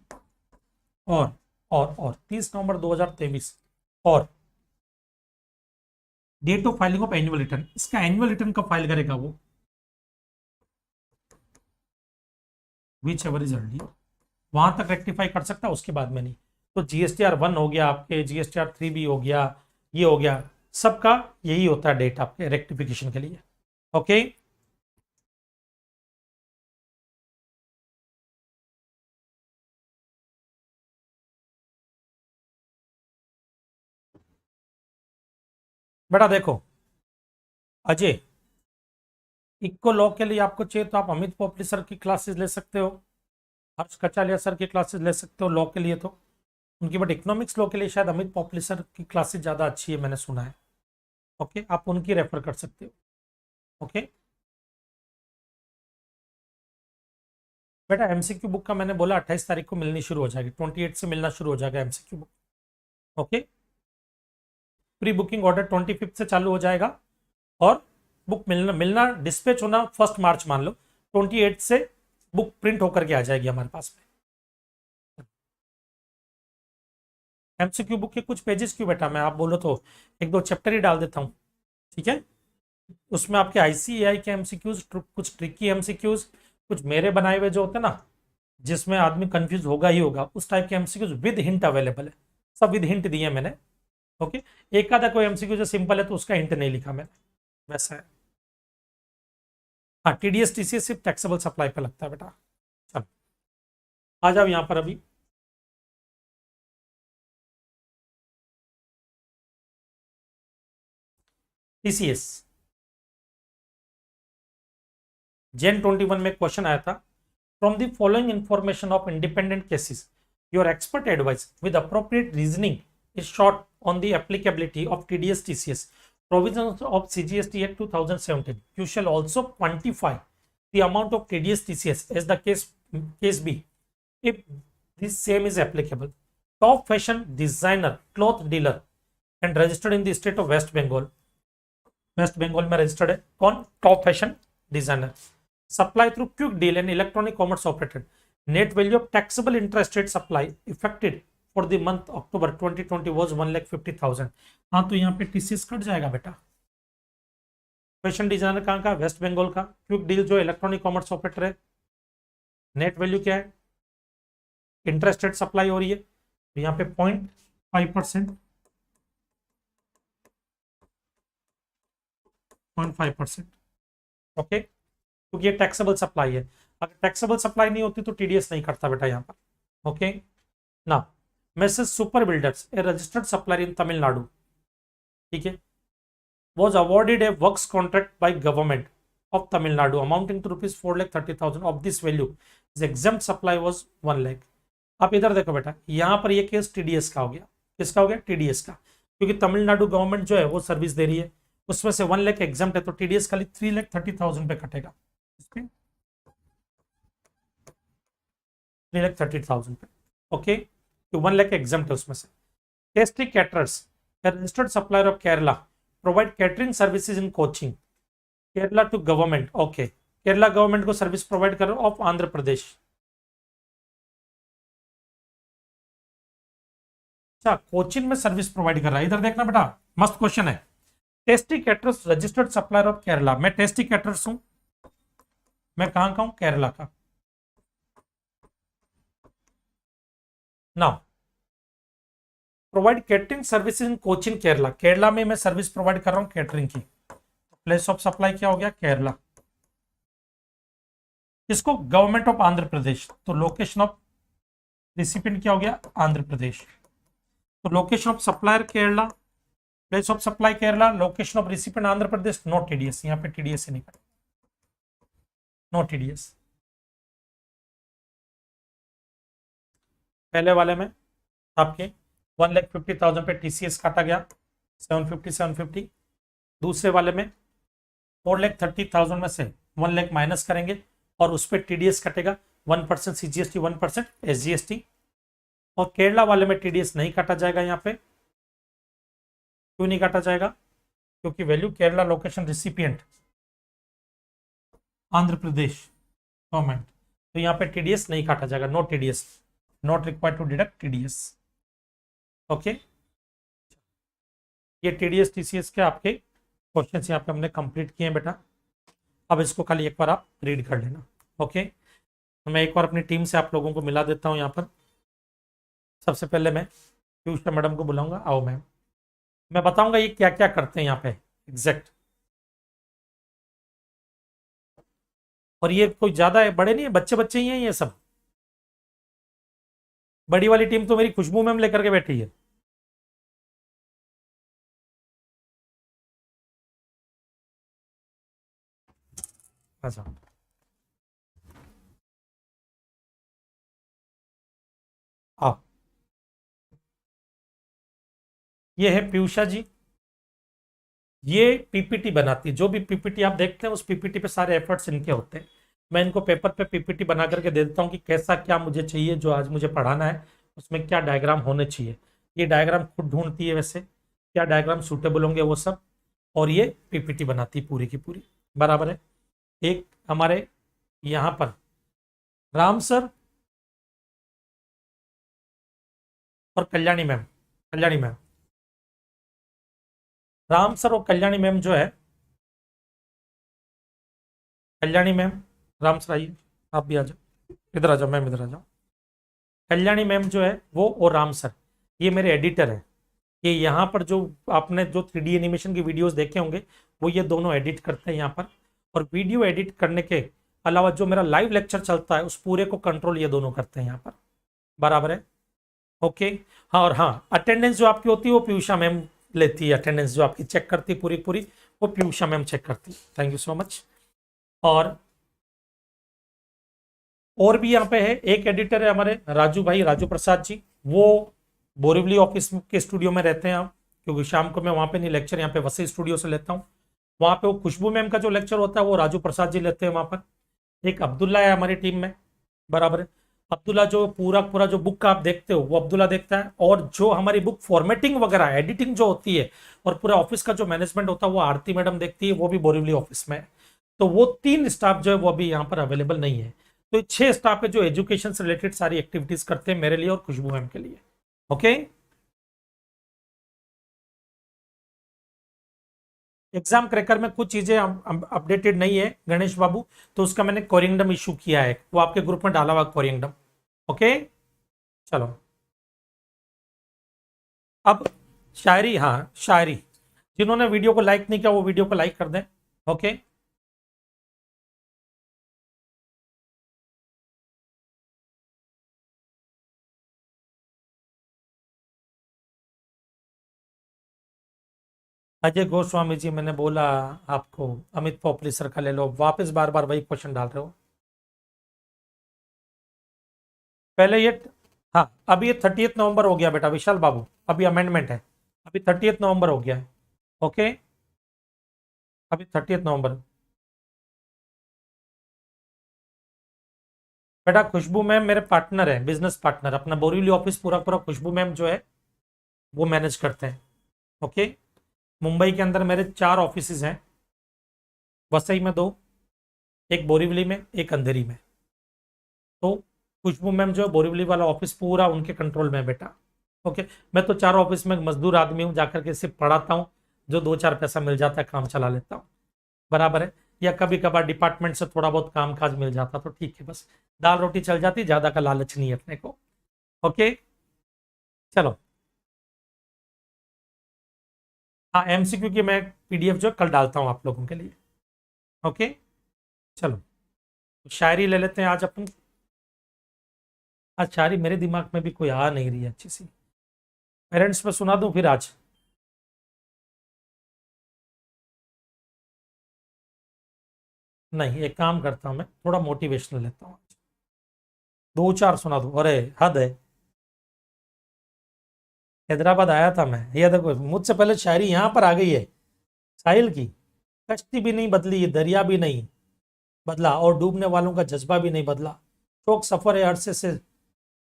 और 30 नवंबर 2023 और date of filing of annual return. इसका एनुअल रिटर्न कब फाइल करेगा वो, विच एवर इज अर्ली, वहां तक रेक्टिफाई कर सकता है, उसके बाद में नहीं। तो GSTR1 हो गया आपके, GSTR3B हो गया, ये हो गया, सबका यही होता है डेट आपके रेक्टिफिकेशन के लिए। ओके। बेटा देखो अजय, इक्को लॉ के लिए आपको चाहिए तो आप अमित पोपली सर की क्लासेस ले सकते हो, हर्ष कचालिया सर की क्लासेस ले सकते हो लॉ के लिए तो उनकी, बट इकोनॉमिक्स लॉ के लिए शायद अमित पोपली सर की क्लासेस ज़्यादा अच्छी है, मैंने सुना है। ओके, आप उनकी रेफर कर सकते हो। ओके बेटा, MCQ बुक का मैंने बोला 28 तारीख को मिलनी शुरू हो जाएगी, 28 से मिलना शुरू हो जाएगा MCQ book. Okay, pre booking order 25 से चालू हो जाएगा और बुक मिलना मिलना डिस्पैच होना 1 मार्च मान लो, 28 से बुक प्रिंट होकर के आ जाएगी हमारे पास में। एमसीक्यू बुक के कुछ पेजेस क्यों बेटा, मैं आप बोलो तो एक दो चैप्टर ही डाल देता हूँ, ठीक है। उसमें आपके आईसीएआई के एमसीक्यूज, कुछ ट्रिकी एमसीक्यूज, कुछ मेरे बनाए हुए जो होते हैं ना, जिसमें आदमी कंफ्यूज होगा ही होगा, उस टाइप के एमसीक्यूज विद हिंट अवेलेबल है, सब विद हिंट दिए मैंने। ओके, एक आधा कोई एमसीक्यू जो सिंपल है तो उसका हिंट नहीं लिखा मैंने, वैसा है। हाँ, टीडीएस टीसीएस सिर्फ टैक्सेबल सप्लाई पे लगता है बेटा। चलो आ जाओ यहाँ पर अभी। टीसीएस जेन 21 में क्वेश्चन आया था, from the following information of independent cases your expert advice with appropriate reasoning is short on the applicability of TDS TCS provisions of CGST Act 2017. You shall also quantify the amount of TDS TCS as the case be, if this same is applicable. Top fashion designer, cloth dealer and registered in the state of West Bengal. West Bengal में registered है कौन? Top fashion designer. Supply through quick deal and electronic commerce operated. Net value of taxable interest rate supply effected for the month October 2020 was 1,50,000। हाँ, तो यहाँ पे TCS cut जाएगा बेटा। Fashion designer कहाँ का? वेस्ट बंगाल का। क्विक डील जो इलेक्ट्रॉनिक कॉमर्स ऑपरेटर है, नेट वैल्यू क्या है? इंटरेस्ट रेट सप्लाई हो रही है, तो यहाँ पे 0.5%, 0.5%। ओके, क्योंकि ये टैक्सेबल सप्लाई है। अगर टैक्सेबल सप्लाई नहीं होती तो टीडीएस नहीं करता बेटा यहाँ पर। ओके ना, message super builders A registered supplier in Tamil Nadu, ठीक है, was awarded a works contract by government of Tamil Nadu amounting to rupees 4,30,000 of this value is exempt supply was 1 lakh। आप इधर देखो बेटा, यहाँ पर ये केस टीडीएस का हो गया। किसका हो गया? टीडीएस का, क्योंकि तमिलनाडु गवर्नमेंट जो है वो सर्विस दे रही है, उसमें से 1 लाख एग्जाम्प्ट है, तो टीडीएस खाली 3,30,000 पे कटेगा, 3,30,000 पे। ओके, तो 1 लाख एग्जाम्प्ट है उसमें से। Tasty caterers registered supplier of Kerala provide catering services in Cochin Kerala to government. Okay, Kerala government को सर्विस प्रोवाइड कर ऑफ आंध्र प्रदेश। अच्छा, कोचिंग में सर्विस प्रोवाइड कर रहा है। इधर देखना बेटा, मस्त क्वेश्चन है। Tasty caterers registered supplier of Kerala, मैं टेस्टी कैटरर्स हूं, मैं कहां का हूं? केरला का। नाउ प्रोवाइड कैटरिंग सर्विसेज इन कोचिन केरला, केरला में मैं सर्विस प्रोवाइड कर रहा हूं कैटरिंग की। प्लेस ऑफ सप्लाई क्या हो गया? केरला। इसको गवर्नमेंट ऑफ आंध्र प्रदेश, तो लोकेशन ऑफ रिसिपिएंट क्या हो गया? आंध्र प्रदेश। तो location of supplier Kerala, place of supply Kerala, location of recipient Andhra Pradesh, no TDS. यहाँ पे टीडीएस नहीं कर, नो टीडीएस। पहले वाले में आपके 1,50,000 पे टीसीएस काटा गया, 750। दूसरे वाले में 4,30,000 में से 1 लाख माइनस करेंगे और उस पर टीडीएस कटेगा 1% सीजीएसटी, 1% एसजीएसटी। और केरला वाले में टीडीएस नहीं काटा जाएगा। यहाँ पे क्यों नहीं काटा जाएगा? क्योंकि value Kerala, location recipient Andhra Pradesh government, तो यहाँ पे टीडीएस नहीं काटा जाएगा, no TDS, not required to deduct TDS. Okay, ये टीडीएस टीसीएस के आपके क्वेश्चन यहाँ पे हमने कंप्लीट किए हैं बेटा। अब इसको खाली एक बार आप रीड कर लेना। ओके, तो मैं एक बार अपनी टीम से आप लोगों को मिला देता हूँ। यहाँ पर सबसे पहले मैं पीयूष मैडम को बुलाऊंगा। आओ मैम, मैं बताऊंगा ये क्या क्या करते हैं यहाँ पे एग्जैक्ट। और ये कोई ज्यादा है, बड़े नहीं है, बच्चे बच्चे ही हैं ये सब। बड़ी वाली टीम तो मेरी खुशबू मैम लेकर के बैठी है। अच्छा, आओ, ये है पीयूषा जी, ये पीपीटी बनाती है। जो भी पीपीटी आप देखते हैं उस पीपीटी पे सारे एफर्ट्स इनके होते हैं। मैं इनको पेपर पे पीपीटी बना करके दे देता हूँ कि कैसा क्या मुझे चाहिए, जो आज मुझे पढ़ाना है उसमें क्या डायग्राम होने चाहिए। ये डायग्राम खुद ढूंढती है वैसे, क्या डायग्राम सूटेबल होंगे वो सब, और ये पीपीटी बनाती पूरी की पूरी, बराबर है। एक हमारे यहां पर राम सर और Kalyani ma'am, Kalyani ma'am, Ram sir और कल्याणी मैम जो है, कल्याणी मैम, राम सर आइए, आप भी आ जाओ, इधर आ जाओ मैम, इधर आ जाओ। कल्याणी मैम जो है वो और राम सर, ये मेरे एडिटर है। ये यहाँ पर जो आपने जो 3D एनिमेशन की वीडियोस देखे होंगे वो ये दोनों एडिट करते हैं यहाँ पर। और वीडियो एडिट करने के अलावा जो मेरा लाइव लेक्चर चलता है उस पूरे को कंट्रोल ये दोनों करते हैं यहाँ पर, बराबर है। ओके, हाँ, और हाँ, अटेंडेंस जो आपकी होती है वो पीयूषा मैम लेती है, अटेंडेंस जो आपकी चेक करती है पूरी पूरी वो पीयूषा मैम चेक करती है। Thank you so much. और भी यहाँ पे है एक एडिटर है हमारे राजू भाई, राजू प्रसाद जी, वो बोरिवली ऑफिस के स्टूडियो में रहते हैं आप, क्योंकि शाम को मैं वहाँ पे नहीं लेक्चर, यहाँ पे वसई स्टूडियो से लेता हूँ। वहाँ पे वो खुशबू मैम का जो लेक्चर होता है वो राजू प्रसाद जी लेते हैं वहाँ पर। एक अब्दुल्ला है हमारी टीम में, बराबर है। अब्दुल्ला जो पूरा पूरा जो बुक का आप देखते हो वो अब्दुल्ला देखता है, और जो हमारी बुक फॉर्मेटिंग वगैरह एडिटिंग जो होती है और पूरा ऑफिस का जो मैनेजमेंट होता है वो आरती मैडम देखती है, वो भी बोरिवली ऑफिस में है। तो वो 3 स्टाफ जो है वो अभी यहाँ पर अवेलेबल नहीं है। तो 6 स्टाफ है जो एजुकेशन से रिलेटेड सारी एक्टिविटीज करते हैं मेरे लिए और खुशबू मैम के लिए। ओके, एग्जाम क्रैकर में कुछ चीजें अपडेटेड नहीं है गणेश बाबू, तो उसका मैंने कोरिंगडम इशू किया है, वो आपके ग्रुप में डाला हुआ कोरिंगडम। ओके, चलो अब शायरी, हाँ शायरी, जिन्होंने वीडियो को लाइक नहीं किया वो वीडियो को लाइक कर दें। ओके, अजय गोस्वामी जी, मैंने बोला आपको अमित पोपली सर का ले लो, वापस बार बार वही क्वेश्चन डाल रहे हो। पहले ये, हाँ अभी ये 30 नवंबर हो गया बेटा विशाल बाबू, अभी अमेंडमेंट है, अभी 30 नवंबर हो गया है। ओके, अभी 30 नवंबर। बेटा खुशबू मैम मेरे पार्टनर है, बिजनेस पार्टनर, अपना बोरीवली ऑफिस पूरा पूरा खुशबू मैम जो है वो मैनेज करते हैं। ओके, मुंबई के अंदर मेरे 4 ऑफिस हैं, वसई में 2, एक बोरीवली में, एक अंधेरी में। तो खुशबू मैम जो है बोरीवली वाला ऑफिस पूरा उनके कंट्रोल में है बेटा। ओके, मैं तो 4 ऑफिस में मजदूर आदमी हूँ, जाकर के सिर्फ पढ़ाता हूँ, जो 2-4 पैसा मिल जाता है काम चला लेता हूँ, बराबर है। या कभी कभार डिपार्टमेंट से थोड़ा बहुत काम काज मिल जाता तो ठीक है, बस दाल रोटी चल जाती, ज्यादा का लालच नहीं है अपने को। ओके, चलो, हाँ एमसीक्यू की मैं पीडीएफ जो कल डालता हूँ आप लोगों के लिए। ओके, चलो शायरी ले लेते हैं आज अपन। आज शायरी मेरे दिमाग में भी कोई आ नहीं रही है अच्छी सी, पेरेंट्स में सुना दूं फिर आज? नहीं, एक काम करता हूं, मैं थोड़ा मोटिवेशनल लेता हूँ, 2-4 सुना दूं, अरे हद है। हैदराबाद आया था मैं, ये देखो मुझसे पहले शायरी यहाँ पर आ गई है, साहिल की। कश्ती भी नहीं बदली, दरिया भी नहीं बदला, और डूबने वालों का जज्बा भी नहीं बदला। शौक सफर है अरसे से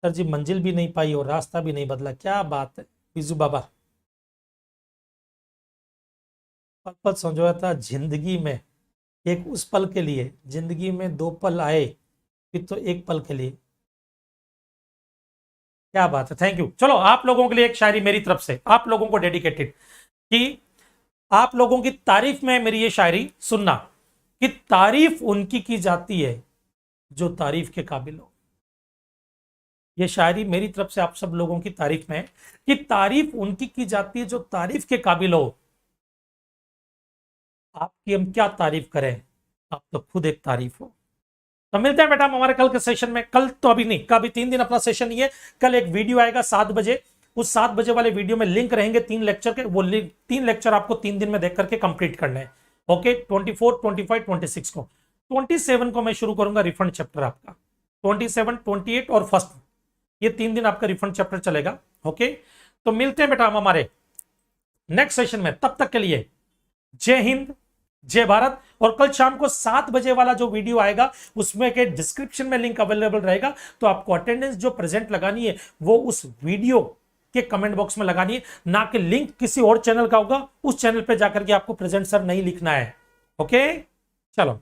सर जी, मंजिल भी नहीं पाई और रास्ता भी नहीं बदला। क्या बात है बिजू बाबा। पल पल संजोया था जिंदगी में, एक उस पल के लिए, जिंदगी में 2 पल आए फिर तो एक पल के लिए। क्या बात है, थैंक यू। चलो आप लोगों के लिए एक शायरी मेरी तरफ से, आप लोगों को डेडिकेटेड, कि आप लोगों की तारीफ में मेरी ये शायरी सुनना, कि तारीफ उनकी की जाती है जो तारीफ के काबिल हो। ये शायरी मेरी तरफ से आप सब लोगों की तारीफ में है, कि तारीफ उनकी की जाती है जो तारीफ के काबिल हो। आपकी हम क्या तारीफ करें, आप तो खुद एक तारीफ हो। तो मिलते हैं बेटा हम हमारे कल के सेशन में। कल तो अभी नहीं, कल अभी 3 दिन अपना सेशन नहीं है, कल एक वीडियो आएगा 7 बजे, उस 7 बजे वाले वीडियो में लिंक रहेंगे 3 लेक्चर के, वो 3 लेक्चर आपको 3 दिन में देख करके कंप्लीट करने हैं। ओके, 24, 25, 26 को, 27 को मैं शुरू करूंगा रिफंड चैप्टर आपका, 27, 28 और फर्स्ट, ये 3 दिन आपका रिफंड चैप्टर चलेगा। ओके, तो मिलते हैं बेटा हम हमारे नेक्स्ट सेशन में, तब तक के लिए जय हिंद, जय भारत। और कल शाम को 7 बजे वाला जो वीडियो आएगा उसमें के डिस्क्रिप्शन में लिंक अवेलेबल रहेगा, तो आपको अटेंडेंस जो प्रेजेंट लगानी है वो उस वीडियो के कमेंट बॉक्स में लगानी है, ना कि लिंक किसी और चैनल का होगा उस चैनल पे जाकर के आपको प्रेजेंट सर नहीं लिखना है। ओके, चलो।